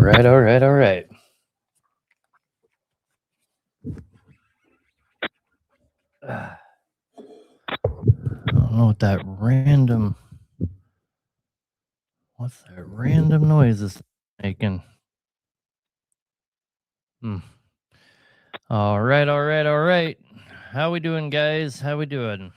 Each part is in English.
right, all right, all right. I don't know what that random. What's that random noise is making? All right, all right, all right. How we doing, guys? How we doing?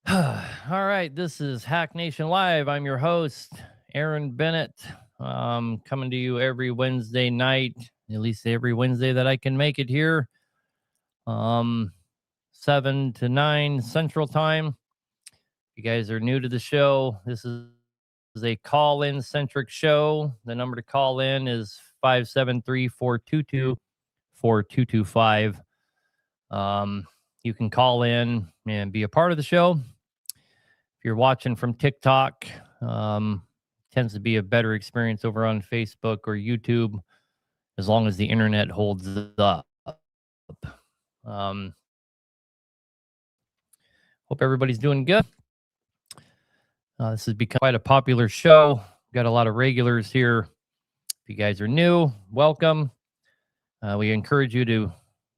All right, this is Hack Nation Live. I'm your host, Aaron Bennett. Coming to you every Wednesday night, at least every Wednesday that I can make it here. 7 to 9 Central Time. If you guys are new to the show, this is a call-in centric show. The number to call in is 573-422-4225. You can call in and be a part of the show. If you're watching from TikTok, tends to be a better experience over on Facebook or YouTube, as long as the internet holds up. Hope everybody's doing good. This has become quite a popular show. Got a lot of regulars here. If you guys are new, welcome. We encourage you to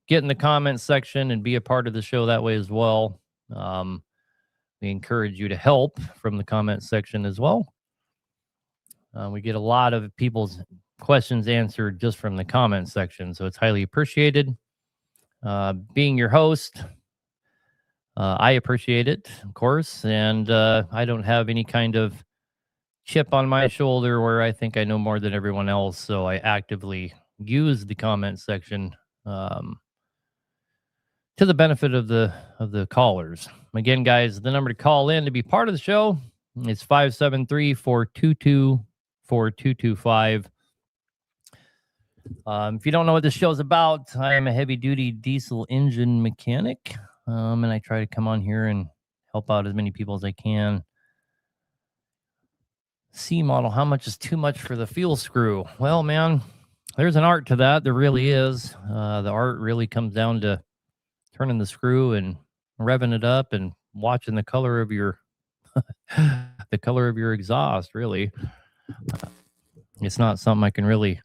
get in the comments section and be a part of the show that way as well. We encourage you to help from the comment section as well. We get a lot of people's questions answered just from the comment section, so it's highly appreciated. Being your host, I appreciate it, of course, and I don't have any kind of chip on my shoulder where I think I know more than everyone else, so I actively use the comment section to the benefit of the callers. Again, guys, the number to call in to be part of the show is 573-422-4225. If you don't know what this show is about, I am a heavy-duty diesel engine mechanic, and I try to come on here and help out as many people as I can. C model, how much is too much for the fuel screw? Well, man, there's an art to that. There really is. The art really comes down to turning the screw and revving it up and watching the color of your the color of your exhaust. Really, it's not something I can really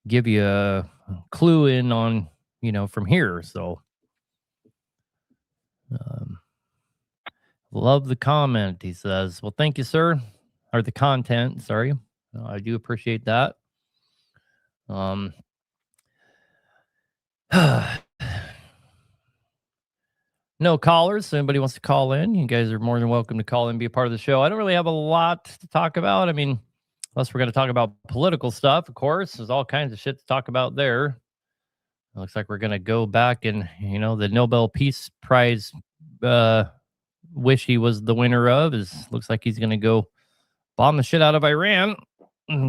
give you a clue in on, from here. So love the comment, he says. Well, thank you, sir. Or the content, sorry. I do appreciate that. No callers. So anybody wants to call in, you guys are more than welcome to call in and be a part of the show. I don't really have a lot to talk about. I mean, unless we're going to talk about political stuff, of course. There's all kinds of shit to talk about there. It looks like we're going to go back and, the Nobel Peace Prize wish he was the winner of looks like he's going to go bomb the shit out of Iran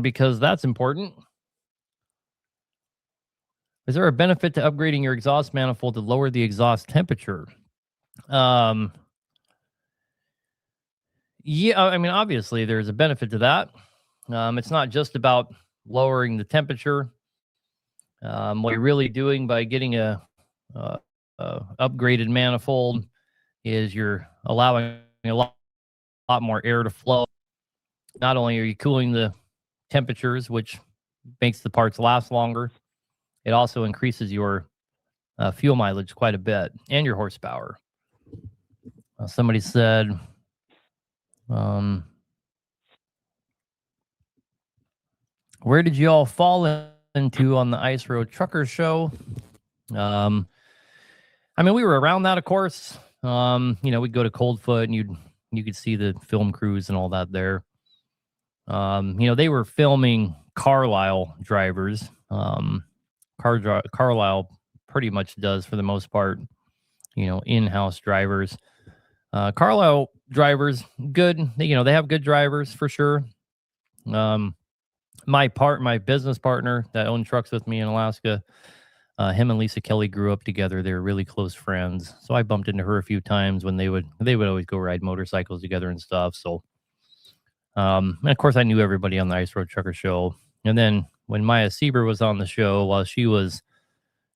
because that's important. Is there a benefit to upgrading your exhaust manifold to lower the exhaust temperature? Yeah, I mean, obviously there's a benefit to that. It's not just about lowering the temperature. What you're really doing by getting a upgraded manifold is you're allowing a lot more air to flow. Not only are you cooling the temperatures, which makes the parts last longer, it also increases your fuel mileage quite a bit and your horsepower. Somebody said, where did you all fall into on the Ice Road Trucker Show? I mean, we were around that, of course. We'd go to Coldfoot and you could see the film crews and all that there. They were filming Carlisle drivers. Carlisle pretty much does, for the most part, in-house drivers. Carlisle drivers, good. They have good drivers for sure. My business partner that owned trucks with me in Alaska, him and Lisa Kelly grew up together. They were really close friends. So I bumped into her a few times when they would always go ride motorcycles together and stuff. So, and of course I knew everybody on the Ice Road Trucker Show. And then when Maya Sieber was on the show, while she was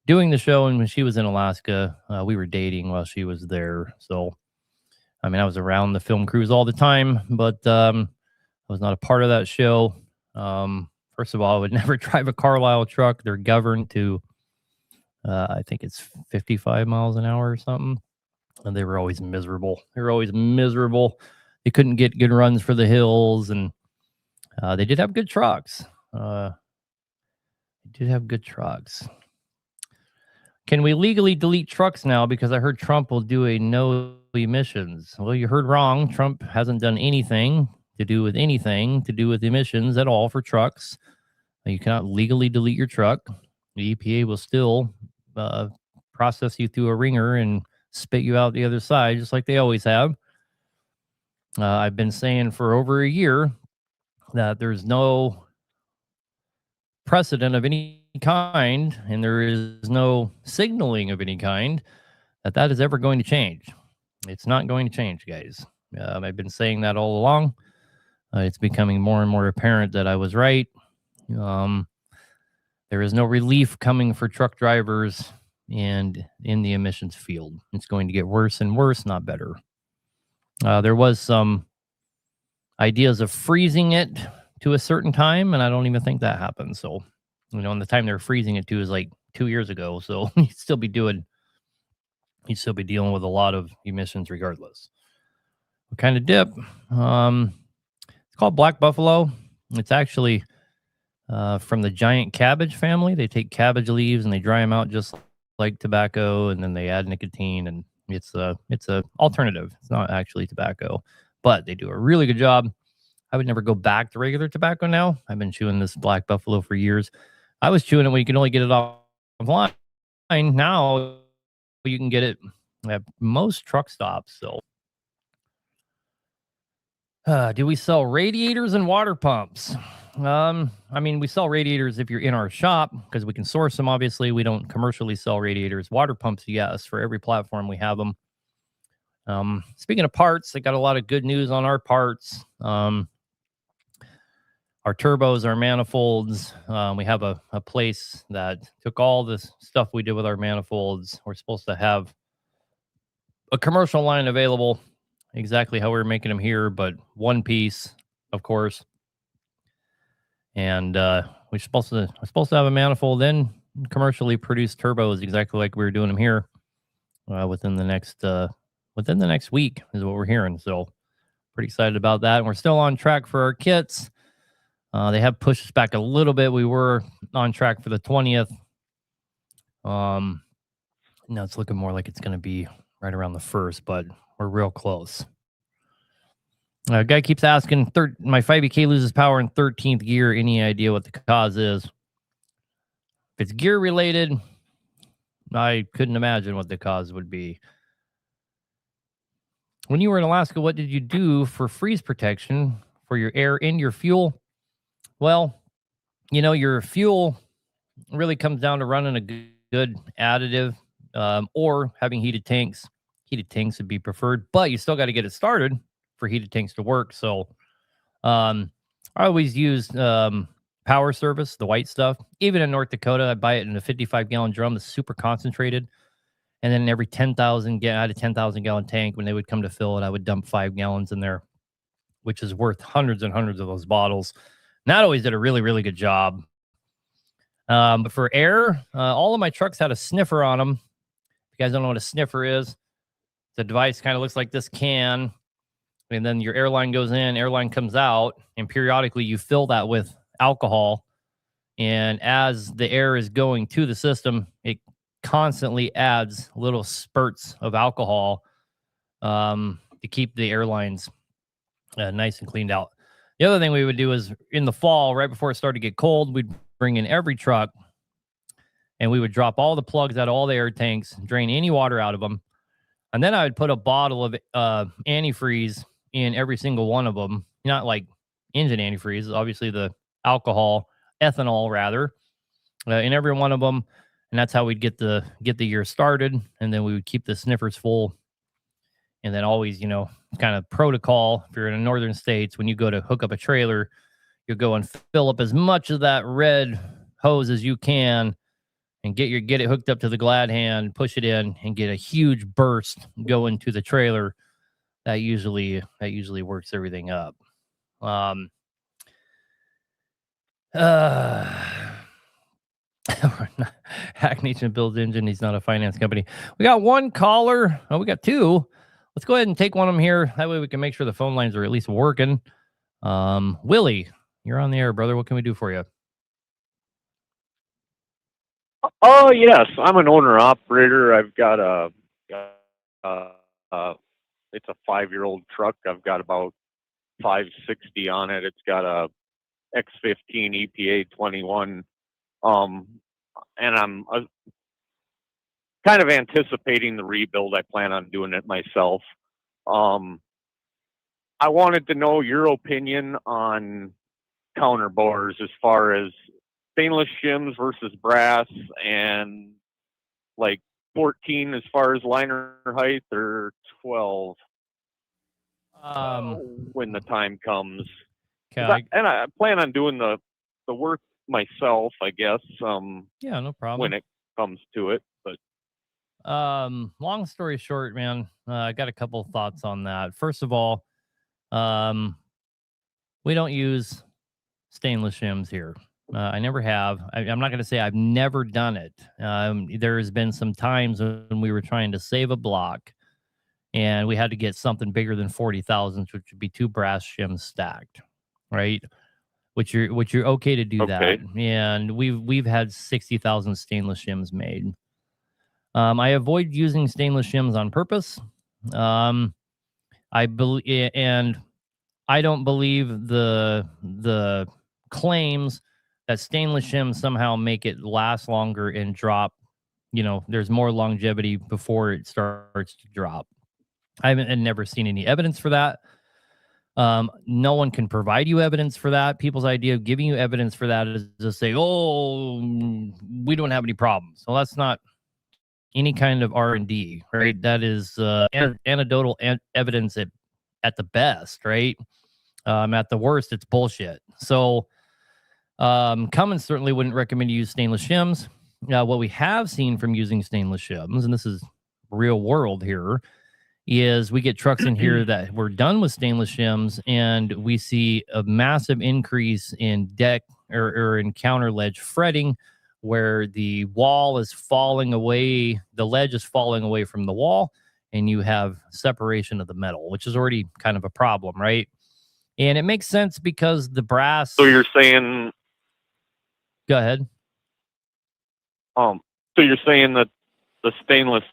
doing the show and when she was in Alaska, we were dating while she was there. So, I mean, I was around the film crews all the time, but I was not a part of that show. First of all, I would never drive a Carlisle truck. They're governed to, I think it's 55 miles an hour or something. And they were always miserable. They were always miserable. They couldn't get good runs for the hills, and they did have good trucks. They did have good trucks. Can we legally delete trucks now? Because I heard Trump will do a no emissions. Well, you heard wrong. Trump hasn't done anything to do with emissions at all for trucks. You cannot legally delete your truck. The EPA will still process you through a ringer and spit you out the other side, just like they always have. I've been saying for over a year that there's no precedent of any kind, and there is no signaling of any kind that is ever going to change. It's not going to change, guys. I've been saying that all along. It's becoming more and more apparent that I was right. There is no relief coming for truck drivers and in the emissions field. It's going to get worse and worse, not better. There was some ideas of freezing it to a certain time, and I don't even think that happened. So, and the time they're freezing it to is like 2 years ago. So you'd still be dealing with a lot of emissions regardless. What kind of dip? It's called Black Buffalo. It's actually from the giant cabbage family. They take cabbage leaves and they dry them out just like tobacco, and then they add nicotine, and it's a alternative. It's not actually tobacco, but they do a really good job. I would never go back to regular tobacco now. I've been chewing this Black Buffalo for years. I was chewing it when you could only get it offline. Now you can get it at most truck stops. So, do we sell radiators and water pumps? I mean, we sell radiators if you're in our shop because we can source them. Obviously, we don't commercially sell radiators. Water pumps, yes, for every platform we have them. Speaking of parts, I got a lot of good news on our parts. Our turbos, our manifolds. We have a place that took all this stuff we did with our manifolds. We're supposed to have a commercial line available exactly how we're making them here, but one piece, of course. And we're supposed to have a manifold in commercially produced turbos exactly like we were doing them here within the next week is what we're hearing. So pretty excited about that. And we're still on track for our kits. They have pushed us back a little bit. We were on track for the 20th. Now it's looking more like it's going to be right around the 1st, but we're real close. Guy keeps asking, my 5EK loses power in 13th gear. Any idea what the cause is? If it's gear related, I couldn't imagine what the cause would be. When you were in Alaska, what did you do for freeze protection for your air and your fuel? Well, your fuel really comes down to running a good additive or having heated tanks. Heated tanks would be preferred, but you still got to get it started for heated tanks to work. So I always use Power Service, the white stuff. Even in North Dakota, I buy it in a 55-gallon drum that's super concentrated. And then every 10,000 I had a 10,000 gallon tank. When they would come to fill it, I would dump 5 gallons in there, which is worth hundreds and hundreds of those bottles. And that always did a really, really good job. But for air, all of my trucks had a sniffer on them. If you guys don't know what a sniffer is, the device kind of looks like this can. And then your airline goes in, airline comes out, and periodically you fill that with alcohol. And as the air is going to the system, it constantly adds little spurts of alcohol to keep the airlines nice and cleaned out. The other thing we would do is in the fall, right before it started to get cold, we'd bring in every truck and we would drop all the plugs out of all the air tanks, drain any water out of them. And then I would put a bottle of antifreeze in every single one of them. Not like engine antifreeze, obviously the ethanol rather, in every one of them. And that's how we'd get the year started. And then we would keep the sniffers full. And then always, kind of protocol, if you're in the northern states, when you go to hook up a trailer, you'll go and fill up as much of that red hose as you can and get it hooked up to the glad hand, push it in, and get a huge burst going to the trailer. That usually works everything up. Hack Nation builds engine. He's not a finance company. We got one caller. Oh, we got two. Let's go ahead and take one of them here. That way we can make sure the phone lines are at least working. Willie, you're on the air, brother. What can we do for you? Oh yes, I'm an owner operator. I've got it's a 5-year-old truck. I've got about 560 on it. It's got a X15 EPA 21, and I'm kind of anticipating the rebuild. I plan on doing it myself. I wanted to know your opinion on counterbores as far as stainless shims versus brass, and like 14 as far as liner height, or 12 when the time comes. Okay. And I plan on doing the work myself, I guess. Yeah, no problem. When it comes to it, but long story short, man, I got a couple thoughts on that. First of all, we don't use stainless shims here. I never have. I'm not going to say I've never done it. There has been some times when we were trying to save a block, and we had to get something bigger than 40 thousandths, which would be 2 brass shims stacked, right? Which you're okay to do that. And we've had 60,000 stainless shims made. I avoid using stainless shims on purpose. I believe, and I don't believe the claims that stainless shims somehow make it last longer and drop. There's more longevity before it starts to drop. I haven't never seen any evidence for that. No one can provide you evidence for that. People's idea of giving you evidence for that is to say, "Oh, we don't have any problems." Well, that's not any kind of R&D, right? That is anecdotal evidence at the best, right? At the worst, it's bullshit. So Cummins certainly wouldn't recommend you use stainless shims. What we have seen from using stainless shims, and this is real world here, is we get trucks in here that were done with stainless shims, and we see a massive increase in deck or in counter ledge fretting, where the wall is falling away, the ledge is falling away from the wall, and you have separation of the metal, which is already kind of a problem, right? And it makes sense because the brass. So you're saying? Go ahead. So you're saying that the stainless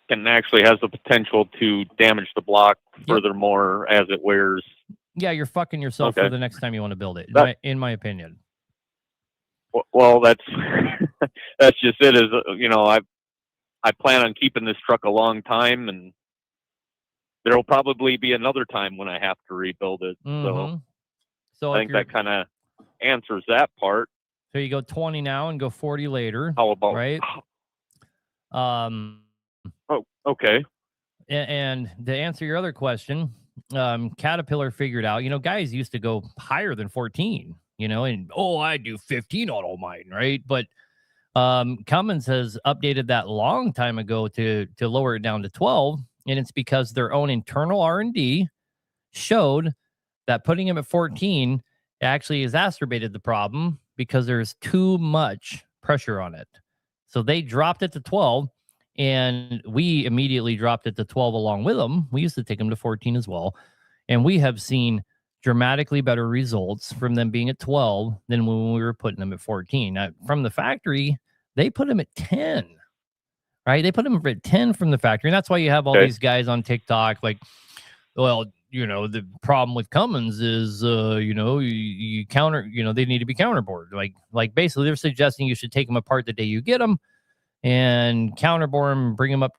can actually has the potential to damage the block furthermore as it wears. Yeah, you're fucking yourself for the next time you want to build it, in my opinion. Well, that's that's just it. I plan on keeping this truck a long time, and there'll probably be another time when I have to rebuild it. So I think that kind of answers that part. So you go 20 now and go 40 later. How about right? Oh, okay. And to answer your other question, Caterpillar figured out, guys used to go higher than 14, and I do 15 on all mine, right? But Cummins has updated that long time ago to lower it down to 12, and it's because their own internal R&D showed that putting him at 14 actually exacerbated the problem because there's too much pressure on it. So they dropped it to 12, and we immediately dropped it to 12 along with them. We used to take them to 14 as well, and we have seen dramatically better results from them being at 12 than when we were putting them at 14. Now, from the factory, they put them at 10, right? They put them at 10 from the factory, and that's why you have all these guys on TikTok like, well, the problem with Cummins is, you counter, they need to be counterbored. Like basically they're suggesting you should take them apart the day you get them and counterbore them, bring them up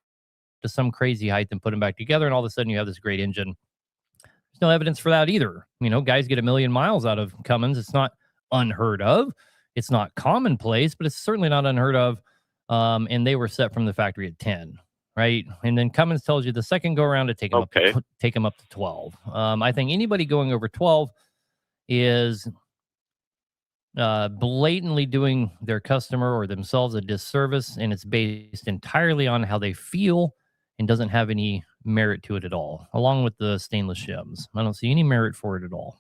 to some crazy height and put them back together. And all of a sudden you have this great engine. There's no evidence for that either. Guys get 1 million miles out of Cummins. It's not unheard of. It's not commonplace, but it's certainly not unheard of. And they were set from the factory at 10. Right. And then Cummins tells you the second go around to take them up to 12. I think anybody going over 12 is blatantly doing their customer or themselves a disservice, and it's based entirely on how they feel and doesn't have any merit to it at all, along with the stainless shims. I don't see any merit for it at all.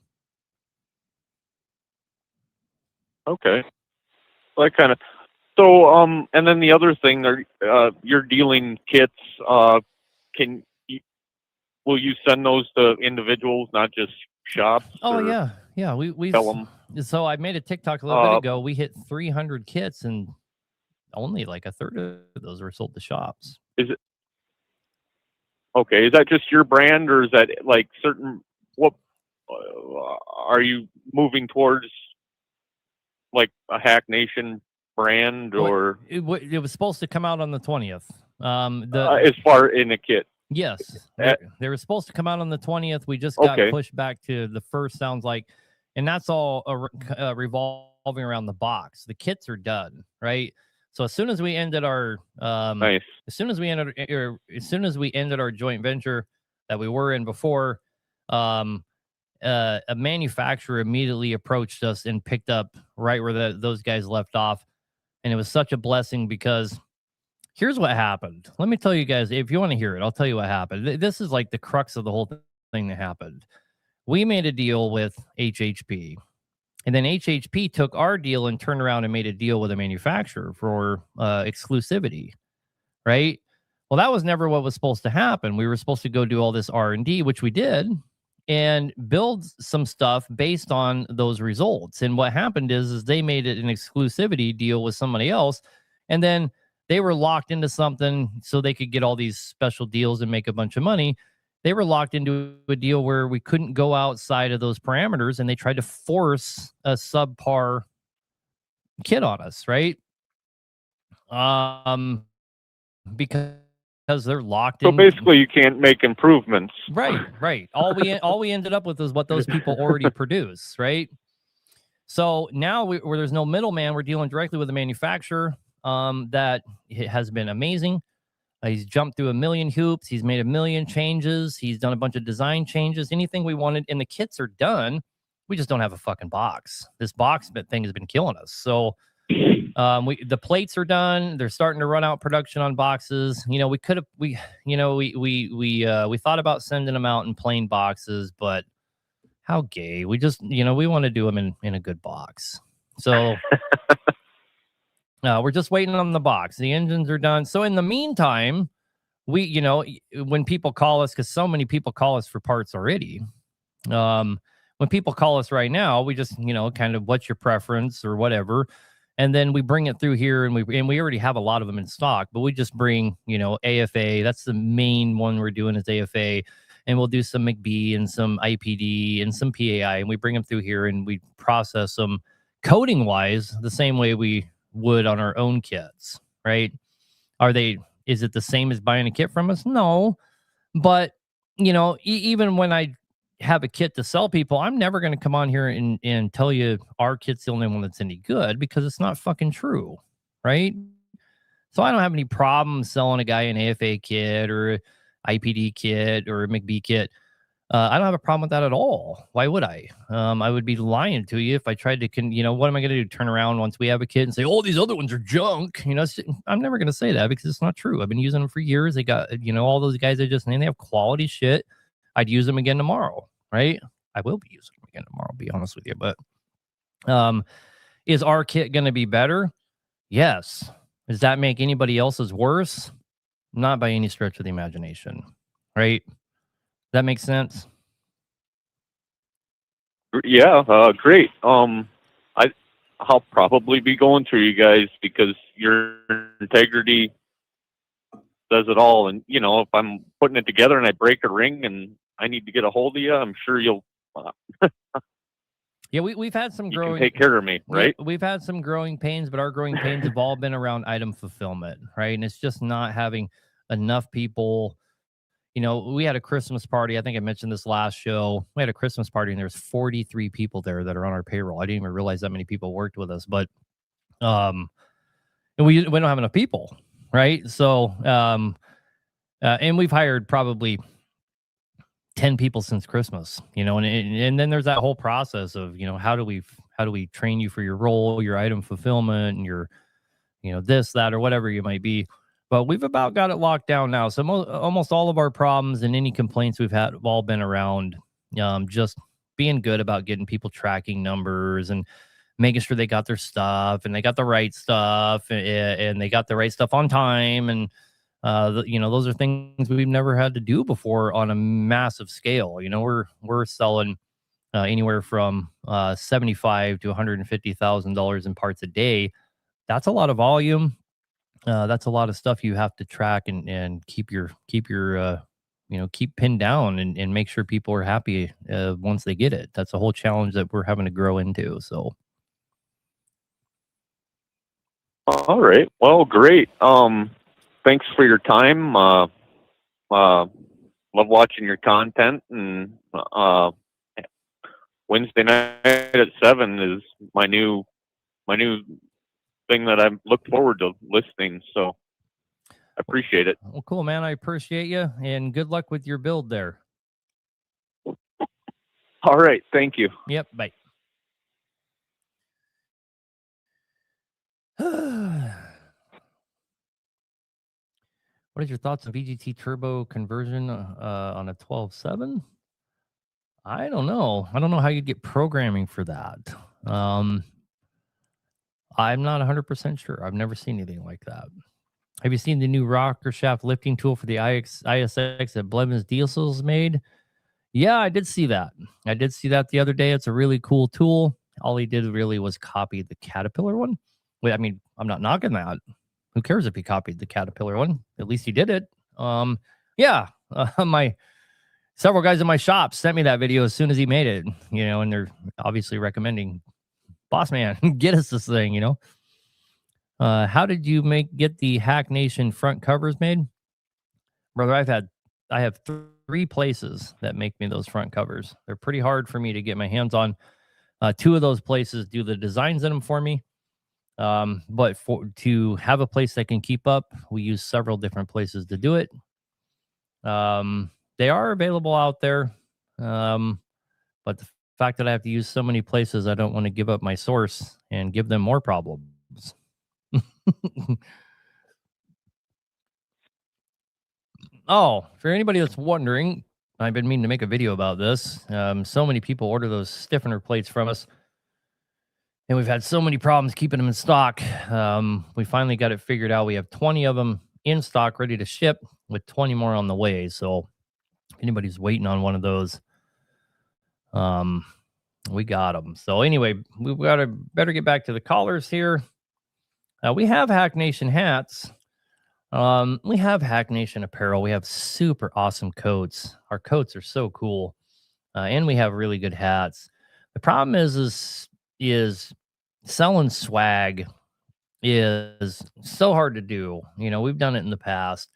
Okay. Well, that kind of. So, and then the other thing, you're dealing kits. Can you, will you send those to individuals, not just shops? Oh or yeah. We tell them. So I made a TikTok a little bit ago. We hit 300 kits, and only like a third of those were sold to shops. Is it okay? Is that just your brand, or is that like certain? What are you moving towards? Like a Hack Nation brand, or it was supposed to come out on the 20th. as far in a kit? Yes, they were supposed to come out on the 20th. We just got pushed back to the first. Sounds like, and that's all revolving around the box. The kits are done, right? So as soon as we ended our nice. as soon as we ended our joint venture that we were in before, a manufacturer immediately approached us and picked up right where those guys left off, and it was such a blessing because here's what happened. Let me tell you guys, if you want to hear it, I'll tell you what happened. This is like the crux of the whole thing that happened. We made a deal with HHP. And then HHP took our deal and turned around and made a deal with a manufacturer for exclusivity, right? Well, that was never what was supposed to happen. We were supposed to go do all this R&D, which we did, and build some stuff based on those results. And what happened is they made it an exclusivity deal with somebody else, and then they were locked into something so they could get all these special deals and make a bunch of money. They were locked into a deal where we couldn't go outside of those parameters, and they tried to force a subpar kit on us, right? Because they're locked in. So basically, you can't make improvements. Right. All we ended up with is what those people already produce, right? So now where there's no middleman, we're dealing directly with the manufacturer. That has been amazing. He's jumped through a million hoops. He's made a million changes. He's done a bunch of design changes. Anything we wanted, and the kits are done. We just don't have a fucking box. This box thing has been killing us. So the plates are done. They're starting to run out production on boxes. We thought about sending them out in plain boxes, but how gay. We just, we want to do them in a good box. So we're just waiting on the box. The engines are done. So in the meantime, we, when people call us, because so many people call us for parts already. When people call us right now, we just, kind of what's your preference or whatever. And then we bring it through here, and we already have a lot of them in stock, but we just bring, AFA. That's the main one we're doing is AFA. And we'll do some McBee and some IPD and some PAI. And we bring them through here and we process them coating wise the same way we would on our own kits, right? Is it the same as buying a kit from us? No, but even when I have a kit to sell people, I'm never going to come on here and tell you our kit's the only one that's any good, because it's not fucking true, right? So I don't have any problem selling a guy an AFA kit or IPD kit or a McBee kit. I don't have a problem with that at all. Why would I? I would be lying to you if I tried to, what am I going to do? Turn around once we have a kit and say, oh, these other ones are junk. I'm never going to say that because it's not true. I've been using them for years. They got, all those guys I just named, they have quality shit. I'd use them again tomorrow, right? I will be using them again tomorrow, be honest with you. But is our kit going to be better? Yes. Does that make anybody else's worse? Not by any stretch of the imagination, right? That makes sense. Yeah, great. I'll probably be going through you guys because your integrity does it all. And if I'm putting it together and I break a ring and I need to get a hold of you, I'm sure you'll. Yeah, we've had some growing. You can take care of me, right? We've had some growing pains, but our growing pains have all been around item fulfillment, right? And it's just not having enough people. We had a Christmas party. I think I mentioned this last show. We had a Christmas party and there was 43 people there that are on our payroll. I didn't even realize that many people worked with us, but and we don't have enough people, right? So and we've hired probably 10 people since Christmas, and then there's that whole process of, how do we train you for your role, your item fulfillment, and your, this, that, or whatever you might be. But we've about got it locked down now. So almost all of our problems and any complaints we've had have all been around just being good about getting people tracking numbers and making sure they got their stuff and they got the right stuff and they got the right stuff on time. And, those are things we've never had to do before on a massive scale. We're selling anywhere from 75 to $150,000 in parts a day. That's a lot of volume. That's a lot of stuff you have to track and keep pinned down and make sure people are happy once they get it. That's a whole challenge that we're having to grow into. So, All right. Well, great. Thanks for your time. Love watching your content, and Wednesday night at 7 is my new thing that I look forward to listening. So I appreciate it. well, cool, man. I appreciate you, and good luck with your build there. All right. Thank you. Yep. Bye. What is your thoughts on VGT turbo conversion on a 12.7? I don't know. I don't know how you'd get programming for that. I'm not 100% sure. I've never seen anything like that. Have you seen the new rocker shaft lifting tool for the ISX that Blevins Diesel's made? Yeah, I did see that. I did see that the other day. It's a really cool tool. All he did really was copy the Caterpillar one. Wait, I mean, I'm not knocking that. Who cares if he copied the Caterpillar one? At least he did it. My several guys in my shop sent me that video as soon as he made it, and they're obviously recommending, boss man, get us this thing, How did you get the Hack Nation front covers made? Brother, I have 3 places that make me those front covers. They're pretty hard for me to get my hands on. 2 of those places do the designs in them for me. But to have a place that can keep up, we use several different places to do it. They are available out there. But the fact that I have to use so many places, I don't want to give up my source and give them more problems. Oh, for anybody that's wondering, I've been meaning to make a video about this. So many people order those stiffener plates from us, and we've had so many problems keeping them in stock. We finally got it figured out. We have 20 of them in stock, ready to ship, with 20 more on the way. So if anybody's waiting on one of those, we got them. So anyway, we've got to better get back to the callers here. We have Hack Nation hats. We have Hack Nation apparel. We have super awesome coats. Our coats are so cool. And we have really good hats. The problem is selling swag is so hard to do. We've done it in the past,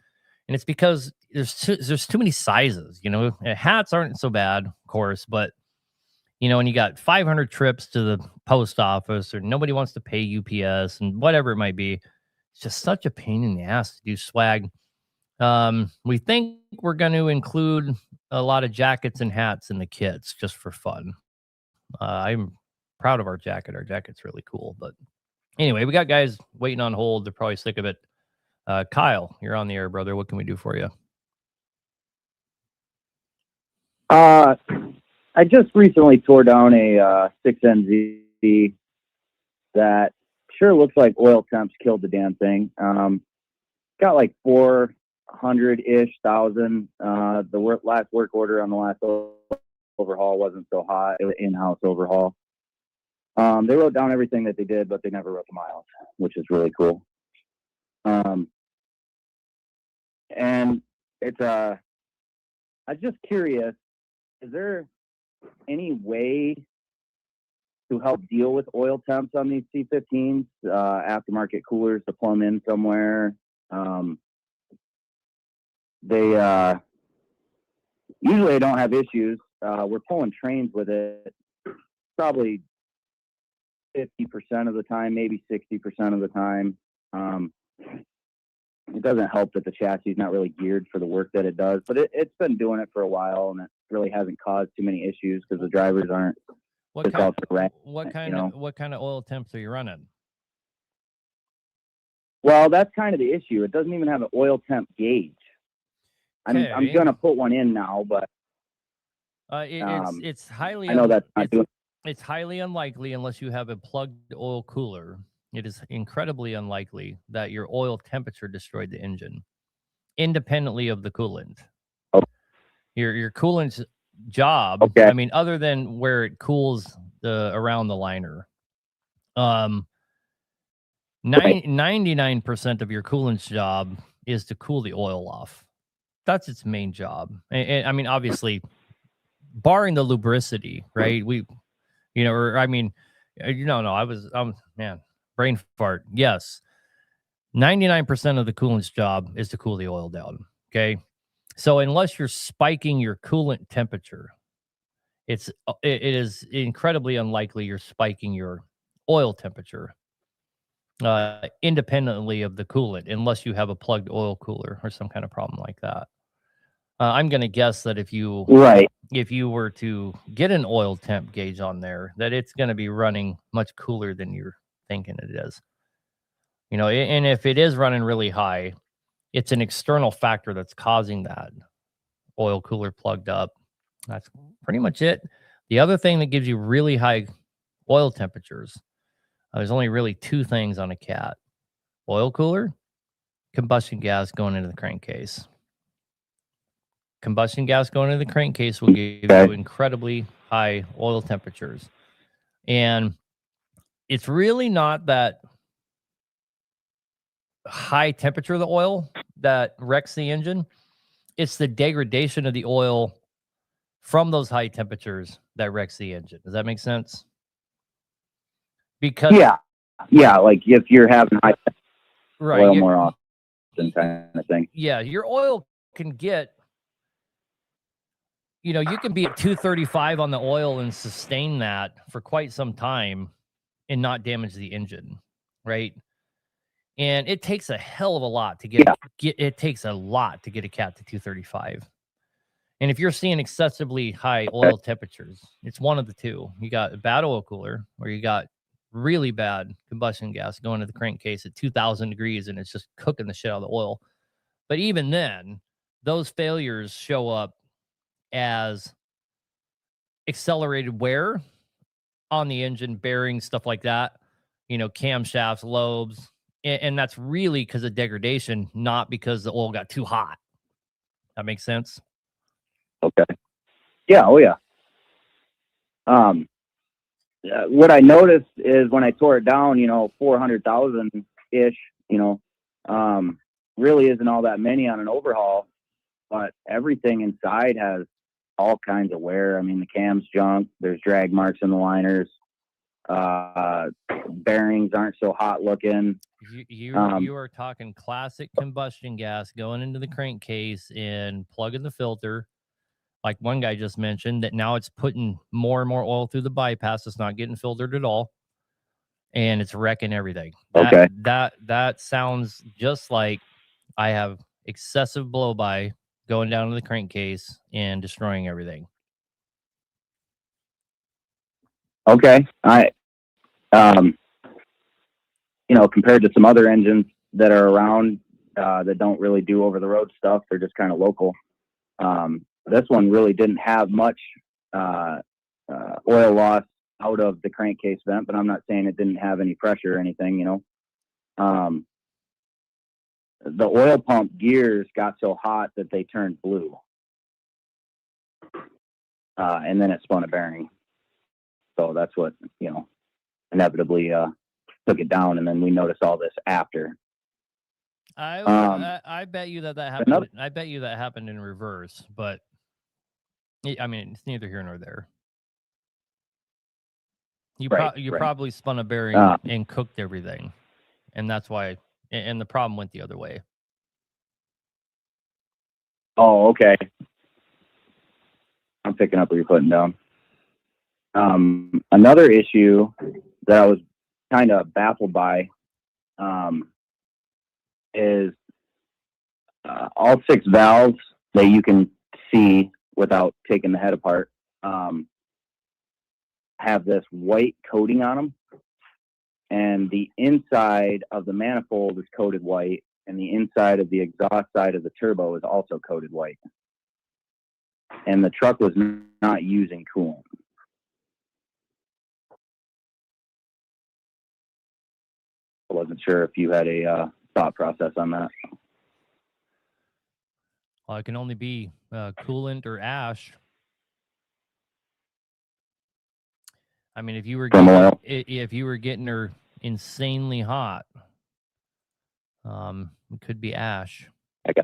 and it's because there's too many sizes. Hats aren't so bad, of course, but when you got 500 trips to the post office, or nobody wants to pay UPS and whatever it might be, it's just such a pain in the ass to do swag. We think we're going to include a lot of jackets and hats in the kits just for fun. I'm proud of our jacket. Our jacket's really cool. But anyway, we got guys waiting on hold. They're probably sick of it. Kyle, you're on the air, brother. What can we do for you? I just recently tore down a 6NZ that sure looks like oil temps killed the damn thing. Got like 400-ish thousand. The last work order on the last overhaul wasn't so hot. It was in-house overhaul. They wrote down everything that they did, but they never wrote the miles, which is really cool. And it's I was just curious, is there any way to help deal with oil temps on these C15s, aftermarket coolers to plumb in somewhere? They usually don't have issues. We're pulling trains with it probably 50% of the time, maybe 60% of the time. It doesn't help that the chassis is not really geared for the work that it does, but it's been doing it for a while, and it really hasn't caused too many issues because the drivers aren't. What kind of oil temps are you running? Well, that's kind of the issue. It doesn't even have an oil temp gauge. I'm gonna put one in now, but it's highly. I know that's not doing. it's highly unlikely unless you have a plugged oil cooler. It is incredibly unlikely that your oil temperature destroyed the engine, independently of the coolant. Oh. Your coolant's job, Okay. I mean, other than where it cools around the liner, 99% of your coolant's job is to cool the oil off. That's its main job. And I mean, obviously, barring the lubricity, right? Or I mean, no, man, brain fart. Yes. 99% of the coolant's job is to cool the oil down. Okay. So unless you're spiking your coolant temperature, it is incredibly unlikely you're spiking your oil temperature independently of the coolant, unless you have a plugged oil cooler or some kind of problem like that. I'm going to guess that if you Right. were to get an oil temp gauge on there, that it's going to be running much cooler than you're thinking it is. And if it is running really high, it's an external factor that's causing that oil cooler plugged up. That's pretty much it. The other thing that gives you really high oil temperatures, there's only really two things on a cat: oil cooler, combustion gas going into the crankcase. Combustion gas going into the crankcase will give you incredibly high oil temperatures. And it's really not that high temperature of the oil that wrecks the engine. It's the degradation of the oil from those high temperatures that wrecks the engine. Does that make sense? Because yeah, like if you're having high right, oil more often, kind of thing. Yeah, your oil can get, you can be at 235 on the oil and sustain that for quite some time and not damage the engine, right? And it takes a hell of a lot to get it takes a lot to get a cat to 235. And if you're seeing excessively high oil temperatures, it's one of the two. You got a bad oil cooler, or you got really bad combustion gas going to the crankcase at 2,000 degrees and it's just cooking the shit out of the oil. But even then, those failures show up as accelerated wear on the engine, bearings, stuff like that, camshafts, lobes. And that's really because of degradation, not because the oil got too hot. That makes sense? Okay. Yeah. Oh, yeah. What I noticed is when I tore it down, 400,000 ish, really isn't all that many on an overhaul, but everything inside has all kinds of wear. I mean, the cam's junk, there's drag marks in the liners, bearings aren't so hot looking. You are talking classic combustion gas going into the crankcase and plugging the filter. Like one guy just mentioned, that now it's putting more and more oil through the bypass. It's not getting filtered at all, and it's wrecking everything. That sounds just like I have excessive blow by going down to the crankcase and destroying everything. Okay. Compared to some other engines that are around that don't really do over the road stuff, they're just kind of local. This one really didn't have much oil loss out of the crankcase vent, but I'm not saying it didn't have any pressure or anything, the oil pump gears got so hot that they turned blue. And then it spun a bearing. So that's what, inevitably took it down. And then we noticed all this after. I bet you that happened. I bet you that happened in reverse, but I mean, it's neither here nor there. You probably spun a bearing and cooked everything, and that's why. And the problem went the other way. Oh, okay. I'm picking up what you're putting down. Another issue that I was kind of baffled by is all 6 valves that you can see without taking the head apart have this white coating on them, and the inside of the manifold is coated white, and the inside of the exhaust side of the turbo is also coated white. And the truck was not using coolant. wasn't sure if you had a thought process on that. Well, it can only be coolant or ash. I mean, if you were From oil? if you were getting her insanely hot, it could be ash. Okay.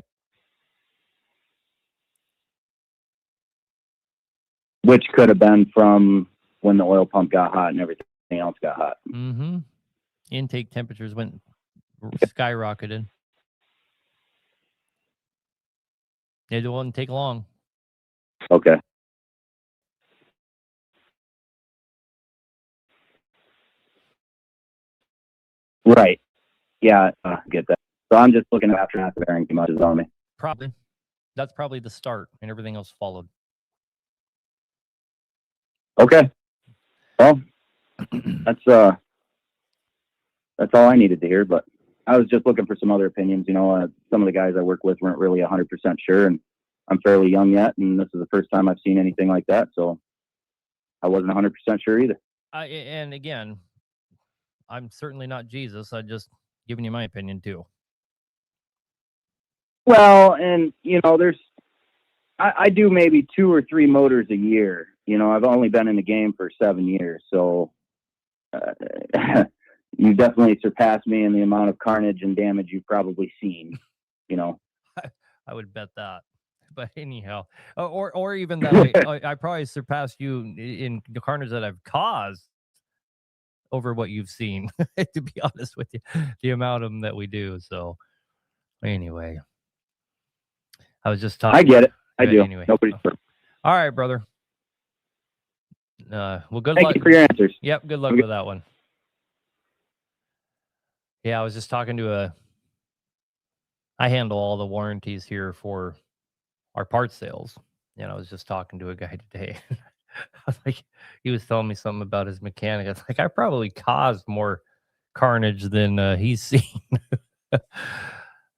Which could have been from when the oil pump got hot and everything else got hot. Mm-hmm. Intake temperatures went skyrocketed. It wouldn't take long. Okay. Right. Yeah, I get that. So I'm just looking after not bearing too much is on me. Probably. That's probably the start, and everything else followed. Okay. Well, that's all I needed to hear, but I was just looking for some other opinions. You know, some of the guys I work with weren't really 100% sure, and I'm fairly young yet, and this is the first time I've seen anything like that, so I wasn't 100% sure either. And again, I'm certainly not Jesus. I just giving you my opinion too. Well, and you know, I do maybe 2 or 3 motors a year. You know, I've only been in the game for 7 years, so you definitely surpassed me in the amount of carnage and damage you've probably seen. You know, I would bet that. But anyhow, or even that I probably surpassed you in the carnage that I've caused over what you've seen. To be honest with you, the amount of them that we do. So anyway, I was just talking. I get it. I do. Anyway. Nobody's perfect. All right, brother. Well, good Thank luck. you for your answers. Yep, good luck with that one. Yeah, I was just talking to I handle all the warranties here for our parts sales. And I was just talking to a guy today. I was like, he was telling me something about his mechanic. I was like, I probably caused more carnage than he's seen.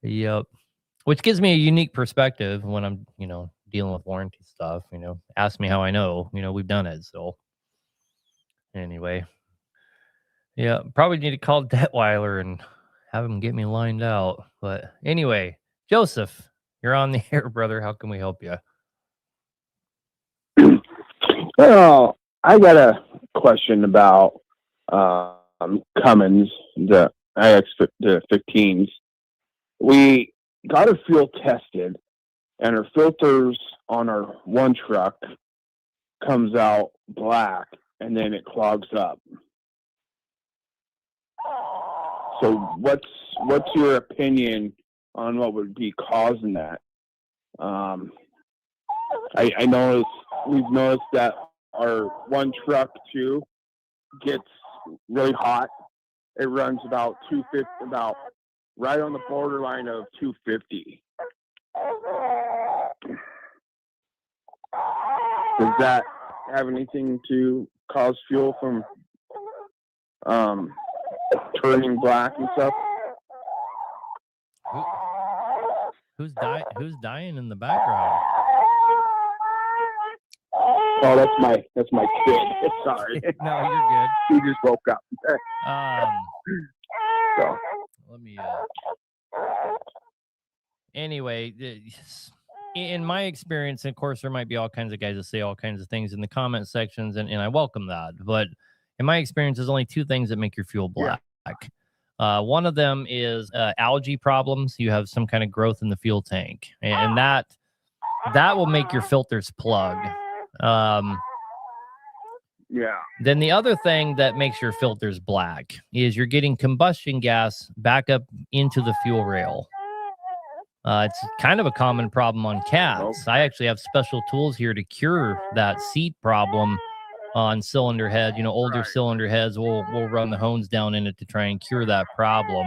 Yep. Which gives me a unique perspective when I'm, dealing with warranty stuff. Ask me how I know. We've done it. So anyway, yeah, probably need to call Detweiler and have him get me lined out. But anyway, Joseph, you're on the air, brother. How can we help you? Well, I got a question about Cummins, the IX15s. We got her fuel tested, and her filters on our one truck comes out black, and then it clogs up. So what's your opinion on what would be causing that? I noticed we've noticed that our one truck too gets really hot. It runs about 250, about right on the borderline of 250. Does that have anything to cause fuel from turning black and stuff? Who's dying in the background? Oh, that's my kid. Sorry. No, you're good. He just woke up. So. Let me. Anyway, in my experience, of course, there might be all kinds of guys that say all kinds of things in the comment sections, and I welcome that. But in my experience, there's only 2 things that make your fuel black. Yeah. One of them is algae problems. You have some kind of growth in the fuel tank, and that will make your filters plug. Yeah. Then the other thing that makes your filters black is you're getting combustion gas back up into the fuel rail. It's kind of a common problem on cats. I actually have special tools here to cure that seat problem on cylinder head. Older cylinder heads, we'll run the hones down in it to try and cure that problem.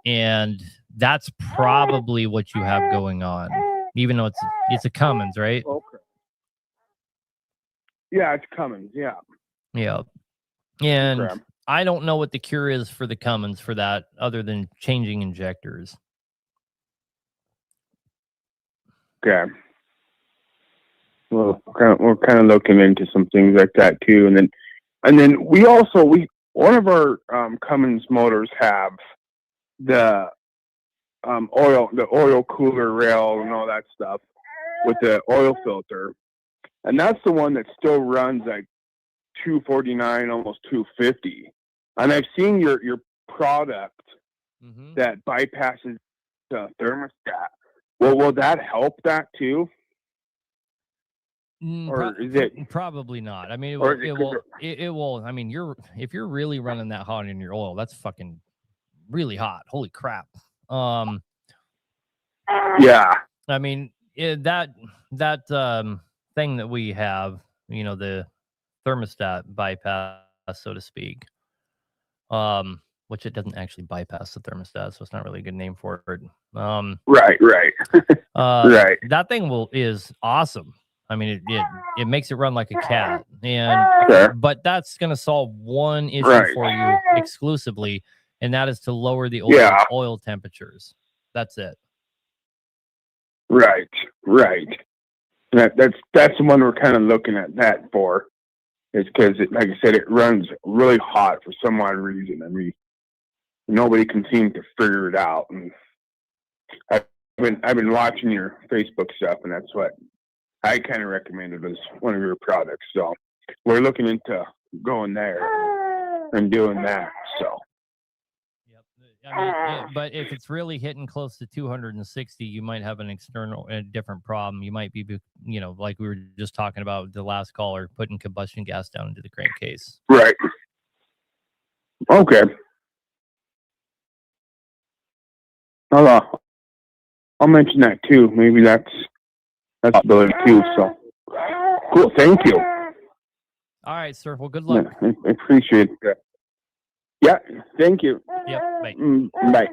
And that's probably what you have going on, even though it's a Cummins, right? Okay. Yeah, it's Cummins. Yeah. Yeah. And Okay. I don't know what the cure is for the Cummins for that other than changing injectors. Okay. Well, we're kind of looking into some things like that too, and then we one of our Cummins motors have the oil cooler rail and all that stuff with the oil filter, and that's the one that still runs like 249, almost 250. And I've seen your product that bypasses the thermostat. Well, will that help that too? Or is it probably not? I mean, or it will. I mean, if you're really running that hot in your oil, that's fucking really hot. Holy crap. Yeah. I mean, that thing that we have, the thermostat bypass, so to speak, which it doesn't actually bypass the thermostat, so it's not really a good name for it. Right. Right. That thing is awesome. I mean, it makes it run like a cat, but that's going to solve one issue for you exclusively, and that is to lower the oil temperatures. That's it. Right. That's the one we're kind of looking at that for, is because, like I said, it runs really hot for some odd reason. I mean, nobody can seem to figure it out, and I've been watching your Facebook stuff, and that's what I kind of recommended as one of your products. So we're looking into going there and doing that. So. Yep. I mean, but if it's really hitting close to 260, you might have a different problem. You might be, like we were just talking about the last caller, putting combustion gas down into the crankcase. Right. Okay. I'll mention that too. Maybe that's a possibility too. So cool. Thank you. All right, sir. Well, good luck. Yeah, I appreciate that. Yeah. Thank you. Yep. Bye. Bye.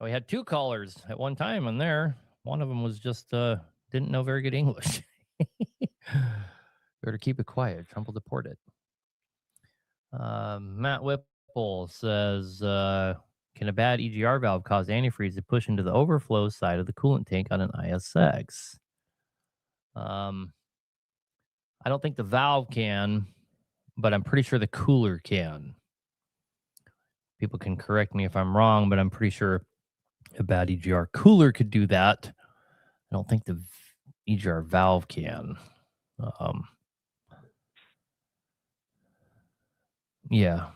We had two callers at one time on there. One of them was just didn't know very good English. Better keep it quiet. Trump will deport it. Matt Whipple says, can a bad EGR valve cause antifreeze to push into the overflow side of the coolant tank on an ISX? I don't think the valve can, but I'm pretty sure the cooler can. People can correct me if I'm wrong, but I'm pretty sure a bad EGR cooler could do that. I don't think the EGR valve can. Yeah.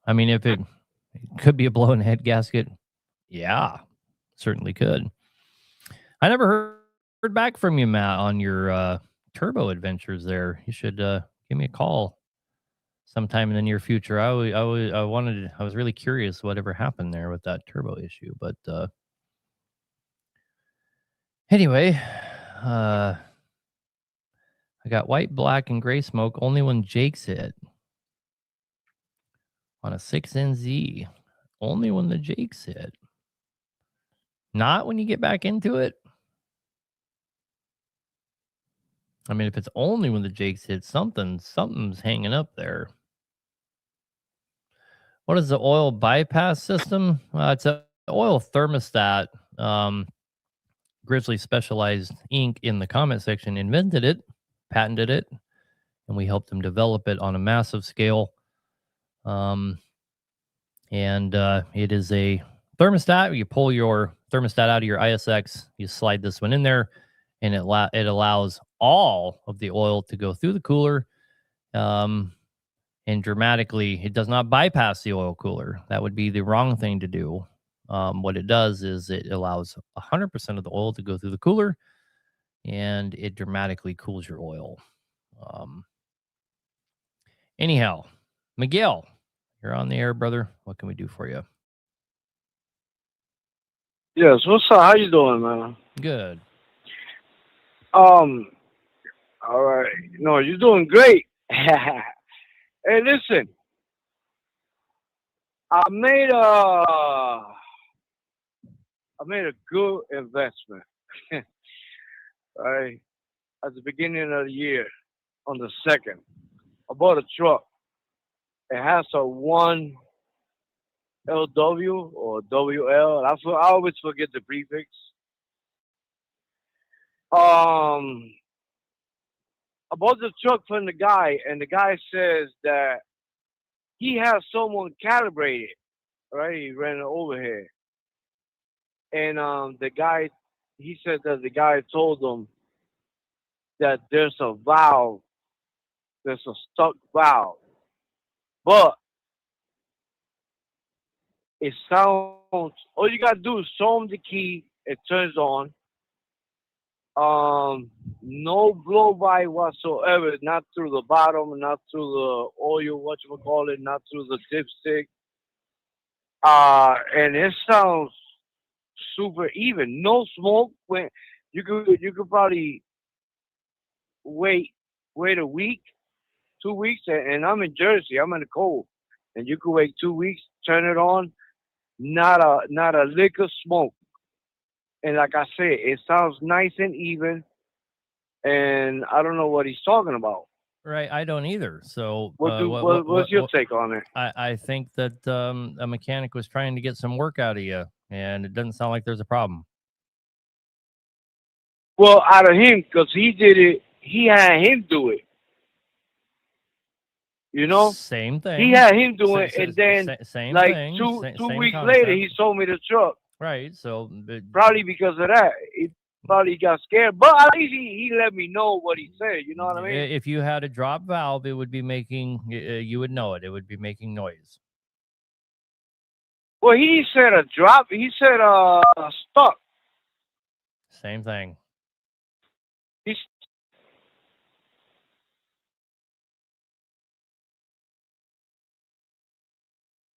I mean, if it could be a blown head gasket, yeah, certainly could. I never heard back from you, Matt, on your turbo adventures there. You should give me a call sometime in the near future. I was really curious whatever happened there with that turbo issue, but anyway, I got white, black, and gray smoke only when Jake's hit on a 6NZ. Only when the Jake's hit. Not when you get back into it. I mean, if it's only when the Jake's hit, something's hanging up there. What is the oil bypass system? It's an oil thermostat. Grizzly Specialized Inc. in the comment section invented it, patented it, and we helped them develop it on a massive scale. And it is a thermostat. You pull your thermostat out of your ISX, you slide this one in there, and it allows all of the oil to go through the cooler. And dramatically, it does not bypass the oil cooler. That would be the wrong thing to do. What it does is it allows 100% of the oil to go through the cooler, and it dramatically cools your oil. Anyhow, Miguel, you're on the air, brother. What can we do for you? Yes, what's up? How you doing, man? Good. All right. No, you're doing great. Hey, listen. I made a good investment. Right. At the beginning of the year, on the 2nd, I bought a truck. It has a 1LW or WL. I always forget the prefix. I bought the truck from the guy, and the guy says that he has someone calibrate it. Right, he ran it over here, and the guy, he said that the guy told him that there's a valve, there's a stuck valve, but it sounds. All you gotta do is show him the key. It turns on. No blow by whatsoever. Not through the bottom, not through the oil, whatchamacallit, not through the dipstick. And it sounds super even. No smoke. When you could probably wait a week, 2 weeks, and I'm in Jersey. I'm in the cold, and you could wait 2 weeks, turn it on, not a lick of smoke. And like I said, it sounds nice and even, and I don't know what he's talking about. Right, I don't either. So, What's your take on it? I think that a mechanic was trying to get some work out of you, and it doesn't sound like there's a problem. Well, out of him, because he did it, he had him do it. You know, Same thing. he had him do it, and then same like thing. two same weeks concept. later, he sold me the truck. Right. So Probably because of that. He probably got scared. But at least he let me know what he said. You know what I mean? if you had a drop valve, it would be making. You would know it. It would be making noise. Well, he said a drop. He said stuck. Same thing. He's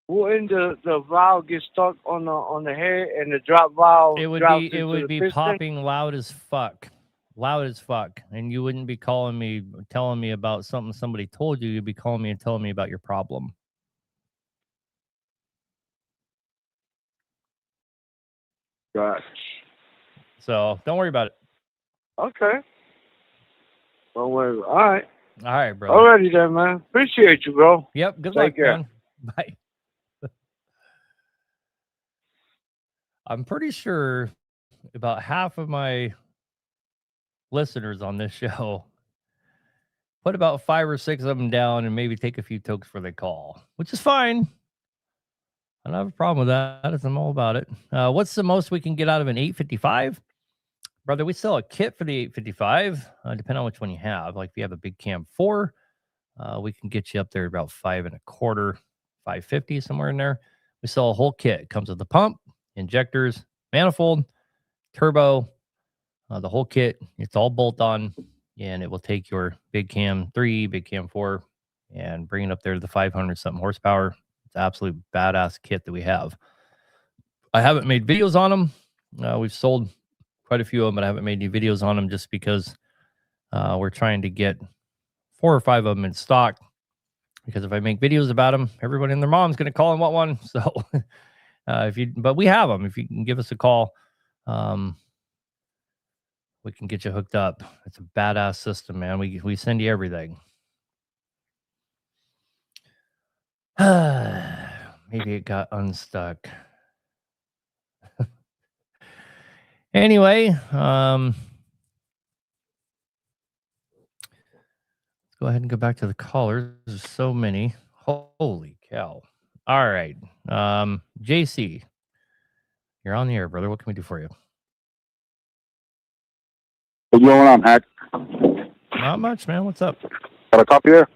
wouldn't the valve get stuck on the head, and the drop valve It would drops be. It into would the be piston? popping loud as fuck. Loud as fuck. And you wouldn't be calling me, telling me about something somebody told you. You'd be calling me and telling me about your problem. Gosh. So don't worry about it. Okay. Don't worry. All right. All right, bro. Alrighty then, man. Appreciate you, bro. Yep. Good Take luck, care. man. Bye. I'm pretty sure about half of my listeners on this show put about 5 or 6 of them down and maybe take a few tokes for the call, which is fine. I don't have a problem with that. I'm all about it. What's the most we can get out of an 855? Brother, we sell a kit for the 855, depending on which one you have. Like if you have a big cam 4, we can get you up there about 5 1/4, 550, somewhere in there. We sell a whole kit. It comes with the pump, injectors, manifold, turbo, the whole kit. It's all bolt on, and it will take your big cam 3, big cam 4, and bring it up there to the 500 something horsepower. It's an absolute badass kit that we have. I haven't made videos on them. We've sold quite a few of them, but I haven't made any videos on them just because we're trying to get 4 or 5 of them in stock. Because if I make videos about them, everybody and their mom's going to call and want one. So but we have them. If you can give us a call, we can get you hooked up. It's a badass system, man. We send you everything. Maybe it got unstuck. Anyway, let's go ahead and go back to the callers. There's so many. Holy cow. All right. JC, you're on the air, brother. What can we do for you? What's going on, Hack? Not much, man. What's up? Got a copy there?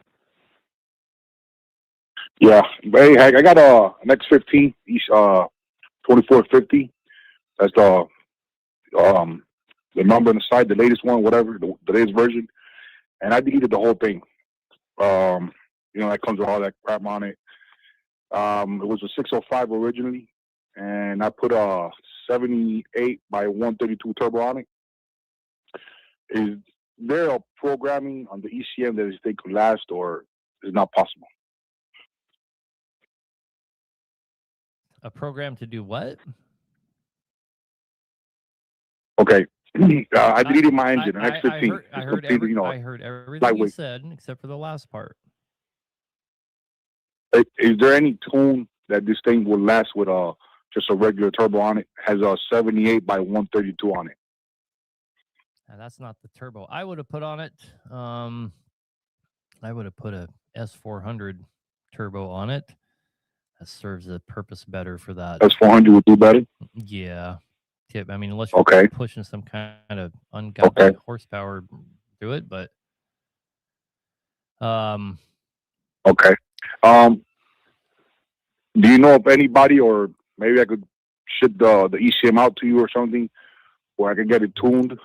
Yeah. Hey, Hack, I got an X15 2450. That's the number on the side, the latest one, whatever, the latest version. And I deleted the whole thing. That comes with all that crap on it. It was a 605 originally, and I put a 78 by 132 turbo on it. Is there a programming on the ECM that this thing could last, or is not possible? A program to do what? Okay. I deleted my engine, an X15. I heard everything you lightweight. said except for the last part. Is there any tune that this thing will last with just a regular turbo on it? Has a 78 by 132 on it. That's not the turbo I would have put on it. I would have put a S400 turbo on it. That serves the purpose better for that. S400 would do better. Yeah. Tip. I mean, unless you're Okay. pushing some kind of ungodly Okay. horsepower through it, but Okay. Do you know of anybody, or maybe I could ship the ECM out to you or something, where I could get it tuned?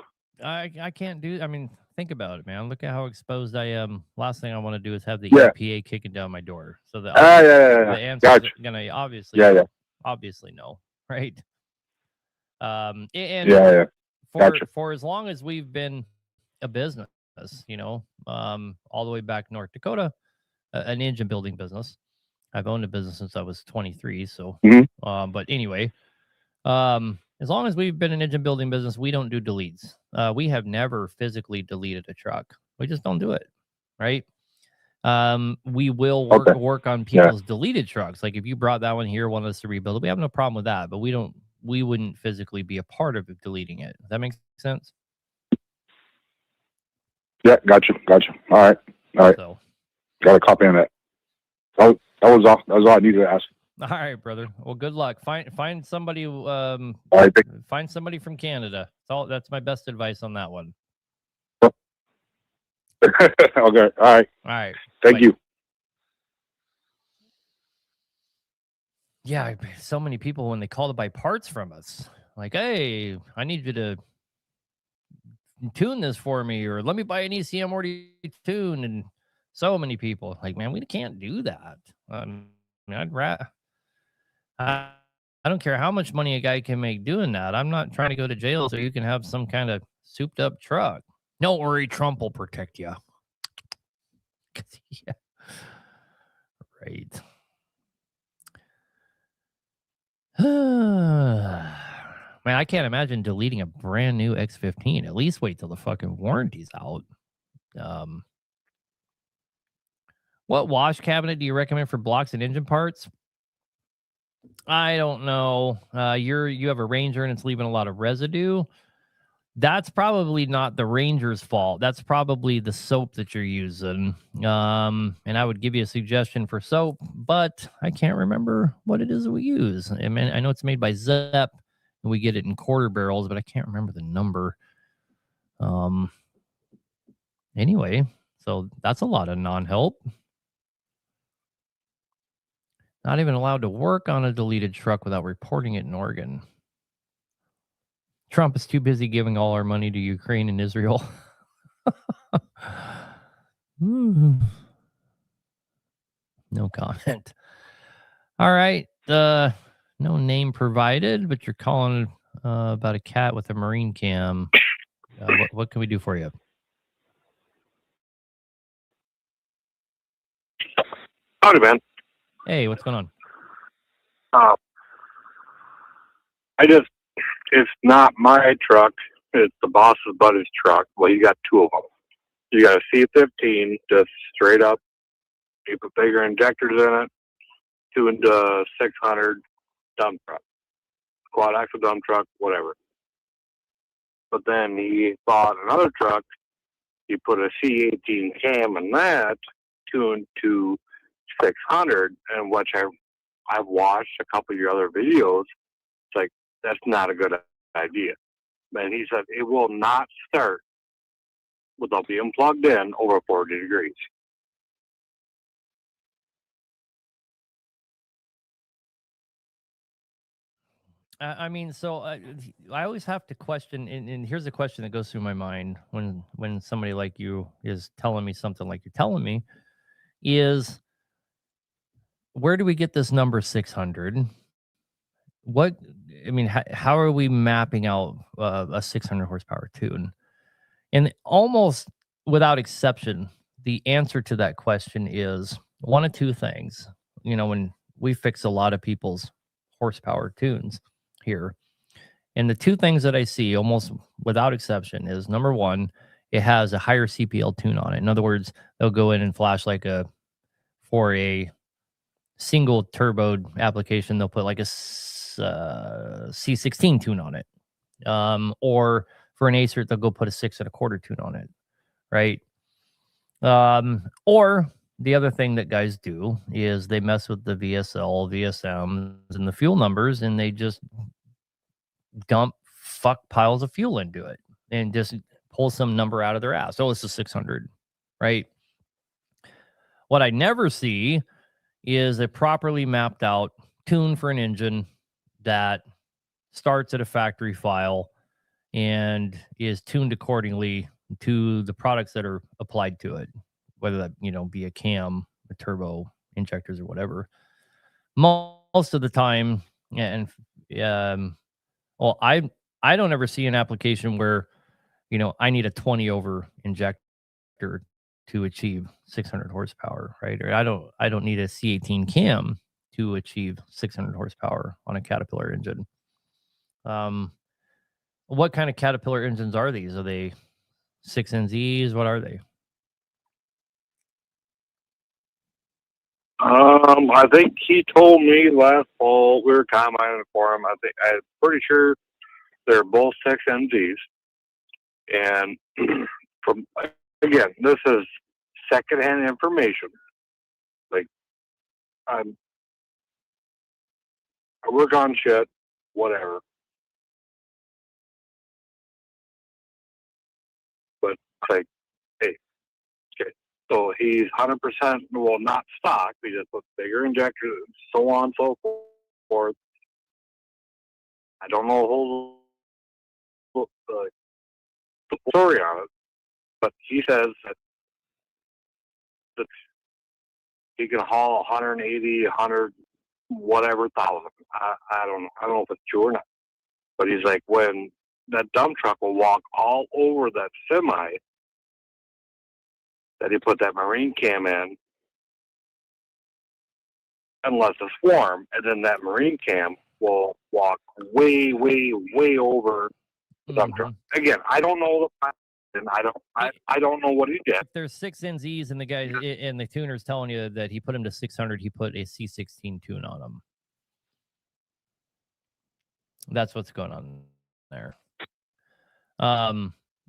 I can't do. I mean, think about it, man. Look at how exposed I am. Last thing I want to do is have the Yeah. EPA kicking down my door. So the Yeah. the answer Gotcha. is gonna obviously Yeah. obviously no, right? And Yeah. Gotcha. for as long as we've been a business, all the way back North Dakota, an engine building business. I've owned a business since I was 23. So, but anyway, as long as we've been an engine building business, we don't do deletes. We have never physically deleted a truck. We just don't do it, right? We will work on people's deleted trucks. Like if you brought that one here, wanted us to rebuild it, we have no problem with that. But we wouldn't physically be a part of deleting it. Does that make sense? Yeah, gotcha. All right. So, Got a copy on that. That was all. That was all I needed to ask. all right, brother. Well, good luck. Find somebody. All right. Find somebody from Canada. That's my best advice on that one. Okay. All right. All right. Thank Bye. you. Yeah, so many people when they call to buy parts from us, like, hey, I need you to tune this for me, or let me buy an ECM already tuned. And so many people like, man, we can't do that. I don't care how much money a guy can make doing that. I'm not trying to go to jail so you can have some kind of souped up truck. Don't worry, Trump will protect you. Yeah. Right. Man, I can't imagine deleting a brand new X15. At least wait till the fucking warranty's out. What wash cabinet do you recommend for blocks and engine parts? I don't know. You have a Ranger and it's leaving a lot of residue. That's probably not the Ranger's fault. That's probably the soap that you're using. And I would give you a suggestion for soap, but I can't remember what it is that we use. I mean, I know it's made by Zep, and we get it in quarter barrels, but I can't remember the number. Anyway, so that's a lot of non-help. Not even allowed to work on a deleted truck without reporting it in Oregon. Trump is too busy giving all our money to Ukraine and Israel. No comment. All right. No name provided, but you're calling about a cat with a marine cam. What can we do for you? Howdy, man. Hey, what's going on? It's not my truck. It's the boss's buddy's truck. Well, you got two of them. You got a C15, just straight up. You put bigger injectors in it, tuned 600 dump truck, quad axle dump truck, whatever. But then he bought another truck. He put a C18 cam in that, tuned to 600, and which I've watched a couple of your other videos. It's like, that's not a good idea. And he said it will not start without being plugged in over 40 degrees. I mean, so I always have to question, and here's a question that goes through my mind when somebody like you is telling me something like you're telling me, is where do we get this number 600? How are we mapping out a 600 horsepower tune? And almost without exception, the answer to that question is one of two things. When we fix a lot of people's horsepower tunes here, and the two things that I see almost without exception is, number one, it has a higher CPL tune on it. In other words, they'll go in and flash for a single turbo application, they'll put like a C16 tune on it. Or for an Acer, they'll go put a 6.25 tune on it, right? Or the other thing that guys do is they mess with the VSL, VSMs, and the fuel numbers, and they just dump piles of fuel into it and just pull some number out of their ass. Oh, it's a 600, right? What I never see is a properly mapped out tune for an engine that starts at a factory file and is tuned accordingly to the products that are applied to it, whether that, be a cam, a turbo, injectors, or whatever. Most of the time, and well, I don't ever see an application where, I need a 20 over injector to achieve 600 horsepower, right? Or I don't need a C18 cam to achieve 600 horsepower on a Caterpillar engine. What kind of Caterpillar engines are these? Are they 6NZs? What are they? I think he told me last fall, we were commenting for him. I'm pretty sure they're both 6NZs. And again, this is secondhand information. Like, I work on shit, whatever. But like, hey, okay. So he's 100%, well, not stock. He just puts bigger injectors, so on and so forth. I don't know the story on it, but he says that he can haul 180, 100, whatever thousand. I don't know. I don't know if it's true or not. But he's like, when that dump truck will walk all over that semi that he put that marine cam in, unless it's warm, and then that marine cam will walk way, way, way over the dump truck. Again, I don't know the and I don't know what he did. If there's 6NZs and the guy and the tuner's telling you that he put him to 600, he put a C16 tune on him. That's what's going on there.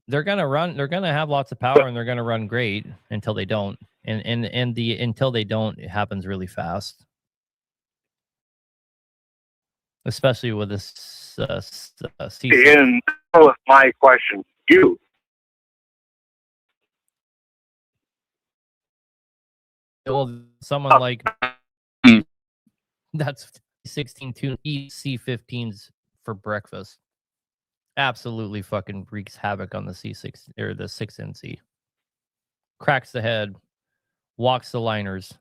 They're gonna have lots of power and they're gonna run great until they don't. And until they don't, it happens really fast. Especially with this C16. And that was my question to you. Well, someone like that's 16 tune eat C15s for breakfast. Absolutely fucking wreaks havoc on the C6 or the 6NC. Cracks the head, walks the liners,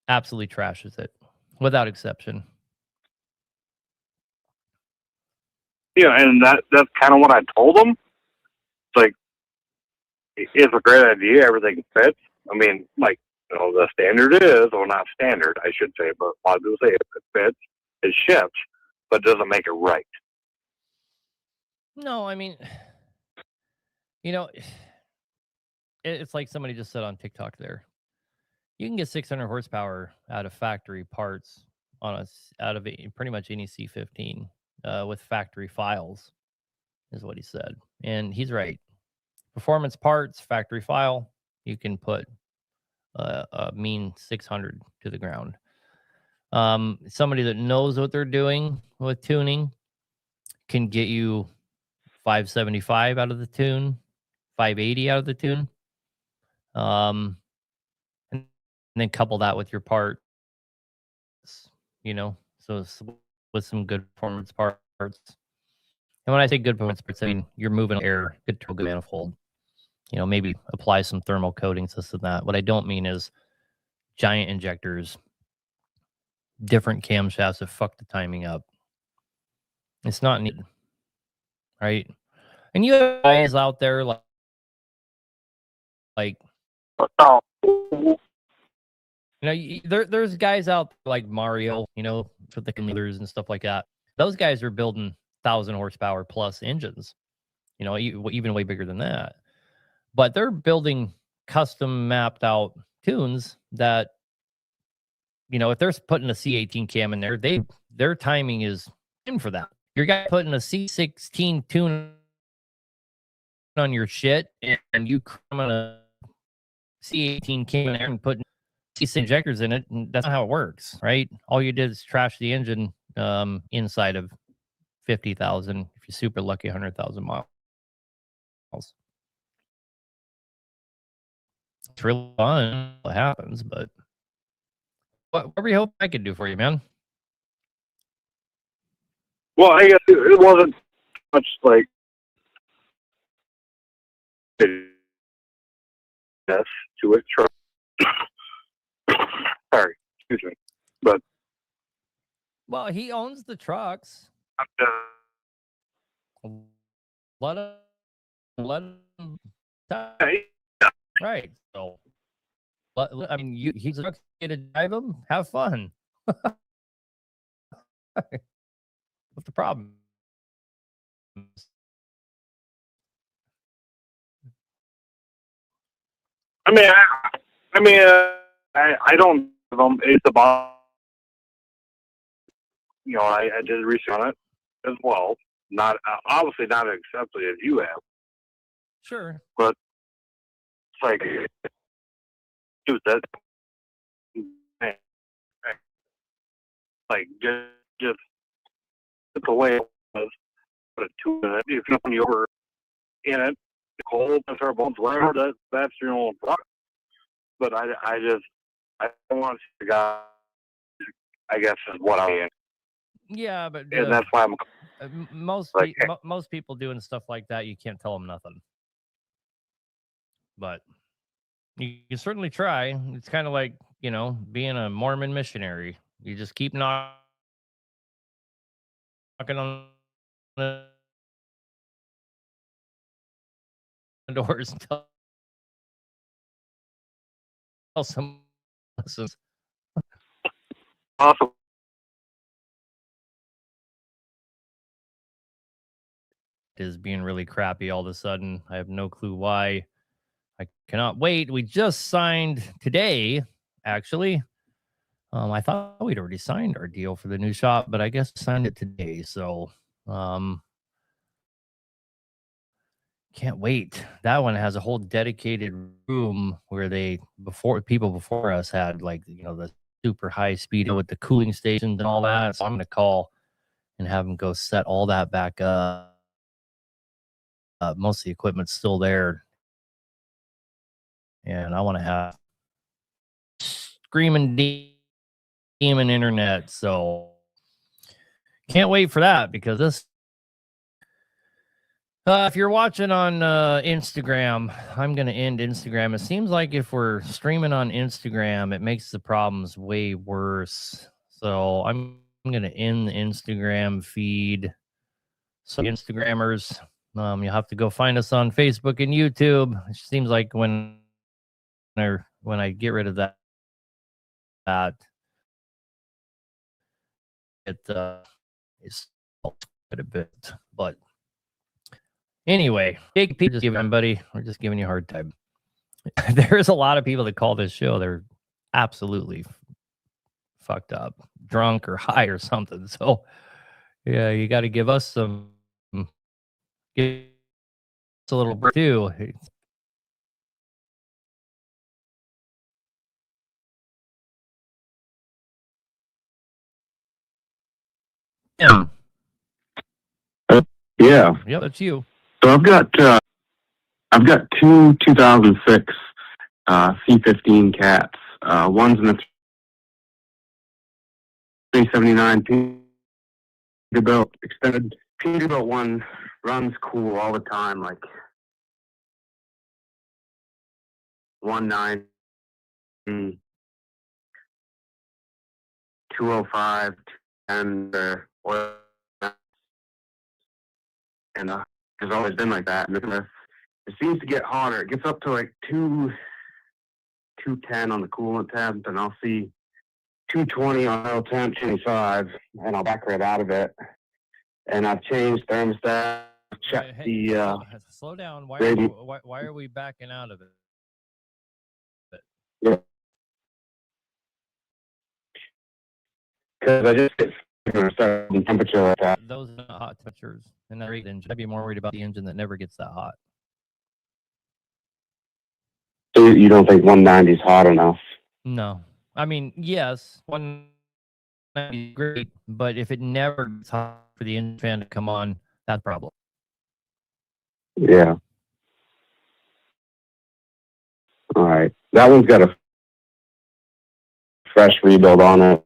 absolutely trashes it without exception. Yeah, and that's kind of what I told him. It's like, it's a great idea. Everything fits. I mean, like, the standard is, or not standard, I should say, but a lot of people say if it fits, it ships, but it doesn't make it right. No, I mean, it's like somebody just said on TikTok there. You can get 600 horsepower out of factory parts out of pretty much any C15 with factory files, is what he said. And he's right. Performance parts, factory file, you can put a mean 600 to the ground. Somebody that knows what they're doing with tuning can get you 575 out of the tune, 580 out of the tune. And then couple that with your parts, so with some good performance parts. And when I say good performance parts, I mean you're moving air, good turbo manifold. Maybe apply some thermal coatings, this and that. What I don't mean is giant injectors, different camshafts that fuck the timing up. It's not needed, right? And you have guys out there like there's guys out like Mario, for the commuters and stuff like that. Those guys are building 1,000 horsepower plus engines, even way bigger than that. But they're building custom mapped out tunes that, if they're putting a C18 cam in there, their timing is in for that. Your guy putting a C16 tune on your shit and you come on a C18 came in there and put C6 injectors in it, and that's not how it works, right? All you did is trash the engine inside of 50,000, if you're super lucky, 100,000 miles. It's really fun what happens, but whatever you hope I could do for you, man. Well, I guess it wasn't much like yes to it. Sorry, excuse me. But Well, he owns the trucks. Let him right. So, I mean, he's going to drive him. Have fun. What's the problem? I don't. It's about, I did research on it as well. Not obviously not as extensively as you have, Sure. but it's like, dude, that like just the way it was. Put a tube in it. If you were in it, the cold, our bones, whatever. That's your own product. But I don't want to see the guy. I guess is what I am. Yeah, but And that's why I'm most like, most people doing stuff like that, you can't tell them nothing. But you can certainly try. It's kind of like, being a Mormon missionary. You just keep knocking on the doors until someone listens. awesome. Is being really crappy all of a sudden. I have no clue why. I cannot wait. We just signed today, actually. I thought we'd already signed our deal for the new shop, but I guess signed it today. So can't wait. That one has a whole dedicated room where people before us had the super high speed with the cooling stations and all that. So I'm gonna call and have them go set all that back up. Most of the equipment's still there, and I want to have screaming demon internet. So can't wait for that, because this. If you're watching on Instagram, I'm going to end Instagram. It seems like if we're streaming on Instagram, it makes the problems way worse. So I'm going to end the Instagram feed. So Instagrammers, you'll have to go find us on Facebook and YouTube. It seems like when I get rid of that it is quite a bit, but. Anyway, big people, we're just giving you a hard time. There's a lot of people that call this show. They're absolutely fucked up, drunk or high or something. So, yeah, you got to give us a little break too. Yeah. Yeah. Yep, that's you. So I've got two 2006 C15 cats. One's in the 379 Peterbilt extended. Peterbilt one runs cool all the time, like 190, 205, and oil. And has always been like that. And it seems to get hotter. It gets up to like 210 on the coolant temp, and I'll see 220 on oil temp, 25, and I'll back right out of it. And I've changed thermostat, checked slow down. Why are we backing out of it? Yeah. Because I just get temperature like that. Those are not hot temperatures, and that'd be more worried about the engine that never gets that hot. So you don't think 190 is hot enough? No. I mean, yes, 190 is great, but if it never gets hot for the engine fan to come on, that's a problem. Yeah. All right. That one's got a fresh rebuild on it,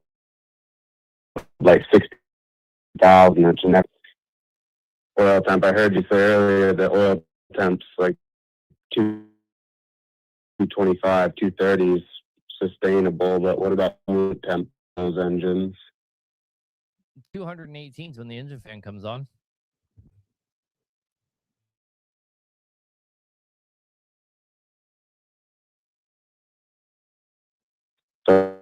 like 60,000. It's an oil temp. I heard you say earlier that oil temps like 225, 230 is sustainable, but what about oil temp those engines? 218 is when the engine fan comes on. So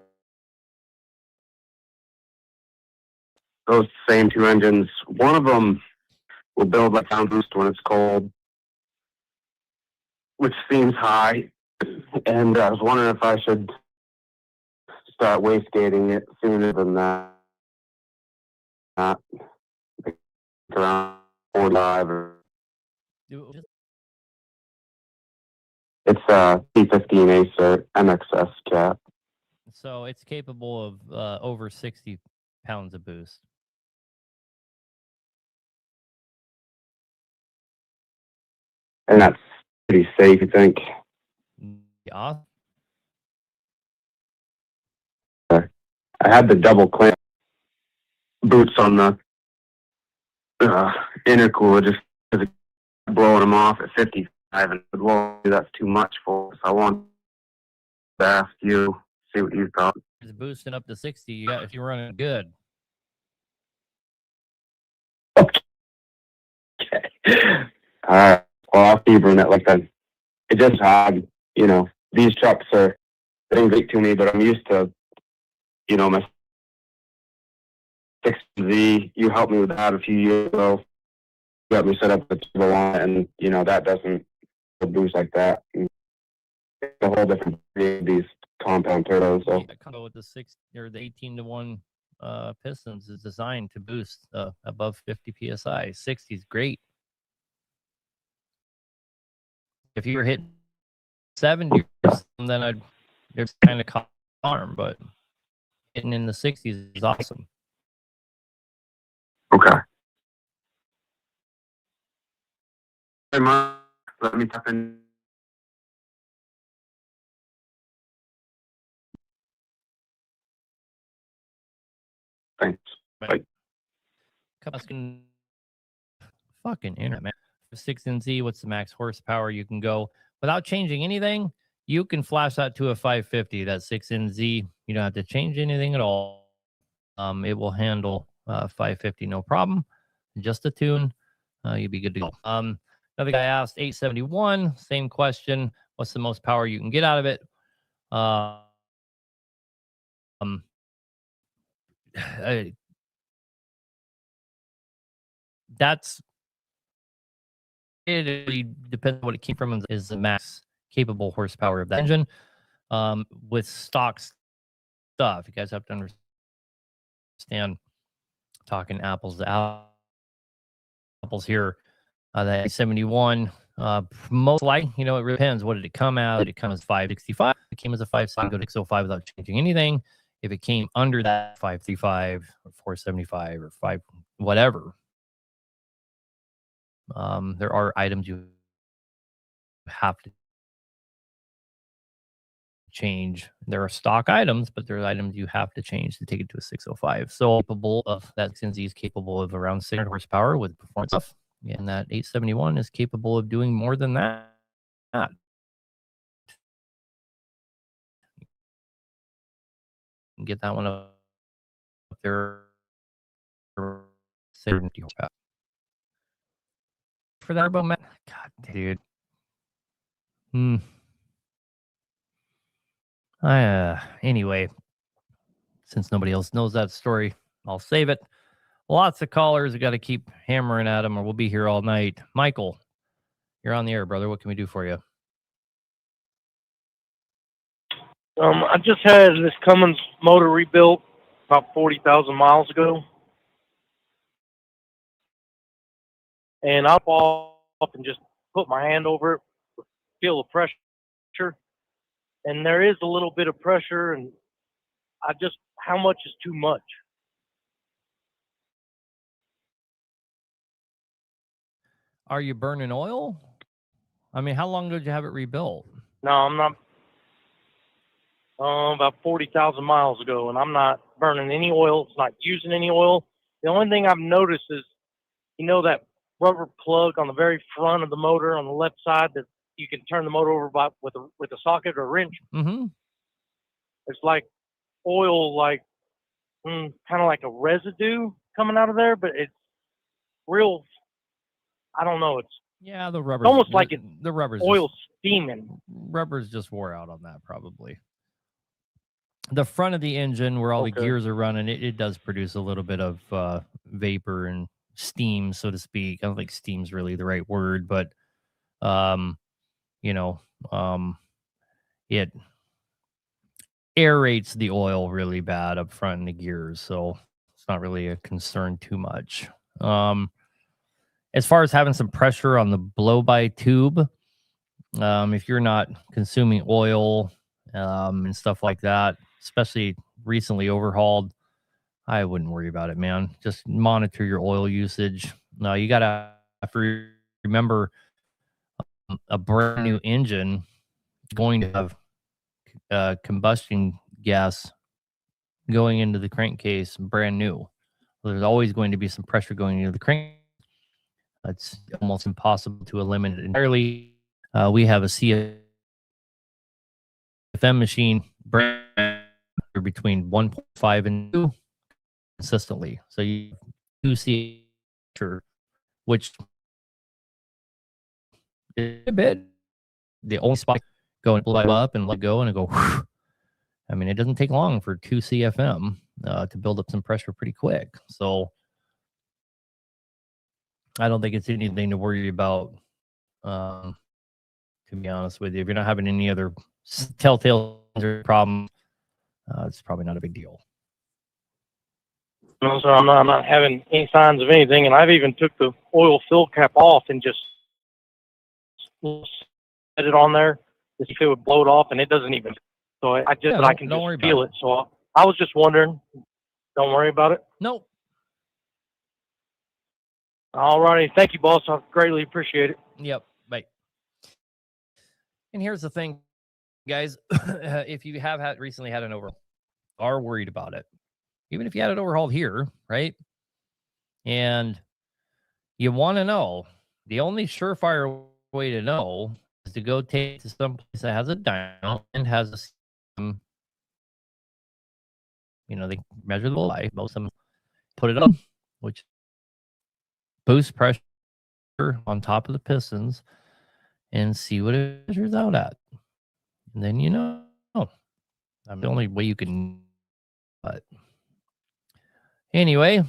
those same two engines, one of them will build like sound boost when it's cold, which seems high. And I was wondering if I should start wastegating it sooner than that. Like around 45 or it's a P15 Acer MXS cap. So it's capable of over 60 pounds of boost. And that's pretty safe, you think? Yeah. I had the double clamp boots on the intercooler just because it's blowing them off at 55, and well, that's too much for us. I want to ask you, see what you thought. It's boosting up to 60. You got if you're running good. Okay. All right. Well, I'll keep running it like that. It just hard, you know. These trucks are they don't great to me, but I'm used to, you know, my 6Z. You helped me with that a few years ago. Got me set up with the turbo on it, and you know that doesn't boost like that. And it's a whole different breed, these compound turbos. So Yeah, combo with the 6 or the 18-to-1 pistons is designed to boost above 50 psi. 60 is great. If you were hitting 70, then there's kind of harm, but hitting in the 60s is awesome. okay. Hey, Mark, let me tap in. Thanks. Bye. Asking fucking internet, man. For 6NZ, what's the max horsepower you can go without changing anything? You can flash that to a 550. That 6NZ, you don't have to change anything at all. It will handle 550 no problem. Just a tune, you'll be good to go. Another guy asked 871, same question. What's the most power you can get out of it? That's it. Really depends on what it came from. Is the max capable horsepower of that engine? With stock stuff, you guys have to understand. Talking apples to apples here. That 71, most likely, you know, it depends. What did it come out? Did it come as 565? It came as a 570, go to 605 without changing anything. If it came under that 535 or 475 or 5, whatever, there are items you have to change. There are stock items, but there are items you have to change to take it to a 605. So capable of that 6NZ is capable of around 600 horsepower with performance stuff. And that 871 is capable of doing more than that. Get that one up there. 70 horsepower. For that turbo, man. God, dude. Anyway, since nobody else knows that story, I'll save it. Lots of callers. We got to keep hammering at them or we'll be here all night. Michael, you're on the air, brother. What can we do for you? I just had this Cummins motor rebuilt about 40,000 miles ago. And I'll off and just put my hand over it, feel the pressure. and there is a little bit of pressure, and how much is too much? Are you burning oil? I mean, how long did you have it rebuilt? No, I'm not. About 40,000 miles ago, and I'm not burning any oil. It's not using any oil. The only thing I've noticed is, that rubber plug on the very front of the motor on the left side that you can turn the motor over with a socket or a wrench. Mm-hmm. It's like oil, kind of like a residue coming out of there, but it's real. I don't know. It's Yeah, the rubber. almost like it's the rubber's oil steaming. Rubber's just wore out on that probably. The front of the engine where all the Okay. gears are running, it does produce a little bit of vapor and steam, so to speak. I don't think steam's really the right word, but it aerates the oil really bad up front in the gears, so it's not really a concern too much. As far as having some pressure on the blow-by tube, if you're not consuming oil and stuff like that, especially recently overhauled, I wouldn't worry about it, man. Just monitor your oil usage. Now, you got to have to remember a brand new engine going to have combustion gas going into the crankcase brand new. There's always going to be some pressure going into the crank. It's almost impossible to eliminate it entirely. We have a CFM machine brand between 1.5 and 2 consistently. So you do see, which is a bit the only spot go and blow up and let go and go. Whew. I mean, it doesn't take long for 2 CFM to build up some pressure pretty quick. So I don't think it's anything to worry about. To be honest with you, if you're not having any other telltale problems, it's probably not a big deal. So I'm not having any signs of anything, and I've even took the oil fill cap off and just set it on there to see if it would blow it off, and it doesn't even. So I can just feel it. So I was just wondering. Don't worry about it. Nope. All righty. Thank you, boss. I greatly appreciate it. Yep. Bye. And here's the thing, guys. If you have recently had an overhaul, are worried about it, even if you had it overhauled here, right? And you want to know, the only surefire way to know is to go take to some place that has a dyno and has a system. They measure the life. Most of them put it up, which boost pressure on top of the pistons and see what it measures out at. And then the only way you can. But anyway,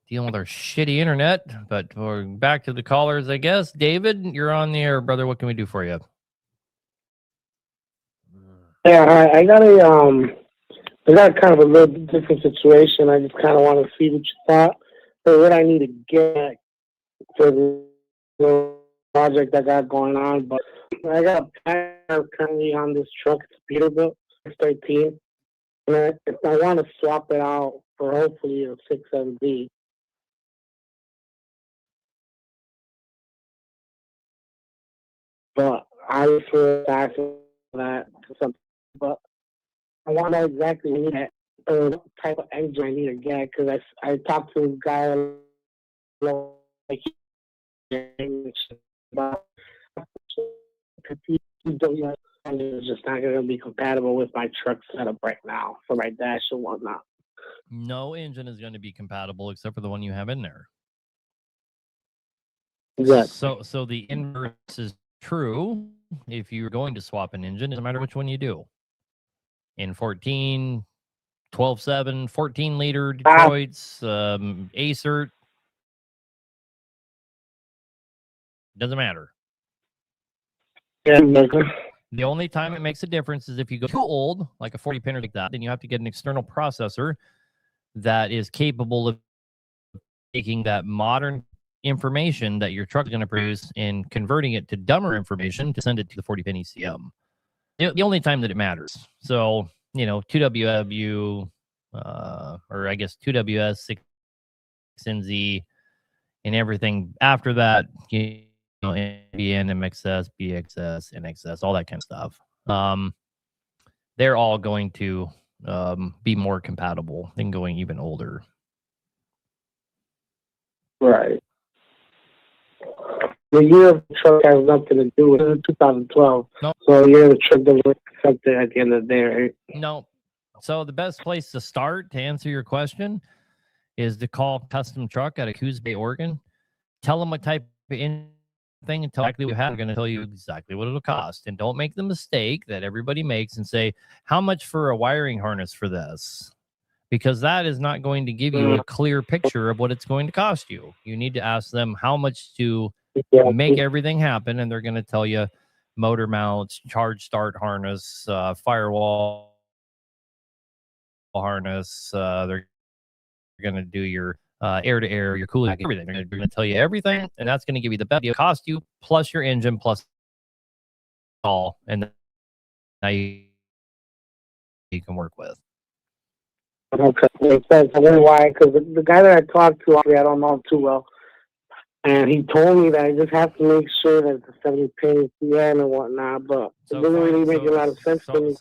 dealing with our shitty internet. But we're back to the callers, I guess. David, you're on the air, brother. What can we do for you? Yeah, I got kind of a little different situation. I just kind of want to see what you thought or what I need to get for the project I got going on. But I got a tire currently on this truck. It's a Peterbilt 613. And I want to swap it out for hopefully a 6MZ. But I was for that to something. But I want to know exactly what type of engine I need to get, because I talked to a guy like about PWS, and it's just not going to be compatible with my truck setup right now for my dash and whatnot. No engine is going to be compatible except for the one you have in there. Exactly. So the inverse is true. If you're going to swap an engine, it doesn't matter which one you do. In 14, 12.7, 14 liter Detroits, Acert. Doesn't matter. Yeah. The only time it makes a difference is if you go too old, like a 40 pinner like that, then you have to get an external processor that is capable of taking that modern information that your truck is going to produce and converting it to dumber information to send it to the 40 pin ECM. the only time that it matters. So, 2WW, or I guess 2WS, 6NZ, and everything after that, NBN, MXS, BXS, NXS, all that kind of stuff. They're all going to be more compatible than going even older. Right. The year of the truck has nothing to do with it. It's 2012. Nope. So the year of the truck doesn't affect it at the end of the day, right? No. So the best place to start to answer your question is to call Custom Truck out of Coos Bay, Oregon. Tell them what type of thing and tell exactly what you have. They're going to tell you exactly what it'll cost. And don't make the mistake that everybody makes and say, how much for a wiring harness for this? Because that is not going to give you a clear picture of what it's going to cost you. You need to ask them how much to make everything happen, and they're going to tell you motor mounts, charge start harness, firewall harness. They're going to do your air-to-air, your cooling, everything. They're going to tell you everything, and that's going to give you the best deal cost you, plus your engine, plus all, and now you can work with. Okay, makes sense. I wonder why, because the guy that I talked to, I don't know him too well, and he told me that I just have to make sure that the 70 pin CN and whatnot, but it doesn't really make a lot of sense to me.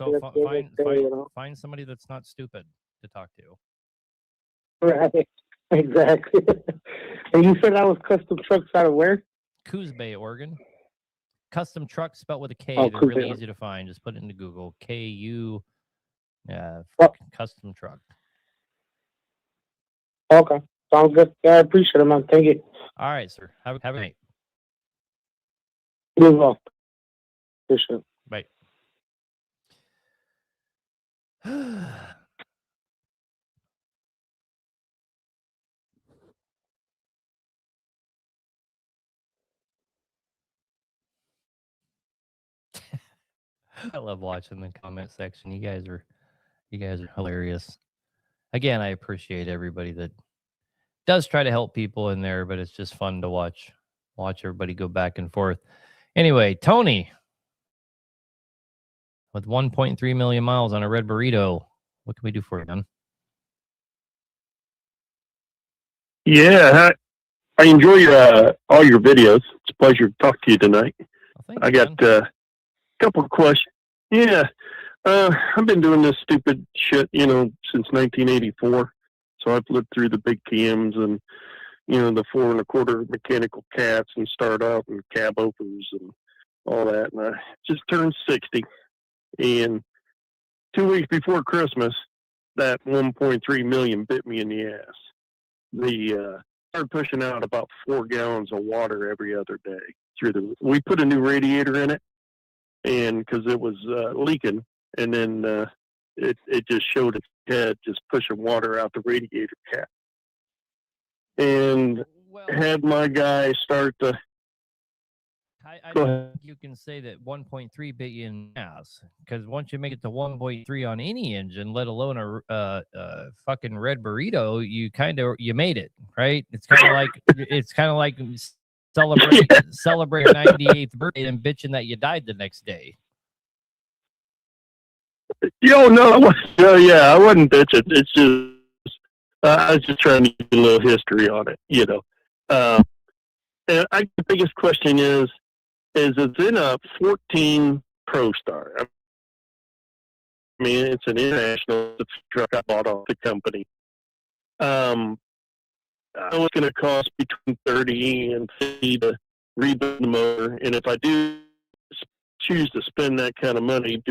Find somebody that's not stupid to talk to. Right, exactly. And you said that was Custom Trucks out of where? Coos Bay, Oregon. Custom Truck spelled with a K. Oh, They're Coos really Bay. easy to find. Just put it into Google. KU, Custom Truck. Okay, sounds good. Yeah, I appreciate it, man. Thank you. All right, sir. Have a night. You as well. Appreciate it. Bye. I love watching the comment section. You guys are hilarious. Again, I appreciate everybody that does try to help people in there, but it's just fun to watch everybody go back and forth. Anyway, Tony with 1.3 million miles on a red burrito. What can we do for you, man? Yeah, I enjoy all your videos. It's a pleasure to talk to you tonight. I got a couple of questions. Yeah, I've been doing this stupid shit, since 1984. So I've lived through the big cams and, the 4 1/4 mechanical cats and start out and cab opens and all that. And I just turned 60. And 2 weeks before Christmas, that 1.3 million bit me in the ass. Started pushing out about 4 gallons of water every other day. We put a new radiator in it, and because it was leaking, and then it just showed its head just pushing water out the radiator cap. And had my guy start to. I Go think ahead. you can say that 1.3 bit you in ass, because once you make it to 1.3 on any engine, let alone a fucking red burrito, you made it, right? It's kind of like celebrate your 98th birthday and bitching that you died the next day. Yo, no, I wasn't bitching. It's just I was just trying to get a little history on it, And the biggest question is it's in a 14 ProStar. I mean, it's an international truck I bought off the company. I know it's going to cost between 30 and 50 to rebuild the motor, and if I do choose to spend that kind of money,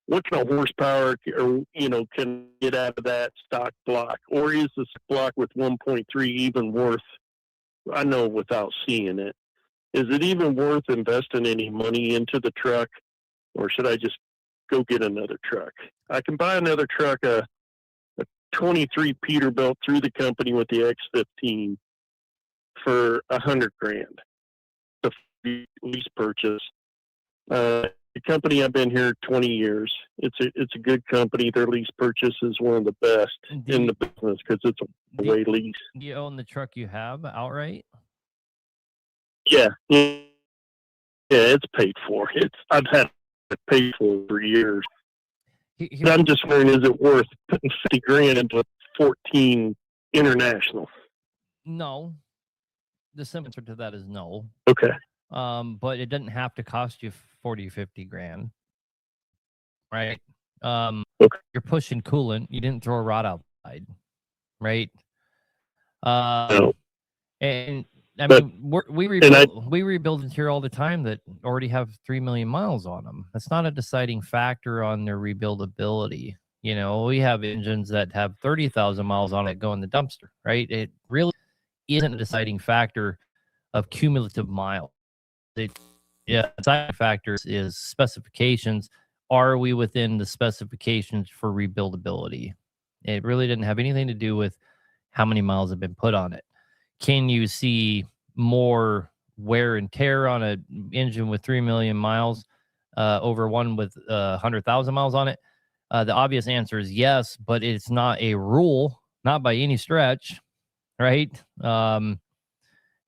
what kind of horsepower can get out of that stock block? Or is the block with 1.3 even worth, I know without seeing it, is it even worth investing any money into the truck? Or should I just go get another truck? I can buy another truck, a 23 Peterbilt through the company with the X15 for $100,000. The lease purchase. The company, I've been here 20 years. It's a good company. Their lease purchase is one of the best in the business because it's a way lease. Do you own the truck you have outright? Yeah, it's paid for. I've had paid for years. Here- I'm just wondering, is it worth putting 50 grand into 14 international? No. The simple answer to that is no. Okay. But it doesn't have to cost you 40 or 50 grand, right? Okay. You're pushing coolant. You didn't throw a rod outside, right? No. And I But- mean, we rebuild interior all the time that already have 3 million miles on them. That's not a deciding factor on their rebuildability. You know, we have engines that have 30,000 miles on it go in the dumpster, right? It really isn't a deciding factor of cumulative miles. The deciding factors is specifications. Are we within the specifications for rebuildability? It really didn't have anything to do with how many miles have been put on it. Can you see more wear and tear on an engine with 3 million miles over one with 100,000 miles on it? The obvious answer is yes, but it's not a rule, not by any stretch, right? Yeah,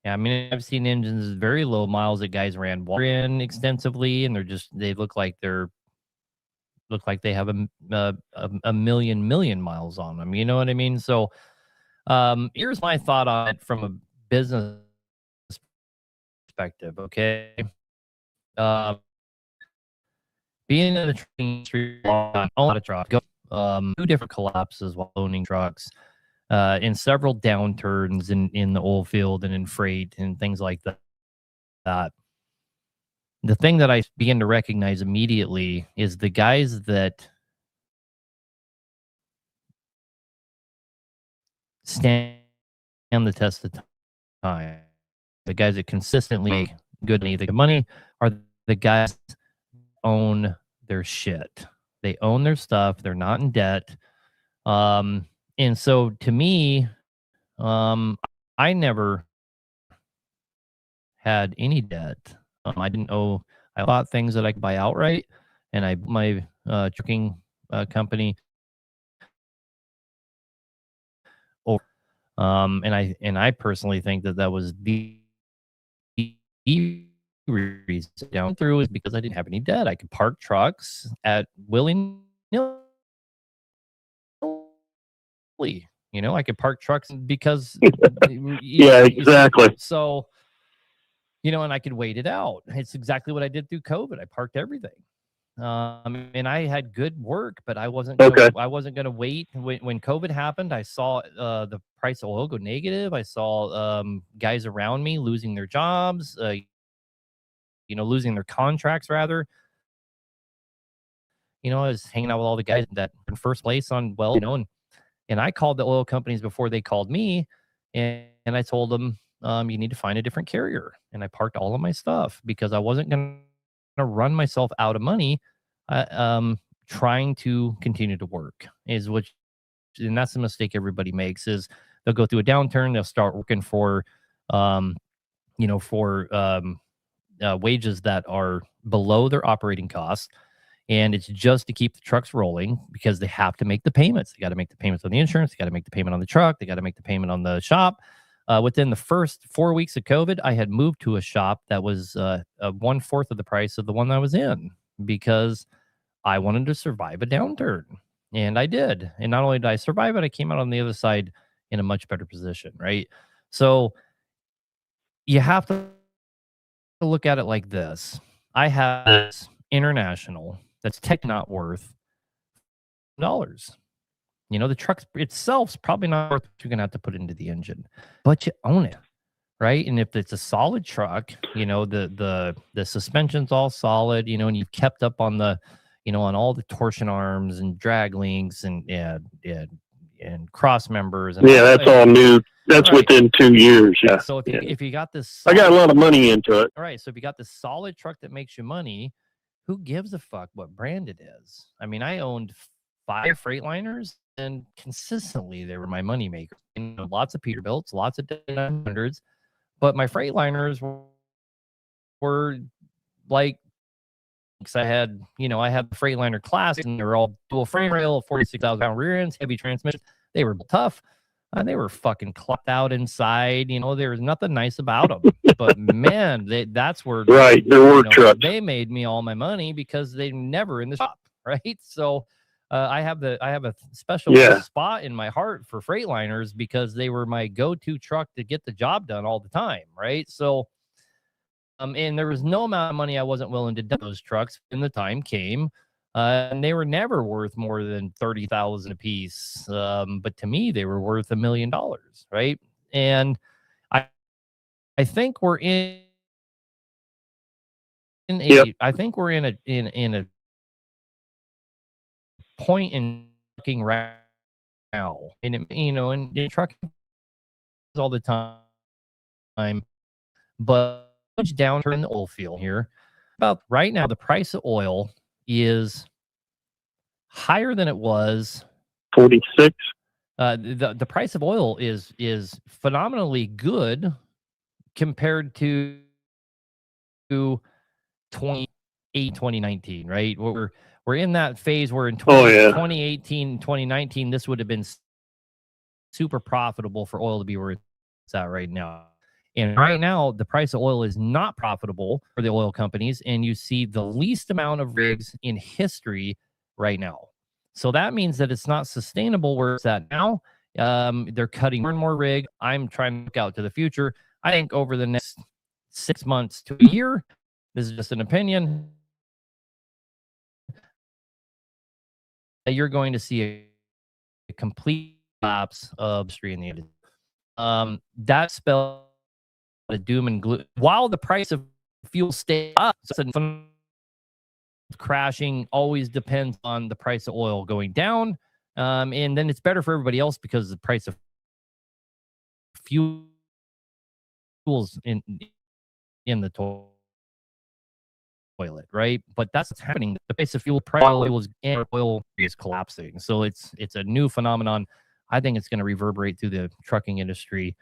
I mean, I've seen engines with very low miles that guys ran water in extensively, and they look like they have a million miles on them. You know what I mean? So here's my thought on it from a business perspective. Okay. Being in the trucking industry, own a lot of trucks, 2 different collapses while owning trucks, in several downturns in the oil field and in freight and things like that. The thing that I begin to recognize immediately is the guys that stand the test of time, the guys that consistently make good money are the guys that own their shit. They own their stuff. They're not in debt. And so to me, I never had any debt. I didn't owe. I bought things that I could buy outright, and my trucking company. And I personally think that was the reason down through is because I didn't have any debt. I could park trucks at willy-nilly. You know, I could park trucks because Yeah, exactly. So, you know, and I could wait it out. It's exactly what I did through COVID. I parked everything. And I had good work, but I wasn't going to wait. When COVID happened, I saw the price of oil go negative. I saw guys around me losing their jobs, losing their contracts rather. You know, I was hanging out with all the guys that in first place on and I called the oil companies before they called me, and I told them, you need to find a different carrier. And I parked all of my stuff because I wasn't going to run myself out of money trying to continue to work. And that's the mistake everybody makes is they'll go through a downturn, they'll start working for wages that are below their operating costs. And it's just to keep the trucks rolling because they have to make the payments. They got to make the payments on the insurance. They got to make the payment on the truck. They got to make the payment on the shop. Within the first 4 weeks of COVID, I had moved to a shop that was 1/4 of the price of the one I was in because I wanted to survive a downturn. And I did. And not only did I survive it, I came out on the other side in a much better position, right? So you have to look at it like this. I have this international that's not worth $. You know, the truck itself's probably not worth what you're going to have to put into the engine, but you own it, right? And if it's a solid truck, you know, the suspension's all solid, you know, and you've kept up on the, on all the torsion arms and drag links and cross members. And that's all new. That's right. Within 2 years. Yeah. So if you got this, I got a lot of money into it. All right. So if you got this solid truck that makes you money, who gives a fuck what brand it is? I mean, I owned 5 Freightliners, and consistently they were my moneymaker. Lots of Peterbilts, lots of 900s, but my Freightliners were like, I had the Freightliner Classic, and they were all dual frame rail, 46,000 pound rear ends, heavy transmission. They were tough. They were fucking clocked out inside. You know, there was nothing nice about them. But man, that's where Right, there were trucks. they made me all my money because they never in the shop, right? So I have a special spot in my heart for Freightliners because they were my go-to truck to get the job done all the time, right? So and there was no amount of money I wasn't willing to do those trucks when the time came. And they were never worth more than $30,000 a piece. But to me, they were worth $1 million, right? And I think we're in a I think we're in a point in trucking right now. And in trucking all the time, but much downturn in the oil field here. About right now, the price of oil is higher than it was 46. The price of oil is phenomenally good compared to 2019, right? We're in that phase where in 2018, 2019, this would have been super profitable for oil to be where it's at right now. And right now, the price of oil is not profitable for the oil companies, and you see the least amount of rigs in history right now. So that means that it's not sustainable where it's at now. They're cutting more and more rig. I'm trying to look out to the future. I think over the next 6 months to a year, this is just an opinion, that you're going to see a complete collapse of industry in the industry. That spells a doom and gloom. While the price of fuel stays up, crashing always depends on the price of oil going down. And then it's better for everybody else because the price of fuels in the toilet, right? But that's what's happening. The price of fuel oil is collapsing. So it's a new phenomenon. I think it's going to reverberate through the trucking industry.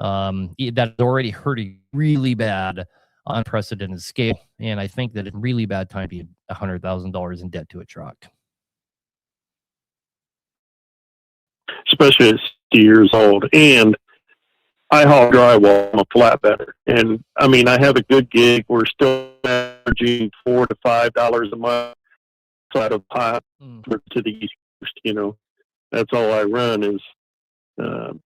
That's already hurting really bad, unprecedented scale. And I think that it's a really bad time to be $100,000 in debt to a truck. Especially at 60 years old. And I haul drywall on a flatbedder. And I mean, I have a good gig. We're still averaging $4 to $5 a month out of pipe to the East Coast. That's all I run is, but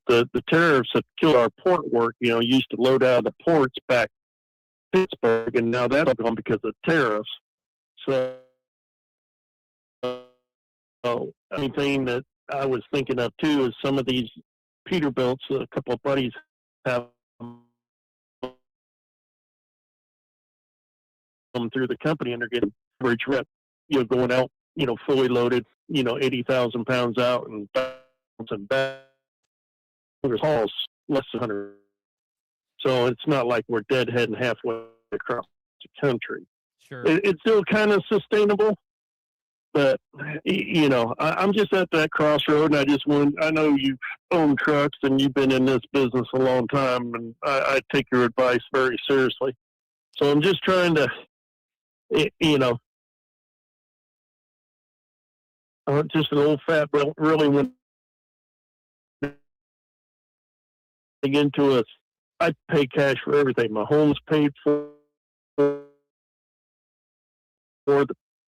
the tariffs have killed our port work. Used to load out of the ports back Pittsburgh, and now that's gone because of tariffs. So, anything that I was thinking of too is some of these Peterbilts. A couple of buddies have them through the company, and they're getting average rep, going out, fully loaded, 80,000 pounds out and back. Hauls less than 100. So it's not like we're deadheading halfway across the country. Sure. It's still kind of sustainable, but I'm just at that crossroad, and I know you've owned trucks and you've been in this business a long time, and I take your advice very seriously. So I'm just trying to, just an old fat really went into it. I pay cash for everything. My home's paid for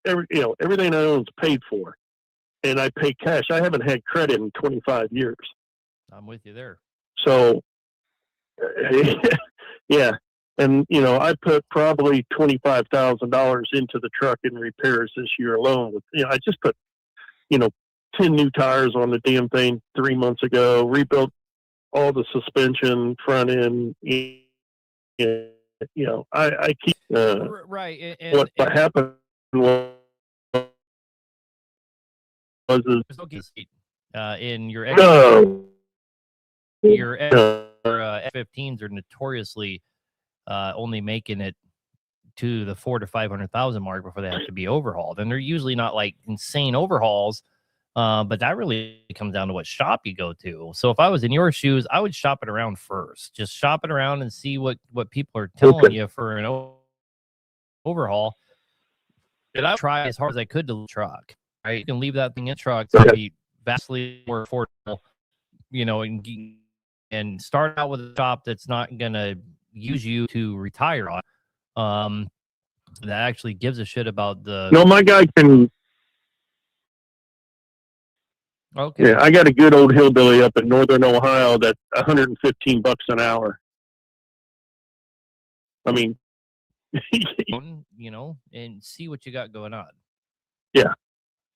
everything I own is paid for, and I pay cash. I haven't had credit in 25 years. I'm with you there. So, yeah, and I put probably $25,000 into the truck in repairs this year alone. I just put 10 new tires on the damn thing 3 months ago. Rebuilt all the suspension, front end. I keep right. And what happened was in your your F-15s are notoriously only making it to the 400,000 to 500,000 mark before they have to be overhauled, and they're usually not like insane overhauls. But that really comes down to what shop you go to. So if I was in your shoes, I would shop it around first. Just shop it around and see what people are telling you for an overhaul. And I try as hard as I could to the truck. Right, you can leave that thing in truck. It's going to be vastly more affordable and start out with a shop that's not going to use you to retire on. That actually gives a shit about the. No, my guy can. Okay. Yeah, I got a good old hillbilly up in northern Ohio that's $115 an hour. I mean, and see what you got going on. Yeah.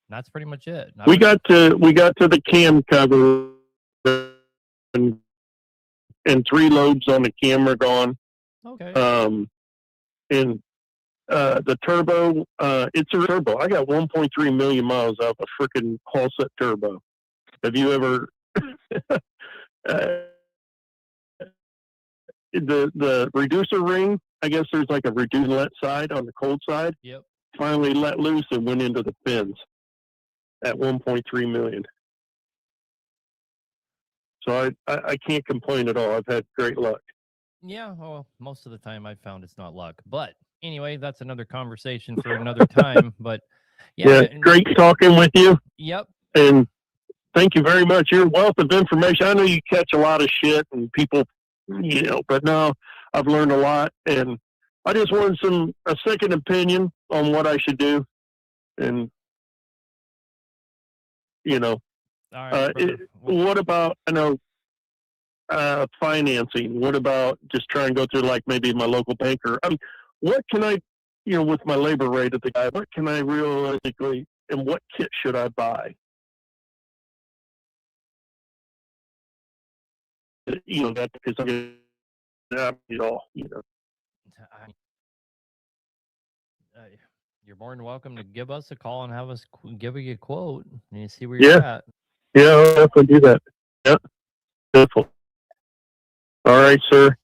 That's pretty much it. We got to the cam cover and 3 loads on the camera gone. Okay. And the turbo, it's a turbo. I got 1.3 million miles out of a freaking Hall set turbo. Have you ever the reducer ring? I guess there's like a reducer let side on the cold side. Yep. Finally let loose and went into the fins at 1.3 million. So I can't complain at all. I've had great luck. Yeah, well, most of the time I've found it's not luck. But anyway, that's another conversation for another time. But yeah, great talking with you. Yep. And thank you very much. Your wealth of information. I know you catch a lot of shit and people, but now I've learned a lot. And I just wanted a second opinion on what I should do. And, All right, what about, financing? What about just try and go through like maybe my local banker? I mean, what can I, with my labor rate at the guy, what can I realistically, and what kit should I buy? That because you're more than welcome to give us a call and have us give you a quote and you see where you're at. Yeah, I'll definitely do that. Yeah, definitely. All right, sir.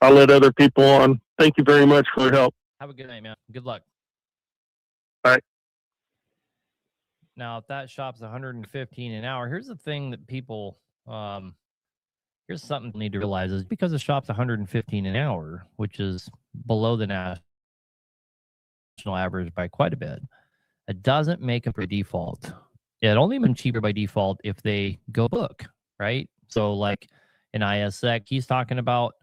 I'll let other people on. Thank you very much for your help. Have a good night, man. Good luck. All right. Now, if that shop's $115 an hour, here's the thing that people, here's something you need to realize is because the shop's $115 an hour, which is below the national average by quite a bit, it doesn't make it by default. It only been cheaper by default if they go book, right? So like in ISX, he's talking about,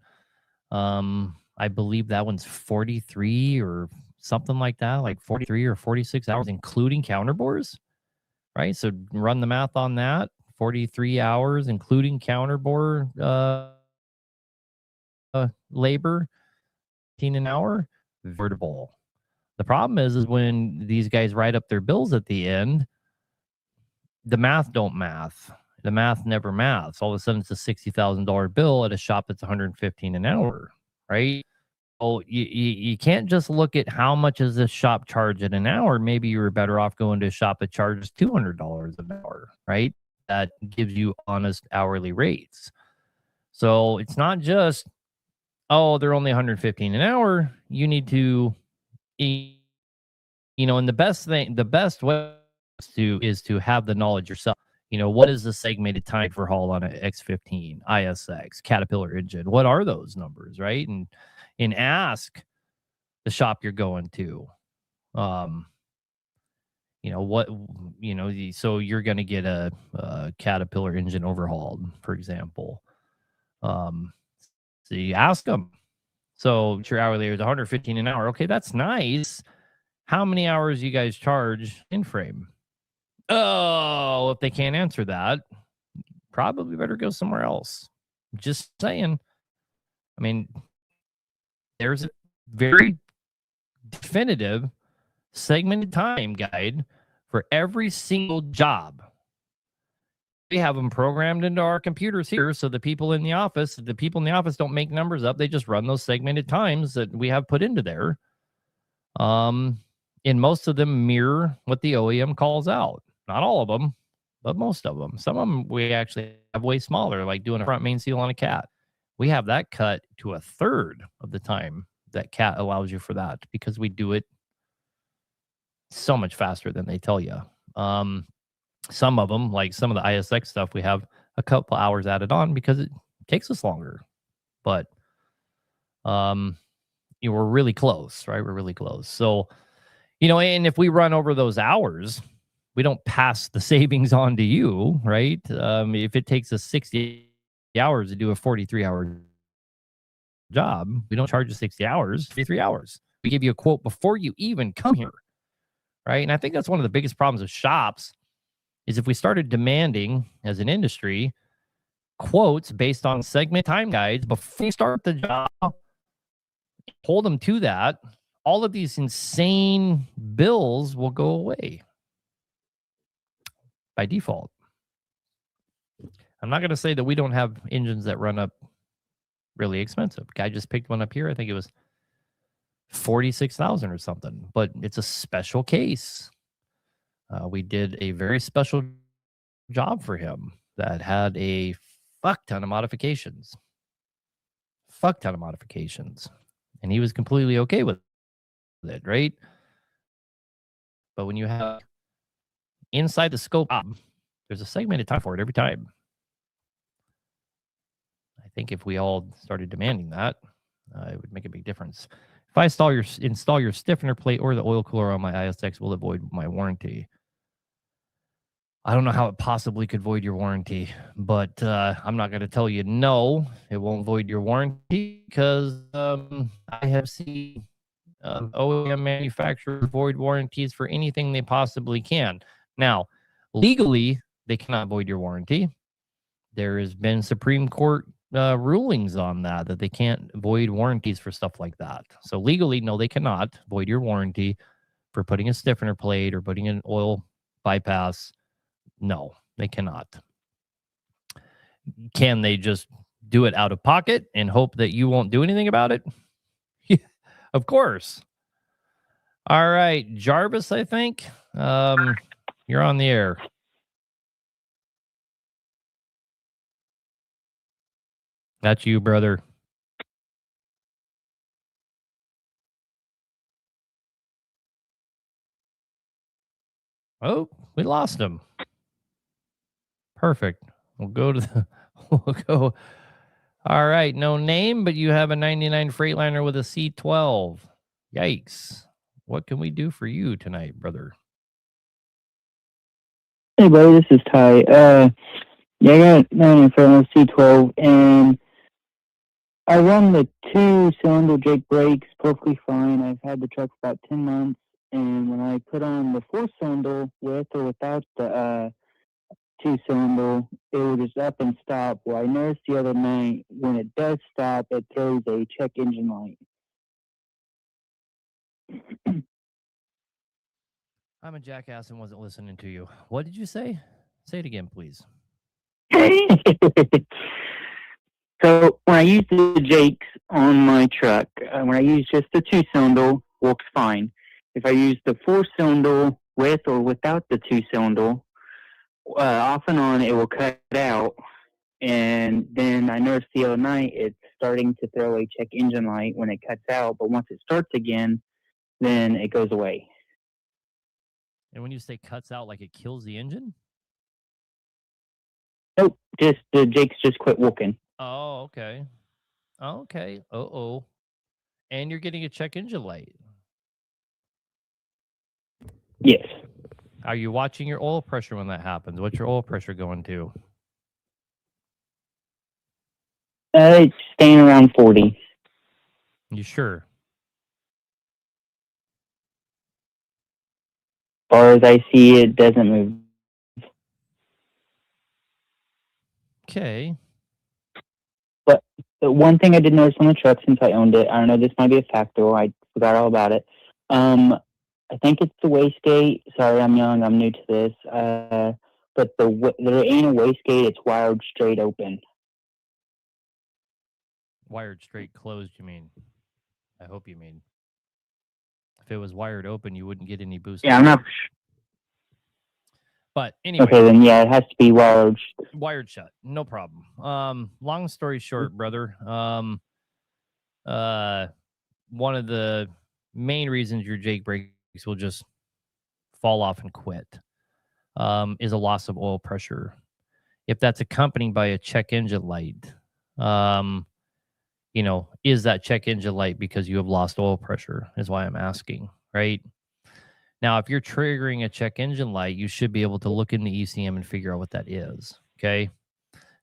I believe that one's 43 or something like that, like 43 or 46 hours, including counterbores, right? So run the math on that. 43 hours, including counterbore labor, 15 an hour, vertible. The problem is when these guys write up their bills at the end, the math don't math. The math never maths. All of a sudden, it's a $60,000 bill at a shop that's $115 an hour, right? Oh, you can't just look at how much is this shop charge at an hour. Maybe you were better off going to a shop that charges $200 an hour, right? That gives you honest hourly rates. So it's not just, they're only $115 an hour. You need to, and the best way is to have the knowledge yourself. What is the segmented time for haul on an X15, ISX, Caterpillar engine? What are those numbers, right? And ask the shop you're going to. So you're going to get a Caterpillar engine overhauled, for example. So you ask them. So your hourly is $115 an hour. Okay, that's nice. How many hours you guys charge in frame? Oh, if they can't answer that, probably better go somewhere else. Just saying. I mean, there's a very definitive segmented time guide for every single job. We have them programmed into our computers here, so the people in the office don't make numbers up. They just run those segmented times that we have put into there. And most of them mirror what the OEM calls out. Not all of them, but most of them. Some of them we actually have way smaller, like doing a front main seal on a Cat. We have that cut to a third of the time that Cat allows you for that because we do it so much faster than they tell you. Some of them, like some of the ISX stuff, we have a couple hours added on because it takes us longer. But we're really close, right? We're really close. So, and if we run over those hours, we don't pass the savings on to you, right? If it takes us 60 hours to do a 43-hour job, we don't charge you 60 hours, 53 hours. We give you a quote before you even come here, right? And I think that's one of the biggest problems with shops is if we started demanding as an industry quotes based on segment time guides before you start the job, hold them to that, all of these insane bills will go away by default. I'm not going to say that we don't have engines that run up really expensive. Guy just picked one up here. I think it was 46,000 or something, but it's a special case. We did a very special job for him that had a fuck ton of modifications. And he was completely okay with it, right? But when you have inside the scope, there's a segmented time for it every time. I think if we all started demanding that, it would make a big difference. If I install your stiffener plate or the oil cooler on my ISX, will it void my warranty? I don't know how it possibly could void your warranty, but I'm not going to tell you no, it won't void your warranty because I have seen OEM manufacturers void warranties for anything they possibly can. Now, legally, they cannot void your warranty. There has been Supreme Court rulings on that they can't void warranties for stuff like that. So legally, no, they cannot void your warranty for putting a stiffener plate or putting an oil bypass. No, they cannot. Can they just do it out of pocket and hope that you won't do anything about it? Of course. All right, Jarvis, I think you're on the air. That's you, brother. Oh, we lost him. Perfect. We'll go to the, we'll go. All right. No name, but you have a 99 Freightliner with a C12. Yikes. What can we do for you tonight, brother? Hey, buddy, this is Ty. Yeah, I got 99 Freightliner C12, and I run the 2-cylinder Jake brakes perfectly fine. I've had the truck for about 10 months, and when I put on the 4-cylinder with or without the 2-cylinder, it will just up and stop. Well, I noticed the other night when it does stop, it throws a check engine light. I'm a jackass and wasn't listening to you. What did you say? Say it again, please. So when I use the Jakes on my truck, when I use just the 2-cylinder, works fine. If I use the 4-cylinder with or without the 2-cylinder, off and on, it will cut out. And then I noticed the other night it's starting to throw a check engine light when it cuts out. But once it starts again, then it goes away. And when you say cuts out, like it kills the engine? Nope, just the Jakes just quit working. Oh, okay. Okay. Uh-oh. And you're getting a check engine light. Yes. Are you watching your oil pressure when that happens? What's your oil pressure going to? It's staying around 40. You sure? As far as I see, it doesn't move. Okay. But the one thing I did notice on the truck since I owned it, I don't know, this might be a factor. I forgot all about it. I think it's the wastegate. Sorry, I'm young. I'm new to this. But there ain't a wastegate. It's wired straight open. Wired straight closed, you mean? I hope you mean. If it was wired open, you wouldn't get any boost. Yeah, I'm not. But anyway. Okay, then yeah, it has to be wired. Wired shut. No problem. Long story short, brother. One of the main reasons your Jake brakes will just fall off and quit is a loss of oil pressure. If that's accompanied by a check engine light, is that check engine light because you have lost oil pressure is why I'm asking, right? Now, if you're triggering a check engine light, you should be able to look in the ECM and figure out what that is. Okay.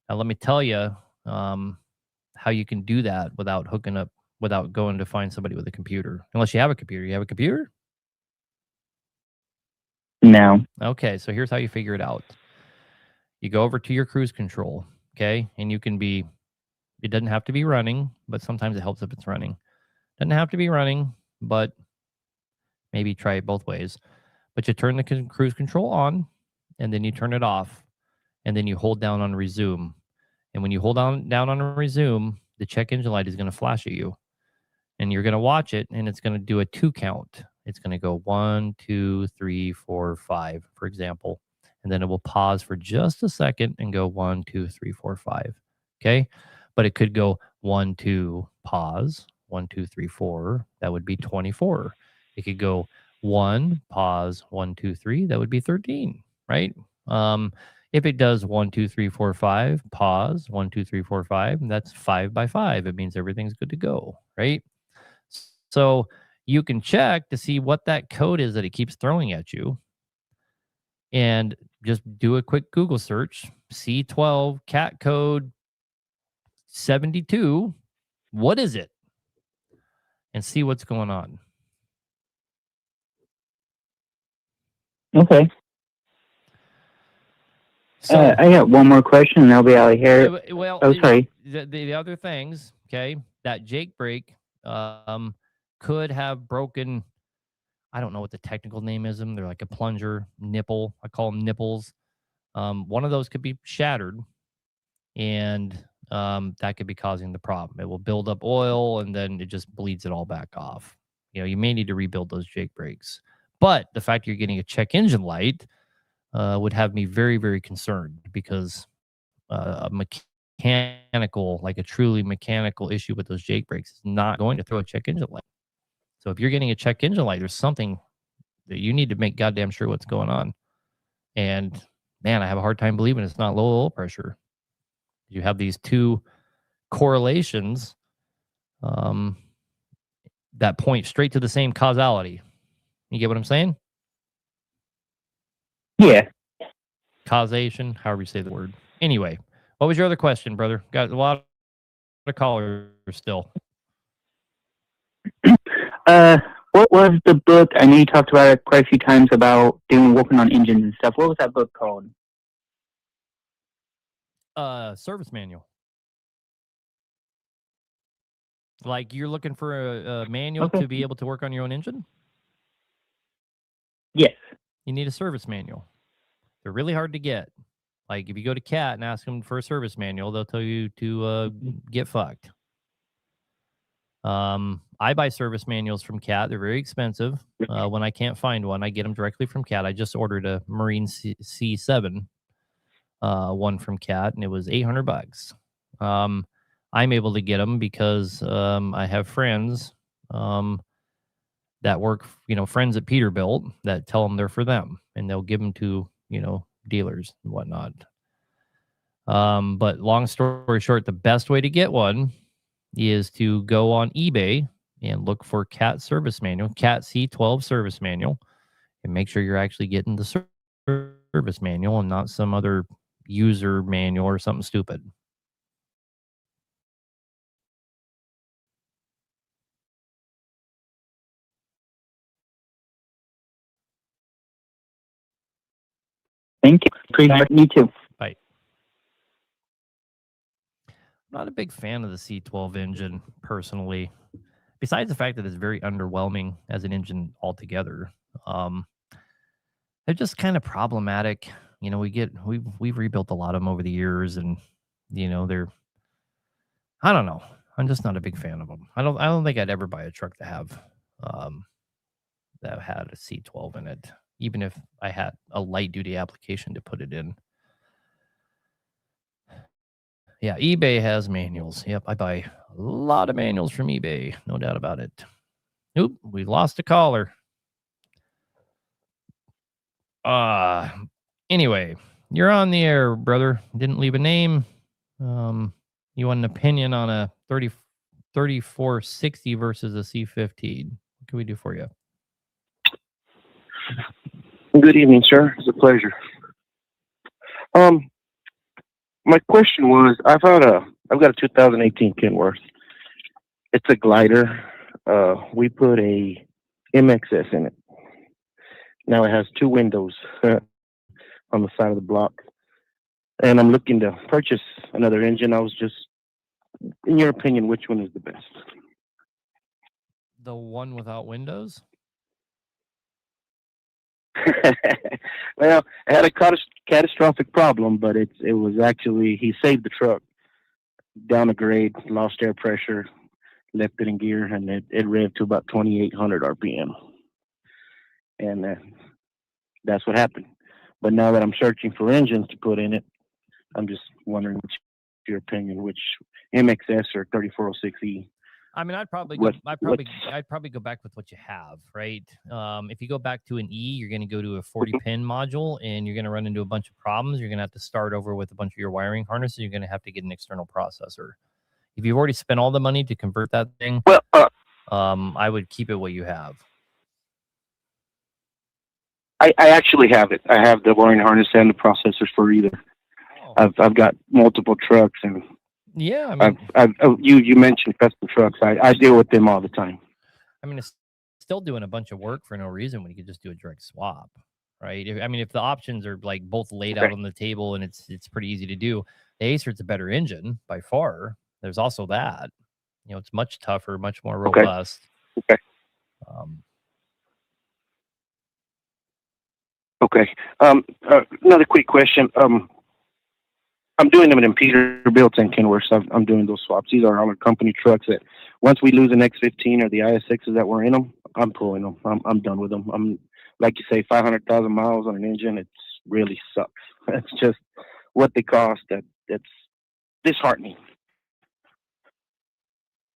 Now, let me tell you how you can do that without hooking up, without going to find somebody with a computer. Unless you have a computer. You have a computer? No. Okay. So here's how you figure it out. You go over to your cruise control. Okay. And you can be, it doesn't have to be running, but sometimes it helps if it's running. Doesn't have to be running, but maybe try it both ways. But you turn the cruise control on, and then you turn it off, and then you hold down on resume. And when you hold down on resume, the check engine light is going to flash at you. And you're going to watch it, and it's going to do a 2 count. It's going to go 1, 2, 3, 4, 5, for example. And then it will pause for just a second and go 1, 2, 3, 4, 5. Okay? But it could go 1, 2, pause, 1, 2, 3, 4. That would be 24. It could go 1, pause, 1, 2, 3. That would be 13, right? If it does 1, 2, 3, 4, 5, pause, 1, 2, 3, 4, 5, that's 5 by 5. It means everything's good to go, right? So you can check to see what that code is that it keeps throwing at you. And just do a quick Google search, C12 cat code 72. What is it? And see what's going on. Okay. So I got one more question, and I'll be out of here. well, Oh, sorry. The other things, okay, that Jake break could have broken. I don't know what the technical name is. They're like a plunger nipple. I call them nipples. One of those could be shattered, and that could be causing the problem. It will build up oil, and then it just bleeds it all back off. You know, you may need to rebuild those Jake brakes. But the fact you're getting a check engine light would have me very, very concerned, because a mechanical, like a truly mechanical issue with those Jake brakes is not going to throw a check engine light. So if you're getting a check engine light, there's something that you need to make goddamn sure what's going on. And man, I have a hard time believing it's not low oil pressure. You have these two correlations that point straight to the same causality. You get what I'm saying? Yeah. Causation, however you say the word. Anyway, what was your other question, brother? Got a lot of callers still. What was the book? I know you talked about it quite a few times about working on engines and stuff. What was that book called? Service manual. Like you're looking for a manual to be able to work on your own engine? Yes. You need a service manual. They're really hard to get. Like if you go to CAT and ask them for a service manual, they'll tell you to get fucked. I buy service manuals from CAT. They're very expensive. When I can't find one, I get them directly from CAT. I just ordered a Marine C7 one from CAT, and it was $800. I'm able to get them because I have friends that work, friends at Peterbilt that tell them they're for them, and they'll give them to, dealers and whatnot. But long story short, the best way to get one is to go on eBay and look for CAT service manual, CAT C12 service manual, and make sure you're actually getting the service manual and not some other user manual or something stupid. Thank you. Appreciate me too. Bye. I'm not a big fan of the C12 engine personally, besides the fact that it's very underwhelming as an engine altogether. They're just kind of problematic. We've rebuilt a lot of them over the years, and I don't know. I'm just not a big fan of them. I don't think I'd ever buy a truck that had a C12 in it, even if I had a light duty application to put it in. Yeah, eBay has manuals. Yep, I buy a lot of manuals from eBay. No doubt about it. Oop, we lost a caller. Anyway, you're on the air, brother. Didn't leave a name. You want an opinion on a 3460 versus a C15. What can we do for you? Good evening, sir. It's a pleasure. My question was, I've got a 2018 Kenworth. It's a glider. We put a MXS in it. Now it has 2 windows on the side of the block, and I'm looking to purchase another engine. I was just, in your opinion, which one is the best? The one without windows? Well, I had a catastrophic problem, but it was actually, he saved the truck down a grade, lost air pressure, left it in gear, and it revved to about 2,800 RPM. And that's what happened. But now that I'm searching for engines to put in it, I'm just wondering, what's your opinion, which MXS or 3406E? I mean, I'd probably go back with what you have, right? If you go back to an E, you're going to go to a 40-pin module, and you're going to run into a bunch of problems. You're going to have to start over with a bunch of your wiring harnesses. You're going to have to get an external processor. If you've already spent all the money to convert that thing, I would keep it what you have. I actually have it. I have the wiring harness and the processors for either. Oh. I've got multiple trucks, and yeah, I mean, you mentioned custom trucks. I deal with them all the time. I mean, it's still doing a bunch of work for no reason when you could just do a direct swap, right? If the options are like both laid out on the table and it's pretty easy to do, the Acer's a better engine by far. There's also that, it's much tougher, much more robust. Okay. Okay. Another quick question. I'm doing them in Peterbilt and Kenworth. I'm doing those swaps. These are all our company trucks that once we lose an X15 or the IS6s that were in them, I'm pulling them. I'm done with them. I'm, like you say, 500,000 miles on an engine. It really sucks. It's just what they cost. That's disheartening.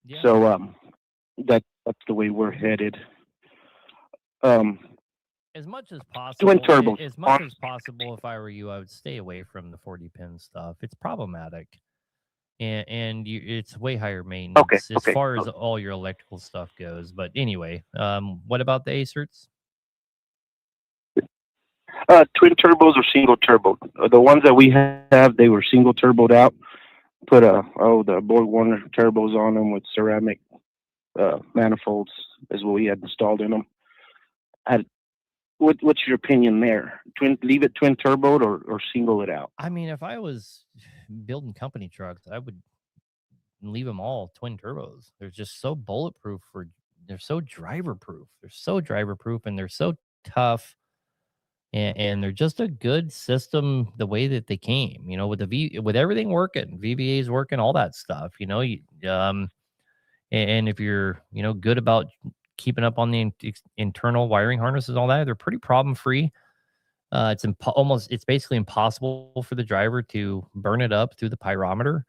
Yeah. So that's the way we're headed. As much as possible, twin turbos. As much as possible, if I were you, I would stay away from the 40-pin stuff. It's problematic, and it's way higher maintenance as far as all your electrical stuff goes. But anyway, what about the Acerts? Twin turbos or single turbo? The ones that we have, they were single turboed out. Put the BorgWarner turbos on them with ceramic manifolds is what we had installed in them. What's your opinion there? Leave it twin turboed or single it out? I mean, if I was building company trucks, I would leave them all twin turbos. They're just so bulletproof. They're so driver proof. And they're so tough. And they're just a good system the way that they came. With everything working, VVA's working, all that stuff. And if you're good about keeping up on the internal wiring harnesses and all that, they're pretty problem free. It's basically impossible for the driver to burn it up through the pyrometer.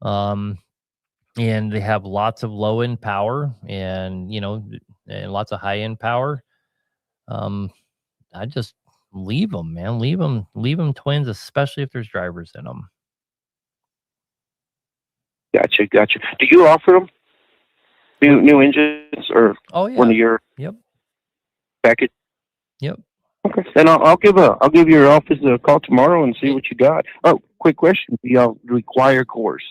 And they have lots of low end power and lots of high end power. I just leave them, man. Leave them twins, especially if there's drivers in them. Gotcha. Do you offer them? New engines or one of your package? Yep. Okay. Then I'll give your office a call tomorrow and see what you got. Oh, quick question. Do y'all require cores?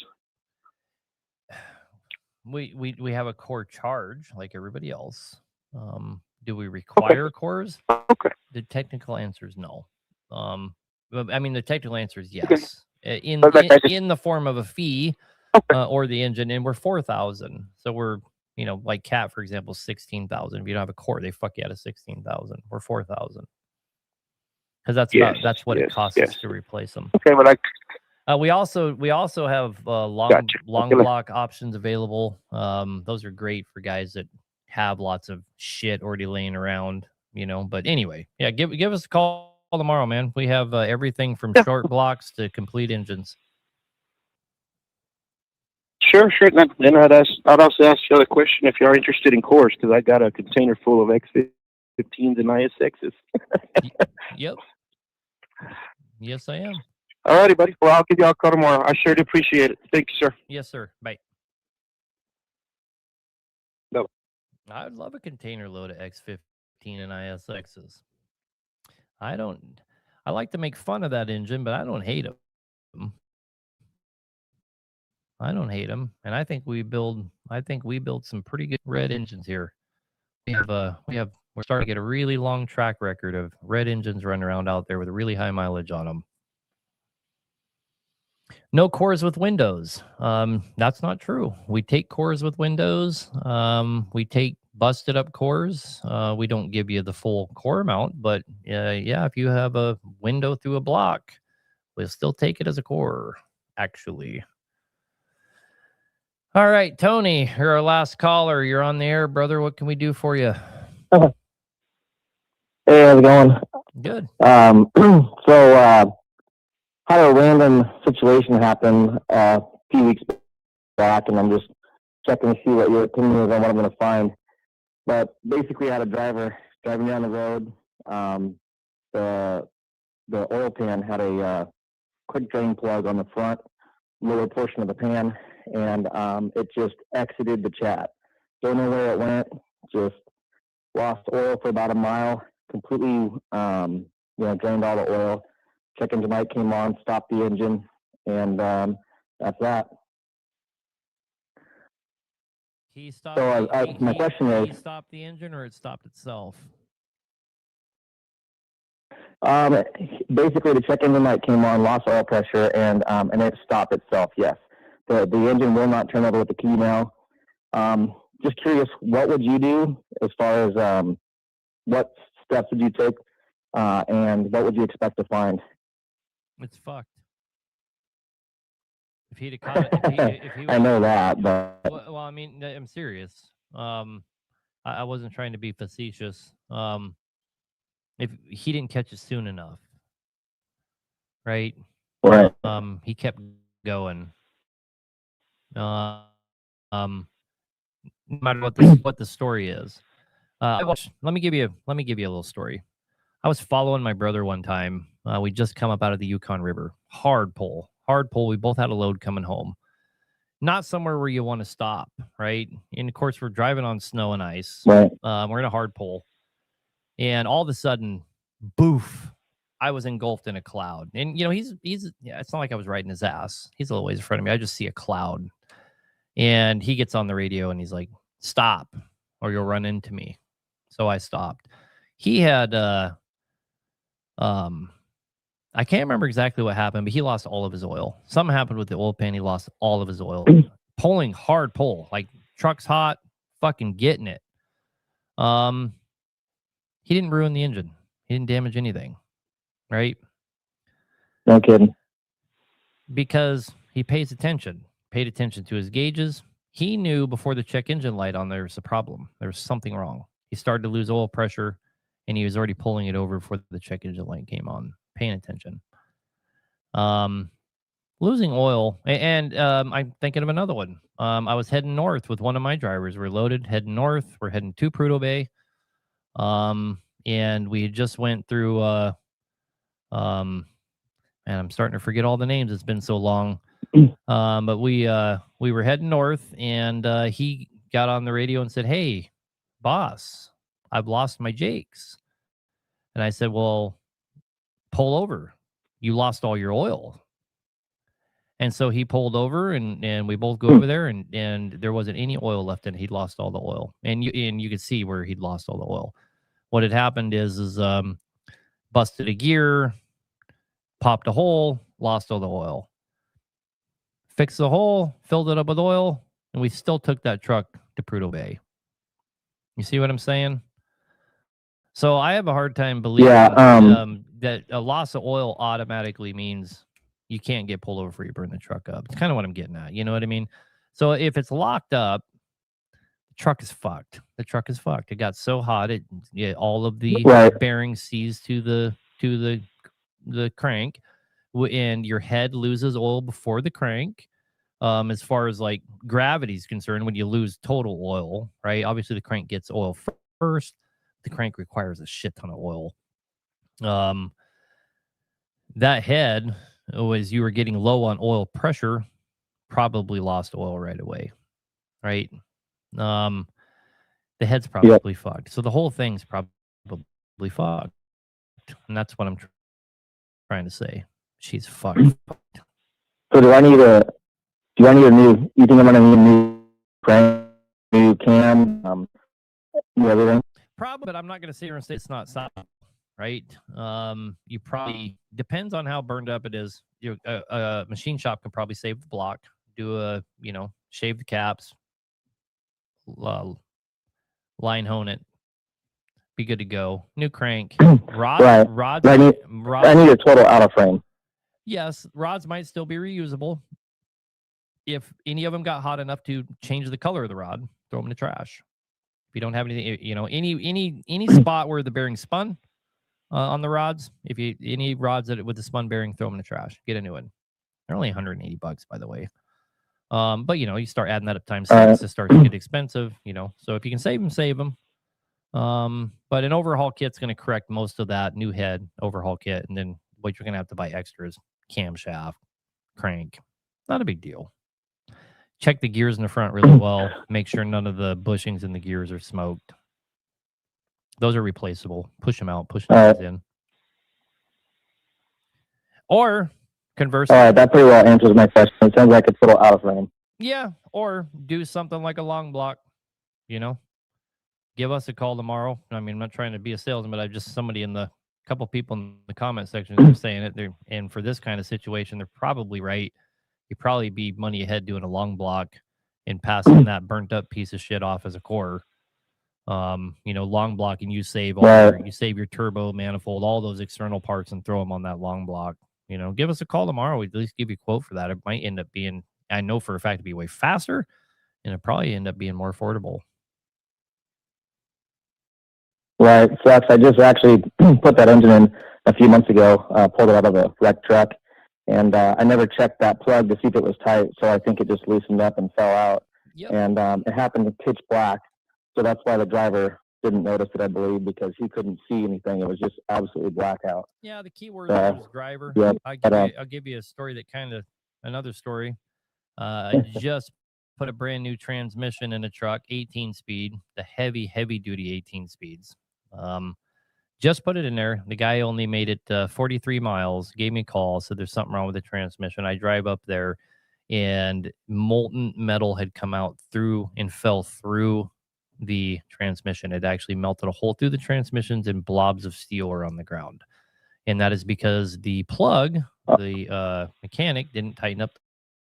We have a core charge like everybody else. Do we require cores? Okay. The technical answer is no. I mean, the technical answer is yes. Okay. In the form of a fee or the engine, and we're 4,000. So we're like Cat, for example, 16,000. If you don't have a core, they fuck you out of 16,000. We're 4,000 because that's what it costs us to replace them. Okay, but we also have long block options available. Those are great for guys that have lots of shit already laying around, But anyway, yeah, give us a call tomorrow, man. We have everything from short blocks to complete engines. Sure. Then I'd also ask you a question if you're interested in cores, because I got a container full of X15s and IS6s. Yep. Yes, I am. All righty, buddy. Well, I'll give you a call tomorrow. I sure do appreciate it. Thank you, sir. Yes, sir. Bye. No. I'd love a container load of X15 and IS6s. I like to make fun of that engine, but I don't hate him. I don't hate him, and I think we build some pretty good red engines here. We're starting to get a really long track record of red engines running around out there with a really high mileage on them. No cores with windows. That's not true. We take cores with windows. We take busted up cores. We don't give you the full core amount, but yeah, if you have a window through a block, we'll still take it as a core, actually. All right, Tony, you're our last caller. You're on the air, brother. What can we do for you? Hey, how's it going? Good. Had a random situation happen a few weeks back, and I'm just checking to see what your opinion is on what I'm going to find. But basically, I had a driver driving down the road. The oil pan had a quick drain plug on the front lower portion of the pan, and it just exited the chat. Don't know where it went. Just lost oil for about a mile. Completely, drained all the oil. Check engine light came on, stopped the engine, and that's that. He stopped. So my question is, he stopped the engine, or it stopped itself? Basically, the check engine light came on, lost oil pressure, and it stopped itself. Yes, the engine will not turn over with the key now. Just curious, what would you do as far as what steps would you take, and what would you expect to find? It's fucked. If he'd have caught it, if he I know that, but well, I mean, I'm serious. I wasn't trying to be facetious. If he didn't catch it soon enough, right? Right. He kept going. No matter what the story is. Let me give you a little story. I was following my brother one time. We just come up out of the Yukon River. Hard pull. We both had a load coming home. Not somewhere where you want to stop, right? And of course, we're driving on snow and ice. Right. We're in a hard pull. And all of a sudden, boof, I was engulfed in a cloud. And, he's it's not like I was riding his ass. He's a little ways in front of me. I just see a cloud. And he gets on the radio and he's like, stop or you'll run into me. So I stopped. He had, I can't remember exactly what happened, but he lost all of his oil. Something happened with the oil pan. He lost all of his oil. Pulling hard pull, like truck's hot, fucking getting it. He didn't ruin the engine. He didn't damage anything, right? No kidding. Because he paid attention to his gauges. He knew before the check engine light on there was a problem. There was something wrong. He started to lose oil pressure, and he was already pulling it over before the check engine light came on. Paying attention. Losing oil, and I'm thinking of another one. I was heading north with one of my drivers. We're loaded, heading north. We're heading to Prudhoe Bay. And we just went through, and I'm starting to forget all the names. It's been so long. But we were heading north, and he got on the radio and said, "Hey, boss, I've lost my Jakes." And I said, "Well, pull over. You lost all your oil." And so he pulled over, and we both go over there, and there wasn't any oil left in it. He'd lost all the oil, and you could see where he'd lost all the oil. What had happened is busted a gear, popped a hole, lost all the oil. Fixed the hole, filled it up with oil, and we still took that truck to Prudhoe Bay. You see what I'm saying? So I have a hard time believing that a loss of oil automatically means you can't get pulled over for you burn the truck up. It's kind of what I'm getting at. You know what I mean? So if it's locked up, the truck is fucked. The truck is fucked. It got so hot, all of the bearings seized to the crank, and your head loses oil before the crank. As far as like gravity is concerned, when you lose total oil, right? Obviously, the crank gets oil first. The crank requires a shit ton of oil. That head, as you were getting low on oil pressure, probably lost oil right away, right? The head's probably fucked. So the whole thing's probably fucked. and that's what I'm trying to say. She's fucked. So do I need a new? You think I'm gonna need a new frame, new cam, new everything? Probably, but I'm not going to sit here and say it's not stoppable, right? You probably depends on how burned up it is. A machine shop can probably save the block, do shave the caps, line hone it, be good to go. New crank, rods. Right. I need a total out of frame. Yes, rods might still be reusable. If any of them got hot enough to change the color of the rod, throw them in the trash. If you don't have anything, any spot where the bearing spun on the rods, any rods with the spun bearing, throw them in the trash. Get a new one. They're only $180, by the way. But you start adding that up times 6, it starts to get expensive. So if you can save them, save them. But an overhaul kit's going to correct most of that. New head overhaul kit, and then what you're going to have to buy extra is camshaft, crank. Not a big deal. Check the gears in the front really well. Make sure none of the bushings in the gears are smoked. Those are replaceable. Push them out. Push them in. Or conversely. All right, that pretty well answers my question. It sounds like it's a little out of frame. Yeah, or do something like a long block. Give us a call tomorrow. I mean, I'm not trying to be a salesman, but I've just somebody couple people in the comment section are saying it. And for this kind of situation, they're probably right. You'd probably be money ahead doing a long block and passing that burnt up piece of shit off as a core. Long blocking, you save your turbo, manifold, all those external parts and throw them on that long block. Give us a call tomorrow. We'd at least give you a quote for that. It might end up being, I know for a fact, to be way faster, and it probably end up being more affordable. Right. So I just actually put that engine in a few months ago, pulled it out of a wrecked truck, and I never checked that plug to see if it was tight, so I think it just loosened up and fell out. Yep. And it happened to pitch black, so that's why the driver didn't notice it, I believe, because he couldn't see anything. It was just absolutely blackout. Yeah, the key word there was driver. Yeah, I'll give you a story another story. I just put a brand new transmission in a truck, 18 speed, the heavy duty 18 speeds. Just put it in there. The guy only made it 43 miles, gave me a call, said there's something wrong with the transmission. I drive up there, and molten metal had come out through and fell through the transmission. It actually melted a hole through the transmissions, and blobs of steel are on the ground. And that is because the plug, the mechanic didn't tighten up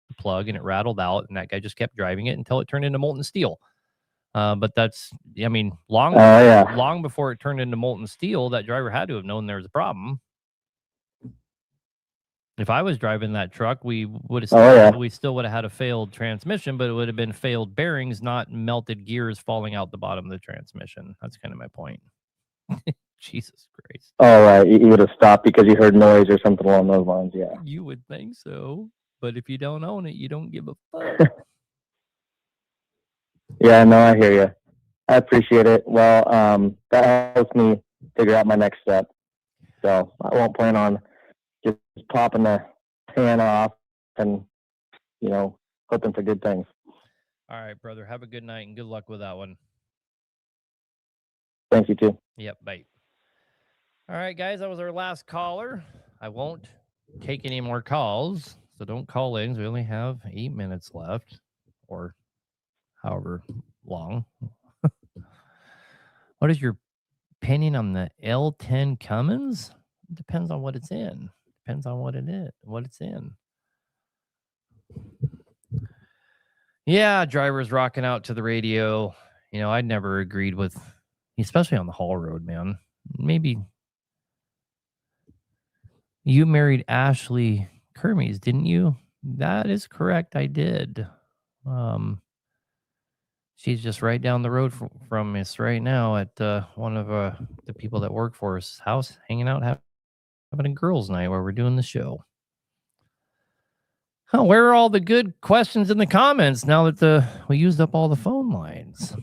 the plug, and it rattled out, and that guy just kept driving it until it turned into molten steel. But that's, long before it turned into molten steel, that driver had to have known there was a problem. If I was driving that truck, we would have we still would have had a failed transmission, but it would have been failed bearings, not melted gears falling out the bottom of the transmission. That's kind of my point. Jesus Christ. All right, you would have stopped because you heard noise or something along those lines. Yeah. You would think so, but if you don't own it, you don't give a fuck. Yeah, no, I hear you. I appreciate it. Well, that helps me figure out my next step. So I won't plan on just popping the pan off and, hoping for good things. All right, brother. Have a good night and good luck with that one. Thank you, too. Yep, bye. All right, guys, that was our last caller. I won't take any more calls, so don't call in. We only have 8 minutes left, or however long. What is your opinion on the L10 Cummins? It depends on what it's in. Depends on what it's in. Yeah, drivers rocking out to the radio. I never agreed with, especially on the haul road, man. Maybe you married Ashley Kermes, didn't you? That is correct. I did. She's just right down the road from us right now at one of the people that work for us' house, hanging out, having a girls' night where we're doing the show. Oh, where are all the good questions in the comments now that we used up all the phone lines?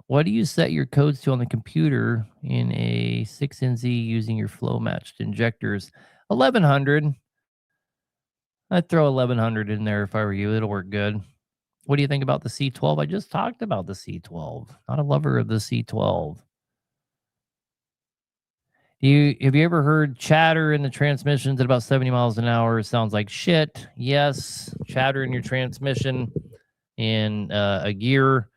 What do you set your codes to on the computer in a 6NZ using your flow matched injectors? 1100. I'd throw 1100 in there if I were you. It'll work good. What do you think about the C12? I just talked about the C12. Not a lover of the C12. Have you ever heard chatter in the transmissions at about 70 miles an hour? It sounds like shit. Yes, chatter in your transmission in a gear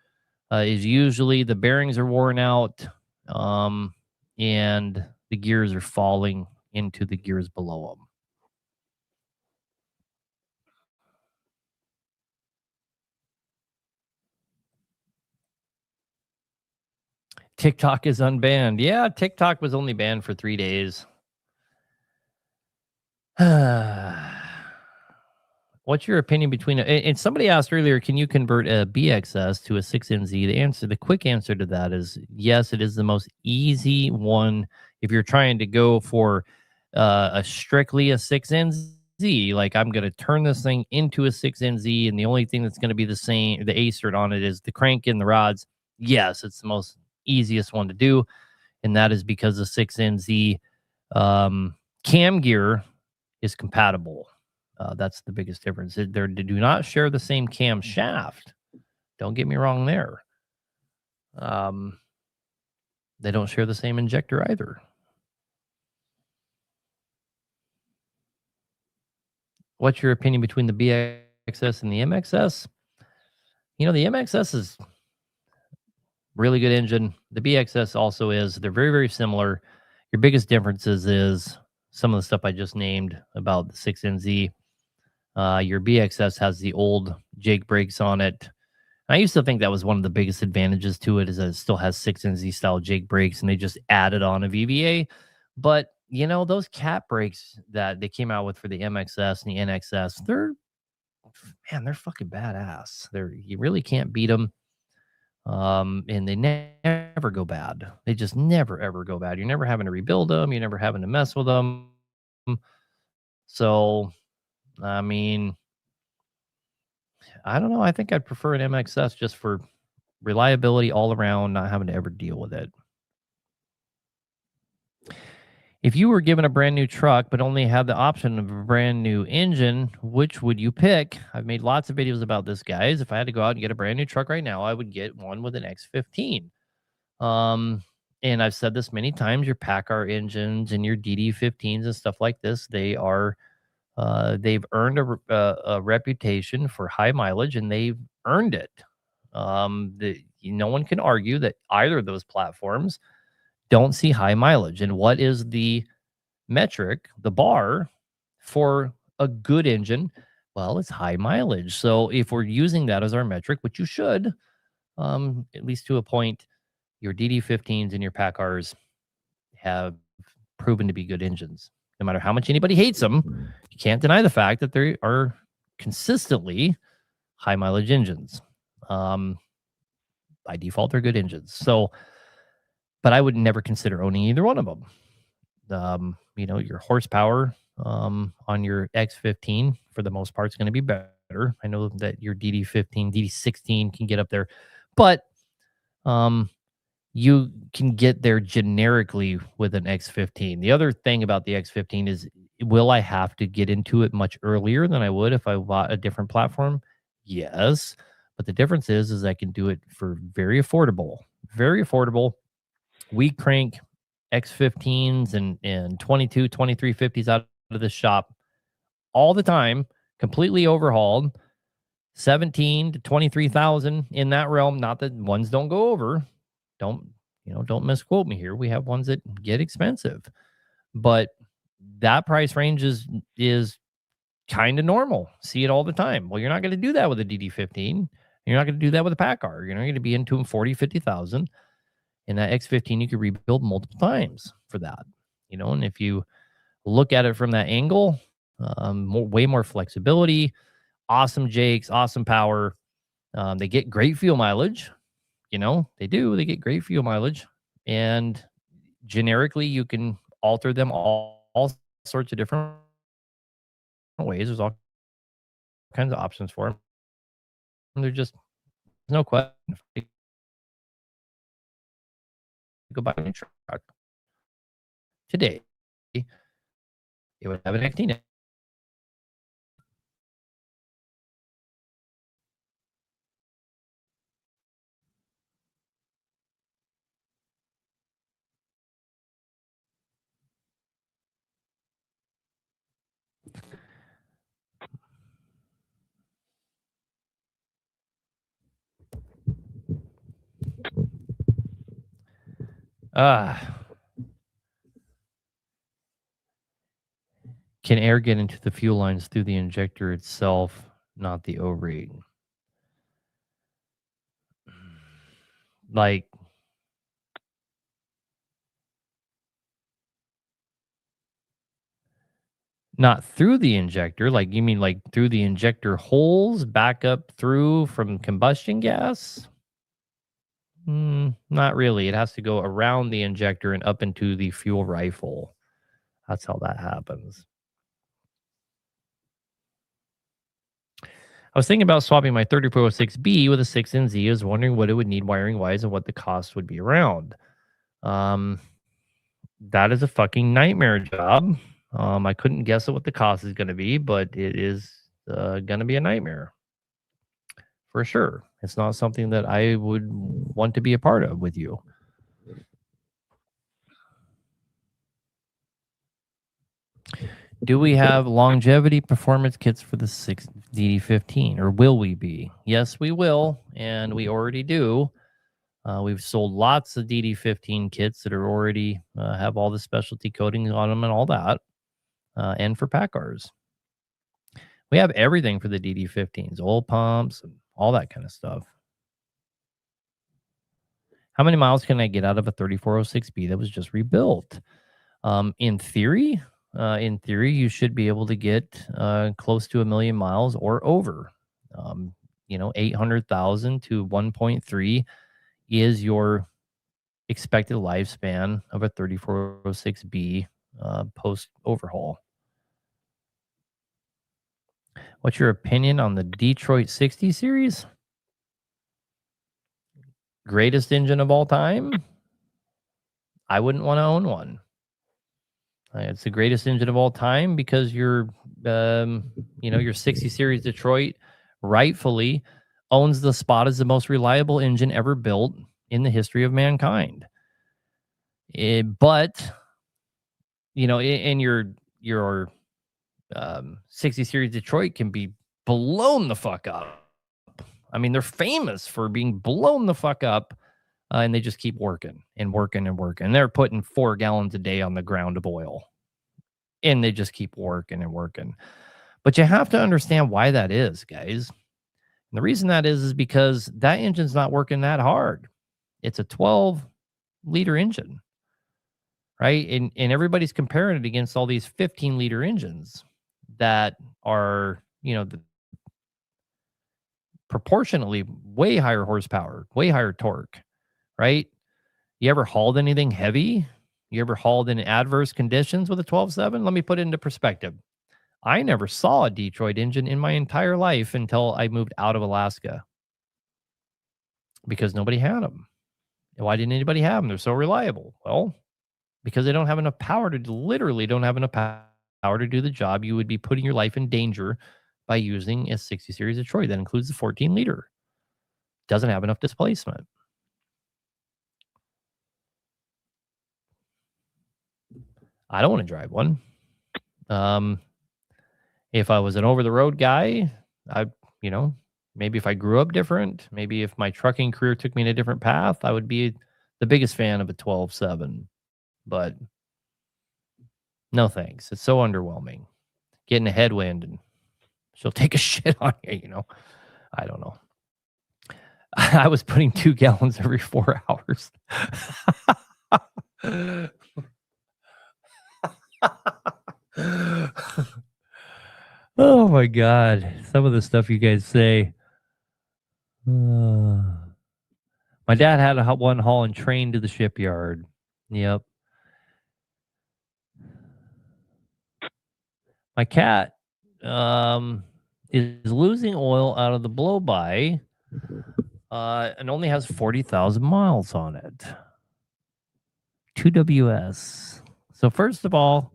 is usually the bearings are worn out, and the gears are falling into the gears below them. TikTok is unbanned. Yeah, TikTok was only banned for 3 days. What's your opinion between and somebody asked earlier, can you convert a BXS to a 6NZ? The quick answer to that is yes, it is the most easy one. If you're trying to go for a strictly a 6NZ, like I'm going to turn this thing into a 6NZ, and the only thing that's going to be the same, the ACERT on it, is the crank and the rods. Yes, it's the most easiest one to do, and that is because the 6NZ cam gear is compatible. That's the biggest difference. They do not share the same cam shaft. Don't get me wrong there. They don't share the same injector either. What's your opinion between the BXS and the MXS? The MXS is really good engine. The BXS also is. They're very, very similar. Your biggest differences is some of the stuff I just named about the 6NZ. Your BXS has the old Jake brakes on it. I used to think that was one of the biggest advantages to it, is that it still has 6NZ style Jake brakes, and they just added on a VVA. But those cat brakes that they came out with for the MXS and the NXS, they're fucking badass. You really can't beat them. And they never go bad. They just never ever go bad. You're never having to rebuild them. You're never having to mess with them. So, I mean, I don't know. I think I'd prefer an MXS just for reliability all around, not having to ever deal with it. If you were given a brand new truck but only had the option of a brand new engine, which would you pick? I've made lots of videos about this, guys. If I had to go out and get a brand new truck right now, I would get one with an X15. And I've said this many times, your PACCAR engines and your DD15s and stuff like this, they've earned a reputation for high mileage, and they've earned it. No one can argue that either of those platforms don't see high mileage. And what is the metric, the bar for a good engine? Well, it's high mileage. So if we're using that as our metric, which you should, at least to a point, your DD15s and your PACCARs have proven to be good engines. No matter how much anybody hates them, you can't deny the fact that they are consistently high mileage engines. By default, they're good engines. So, but I would never consider owning either one of them. Your horsepower on your X15 for the most part is going to be better. I know that your DD15, DD16 can get up there, but you can get there generically with an X15. The other thing about the X15 is, will I have to get into it much earlier than I would if I bought a different platform? Yes. But the difference is I can do it for very affordable. We crank X15s and 22, 2350s out of the shop all the time, completely overhauled, 17 to 23,000 in that realm. Not that ones don't go over. Don't misquote me here. We have ones that get expensive, but that price range is kind of normal. See it all the time. Well, you're not going to do that with a DD15. You're not going to do that with a PACCAR. You're not going to be into them 40, 50,000. And that X15, you could rebuild multiple times for that. And if you look at it from that angle, way more flexibility, awesome Jakes, awesome power. They get great fuel mileage. They get great fuel mileage. And generically, you can alter them all sorts of different ways. There's all kinds of options for them. And they're just, no question. Go buy a new truck today, it would have an X15. Can air get into the fuel lines through the injector itself, not the O-ring? Like, not through the injector, like you mean like through the injector holes back up through from combustion gas? Not really. It has to go around the injector and up into the fuel rifle. That's how that happens. I was thinking about swapping my 3406B with a 6NZ. I was wondering what it would need wiring wise and what the cost would be around. That is a fucking nightmare job. I couldn't guess at what the cost is going to be, but it is going to be a nightmare for sure. It's not something that I would want to be a part of with you. Do we have longevity performance kits for the 6 DD15, or will we be? Yes, we will, and we already do. We've sold lots of DD15 kits that are already have all the specialty coatings on them and all that, and for PACCARs. We have everything for the DD15s, oil pumps, and all that kind of stuff. How many miles can I get out of a 3406B that was just rebuilt? In theory, you should be able to get close to 1 million miles or over. 800,000 to 1.3 is your expected lifespan of a 3406B post overhaul. What's your opinion on the Detroit 60 series? Greatest engine of all time? I wouldn't want to own one. It's the greatest engine of all time because your 60 series Detroit rightfully owns the spot as the most reliable engine ever built in the history of mankind. But in your 60 series Detroit can be blown the fuck up. I mean, they're famous for being blown the fuck up. And they just keep working and working and working. They're putting 4 gallons a day on the ground of oil. And they just keep working and working. But you have to understand why that is, guys. And the reason that is because that engine's not working that hard. It's a 12-liter engine, right? And everybody's comparing it against all these 15-liter engines that are, proportionately way higher horsepower, way higher torque. Right? You ever hauled anything heavy? You ever hauled in adverse conditions with a 12.7? Let me put it into perspective. I never saw a Detroit engine in my entire life until I moved out of Alaska because nobody had them. Why didn't anybody have them? They're so reliable. Well, because they don't have enough power literally don't have enough power to do the job. You would be putting your life in danger by using a 60 series Detroit. That includes the 14-liter. Doesn't have enough displacement. I don't want to drive one. If I was an over-the-road guy, maybe if I grew up different, maybe if my trucking career took me in a different path, I would be the biggest fan of a 12.7. But no thanks. It's so underwhelming. Getting a headwind and she'll take a shit on you, I don't know. I was putting 2 gallons every 4 hours. Oh my God. Some of the stuff you guys say. My dad had one hauling train to the shipyard. Yep. My cat is losing oil out of the blow-by and only has 40,000 miles on it. 2WS. So first of all,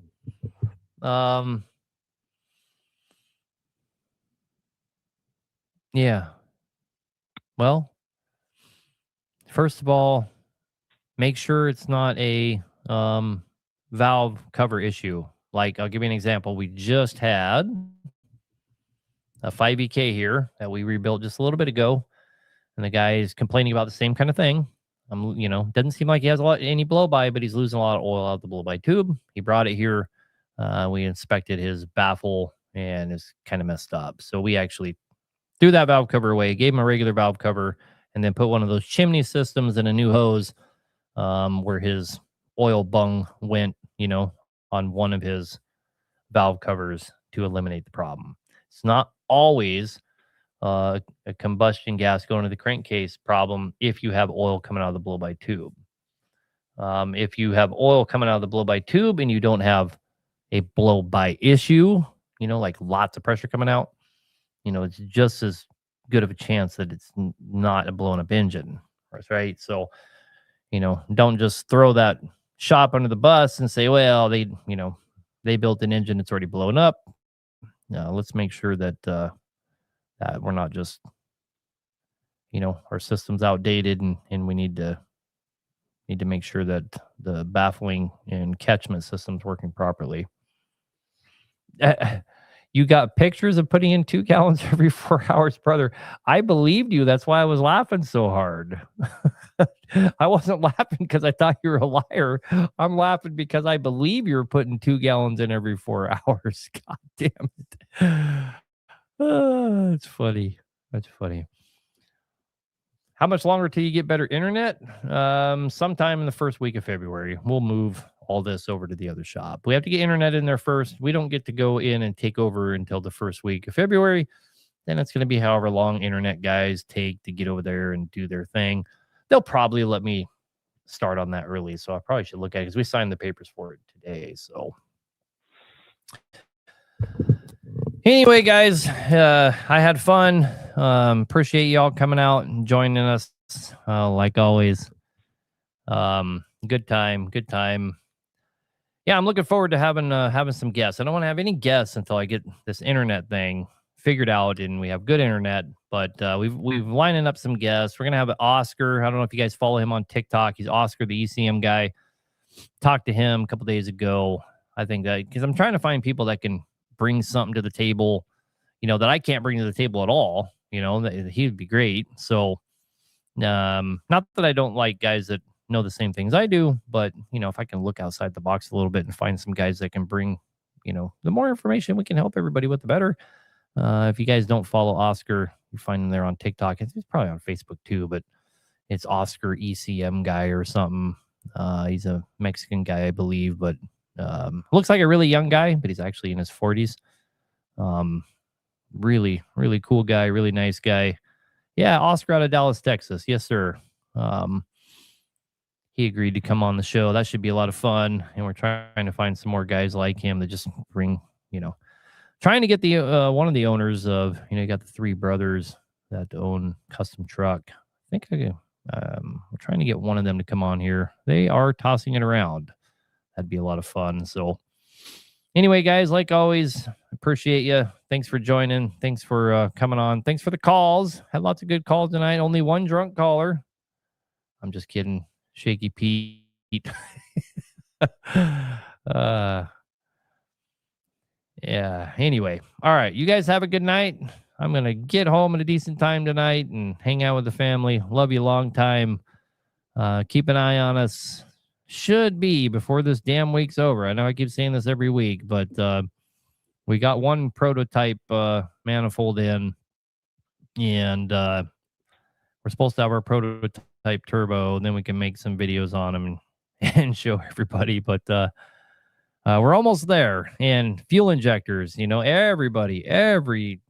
yeah. Well, first of all, make sure it's not a valve cover issue. Like, I'll give you an example. We just had a 5EK here that we rebuilt just a little bit ago, and the guy is complaining about the same kind of thing. Doesn't seem like he has any blow by, but he's losing a lot of oil out the blow by tube. He brought it here. We inspected his baffle and it's kind of messed up. So we actually threw that valve cover away, gave him a regular valve cover, and then put one of those chimney systems and a new hose where his oil bung went, on one of his valve covers to eliminate the problem. It's not always a combustion gas going to the crankcase problem if you have oil coming out of the blow-by tube. If you have oil coming out of the blow-by tube and you don't have a blow-by issue, like lots of pressure coming out, it's just as good of a chance that it's not a blown up engine, right? So, don't just throw that shop under the bus and say, well, they built an engine that's already blown up. No, let's make sure that that we're not just, our system's outdated and we need to make sure that the baffling and catchment system's working properly. You got pictures of putting in 2 gallons every 4 hours, brother. I believed you. That's why I was laughing so hard. I wasn't laughing because I thought you were a liar. I'm laughing because I believe you're putting 2 gallons in every 4 hours. God damn it. That's funny. That's funny. How much longer till you get better internet? Sometime in the first week of February. We'll move all this over to the other shop. We have to get internet in there first. We don't get to go in and take over until the first week of February. Then it's going to be however long internet guys take to get over there and do their thing. They'll probably let me start on that early, so I probably should look at it because we signed the papers for it today. So anyway, guys, I had fun. Appreciate y'all coming out and joining us. Like always, good time. Yeah, I'm looking forward to having some guests. I don't want to have any guests until I get this internet thing figured out and we have good internet. But we've lining up some guests. We're gonna have Oscar. I don't know if you guys follow him on TikTok. He's Oscar, the ECM guy. Talked to him a couple days ago. I think that because I'm trying to find people that can bring something to the table, that I can't bring to the table at all. That he would be great. So, not that I don't like guys that know the same things I do, but if I can look outside the box a little bit and find some guys that can bring, the more information we can help everybody with, the better. If you guys don't follow Oscar, you find him there on TikTok. It's probably on Facebook too, but it's Oscar ECM guy or something. He's a Mexican guy, I believe, but looks like a really young guy, but he's actually in his 40s. Really, really cool guy, really nice guy. Yeah, Oscar out of Dallas, Texas. Yes, sir. He agreed to come on the show. That should be a lot of fun. And we're trying to find some more guys like him that just bring, trying to get the one of the owners of, you got the 3 brothers that own Custom Truck. I think we're trying to get one of them to come on here. They are tossing it around. That'd be a lot of fun. So anyway, guys, like always, appreciate you. Thanks for joining. Thanks for coming on. Thanks for the calls. Had lots of good calls tonight. Only one drunk caller. I'm just kidding. Shaky Pete. Yeah. Anyway. All right. You guys have a good night. I'm going to get home at a decent time tonight and hang out with the family. Love you long time. Keep an eye on us. Should be before this damn week's over. I know I keep saying this every week, but we got one prototype manifold in, and we're supposed to have our prototype turbo, and then we can make some videos on them and show everybody. But we're almost there. And fuel injectors, everybody, every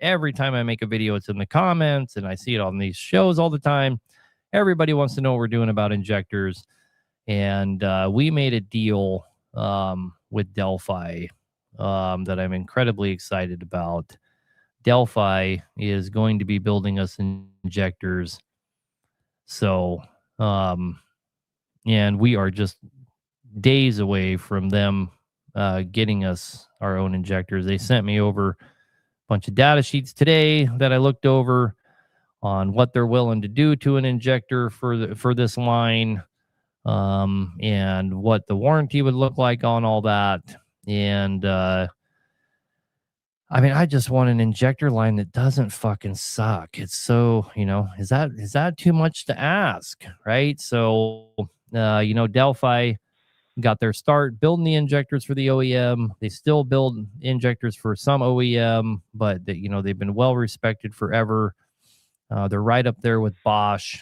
time I make a video, it's in the comments, and I see it on these shows all the time. Everybody wants to know what we're doing about injectors. And we made a deal with Delphi that I'm incredibly excited about. Delphi is going to be building us injectors. So, and we are just days away from them getting us our own injectors. They sent me over a bunch of data sheets today that I looked over on what they're willing to do to an injector for this line. And what the warranty would look like on all that. And I mean, I just want an injector line that doesn't fucking suck. It's so, is that too much to ask, right? So, Delphi got their start building the injectors for the OEM. They still build injectors for some OEM, but they've been well respected forever. They're right up there with Bosch,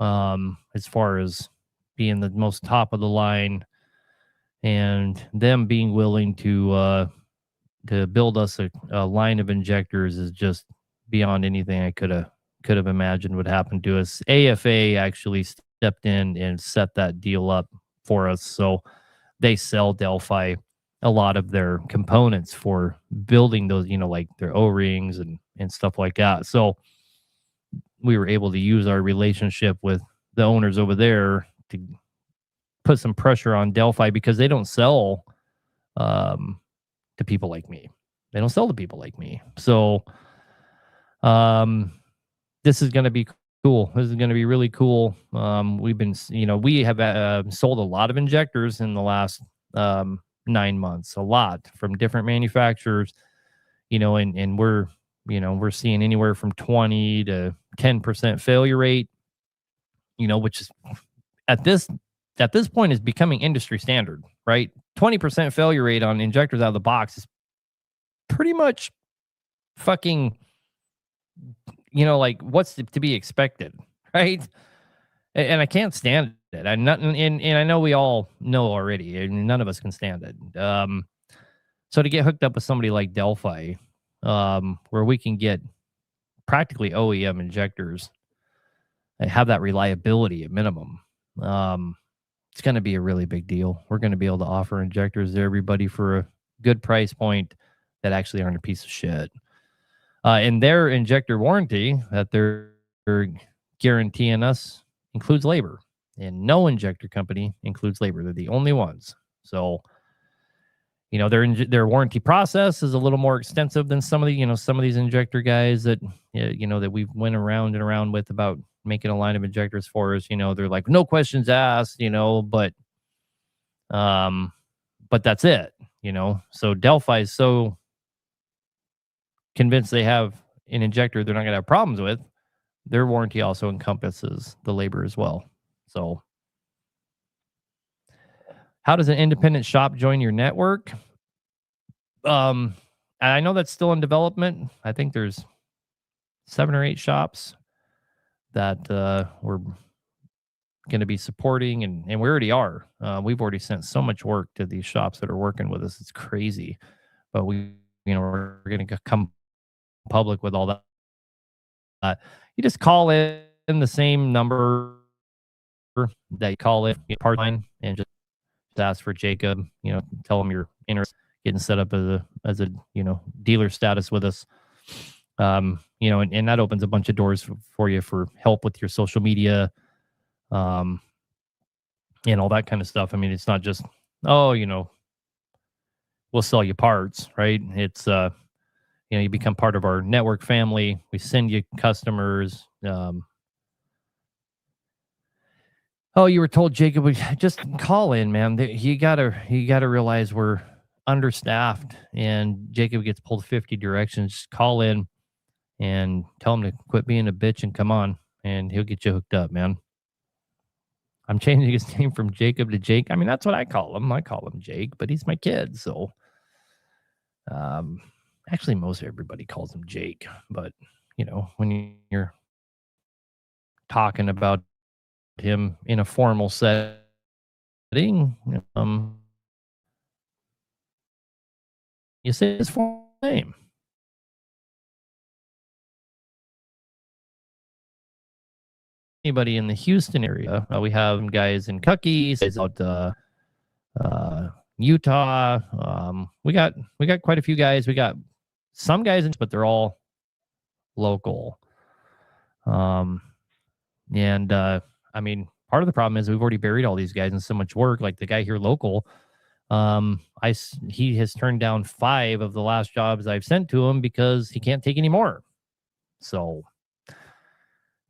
as far as being the most top of the line, and them being willing to build us a line of injectors is just beyond anything I could have imagined would happen to us. AFA actually stepped in and set that deal up for us, so they sell Delphi a lot of their components for building those, like their O-rings and stuff like that. So we were able to use our relationship with the owners over there to put some pressure on Delphi, because they don't sell to people like me. They don't sell to people like me. So this is going to be cool. This is going to be really cool. We've been, we have sold a lot of injectors in the last 9 months, a lot from different manufacturers, and we're seeing anywhere from 20 to 10% failure rate, which is at this point is becoming industry standard, right? 20% failure rate on injectors out of the box is pretty much fucking, like what's to be expected, right? And I can't stand it. And I know we all know already, and none of us can stand it. So to get hooked up with somebody like Delphi, where we can get practically OEM injectors and have that reliability at minimum, it's going to be a really big deal. We're going to be able to offer injectors to everybody for a good price point that actually aren't a piece of shit. And their injector warranty that they're guaranteeing us includes labor, and no injector company includes labor. They're the only ones. So, their warranty process is a little more extensive than some of these injector guys that, that we've went around and around with about making a line of injectors for us. They're like, no questions asked, but that's it, So Delphi is so convinced they have an injector they're not going to have problems with. Their warranty also encompasses the labor as well. So how does an independent shop join your network? And I know that's still in development. I think there's 7 or 8 shops that we're going to be supporting, and we already are. We've already sent so much work to these shops that are working with us. It's crazy. But we're going to come public with all that. You just call in the same number that you call it, part line, and just ask for Jacob. Tell them you're interested in getting set up as a dealer status with us. And that opens a bunch of doors for you for help with your social media, and all that kind of stuff. I mean, it's not just, we'll sell you parts, right? It's, you become part of our network family. We send you customers. You were told, Jacob, just call in, man. You gotta realize we're understaffed, and Jacob gets pulled 50 directions. Just call in and tell him to quit being a bitch and come on, and he'll get you hooked up, man. I'm changing his name from Jacob to Jake. I mean, that's what I call him. I call him Jake, but he's my kid. So, actually, most everybody calls him Jake. But, when you're talking about him in a formal setting, you say his full name. Anybody in the Houston area, we have guys in Kentucky, out Utah. We got quite a few guys. We got some guys, but they're all local. I mean, part of the problem is we've already buried all these guys in so much work. Like the guy here local, he has turned down 5 of the last jobs I've sent to him because he can't take any more. So,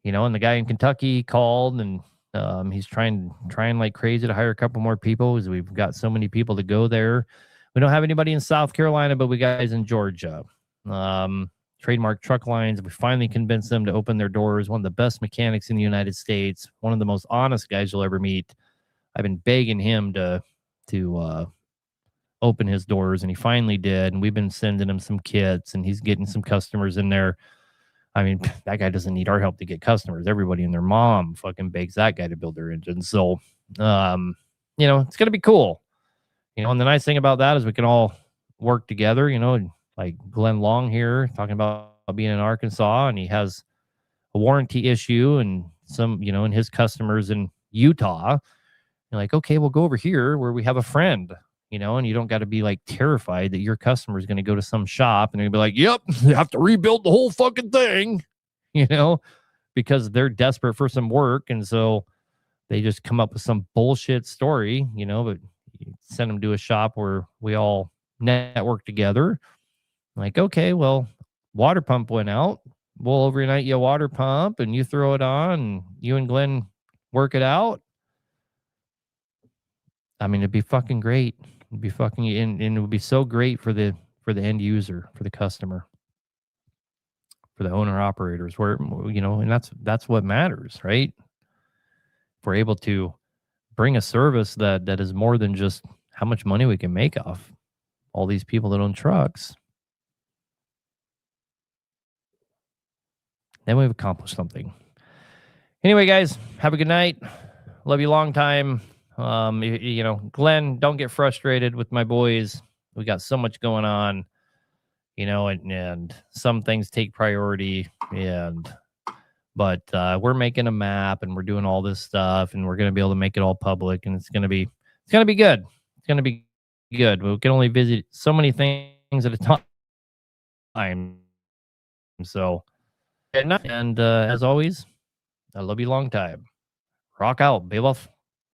and the guy in Kentucky called, and he's trying like crazy to hire a couple more people, because we've got so many people to go there. We don't have anybody in South Carolina, but we got guys in Georgia. Trademark Truck Lines. We finally convinced them to open their doors. One of the best mechanics in the United States. One of the most honest guys you'll ever meet. I've been begging him to open his doors, and he finally did. And we've been sending him some kits, and he's getting some customers in there. I mean, that guy doesn't need our help to get customers. Everybody and their mom fucking begs that guy to build their engine. So, it's going to be cool. And the nice thing about that is we can all work together, like Glenn Long here talking about being in Arkansas, and he has a warranty issue and some, and his customers in Utah. You're like, okay, we'll go over here where we have a friend, and you don't got to be like terrified that your customer is going to go to some shop and they're gonna be like, yep, you have to rebuild the whole fucking thing, because they're desperate for some work. And so they just come up with some bullshit story, but you send them to a shop where we all network together. Like, okay, well, water pump went out. We'll overnight you a water pump and you throw it on and you and Glenn work it out. I mean, it'd be fucking great. It'd be fucking, and it would be so great for the end user, for the customer, for the owner operators, where, and that's what matters, right? If we're able to bring a service that is more than just how much money we can make off all these people that own trucks, then we've accomplished something. Anyway, guys, have a good night. Love you long time. Glenn, don't get frustrated with my boys. We got so much going on, and some things take priority, but we're making a map and we're doing all this stuff, and we're going to be able to make it all public, and it's going to be good. It's going to be good. We can only visit so many things at a time. So, and as always, I love you long time. Rock out, Beowulf.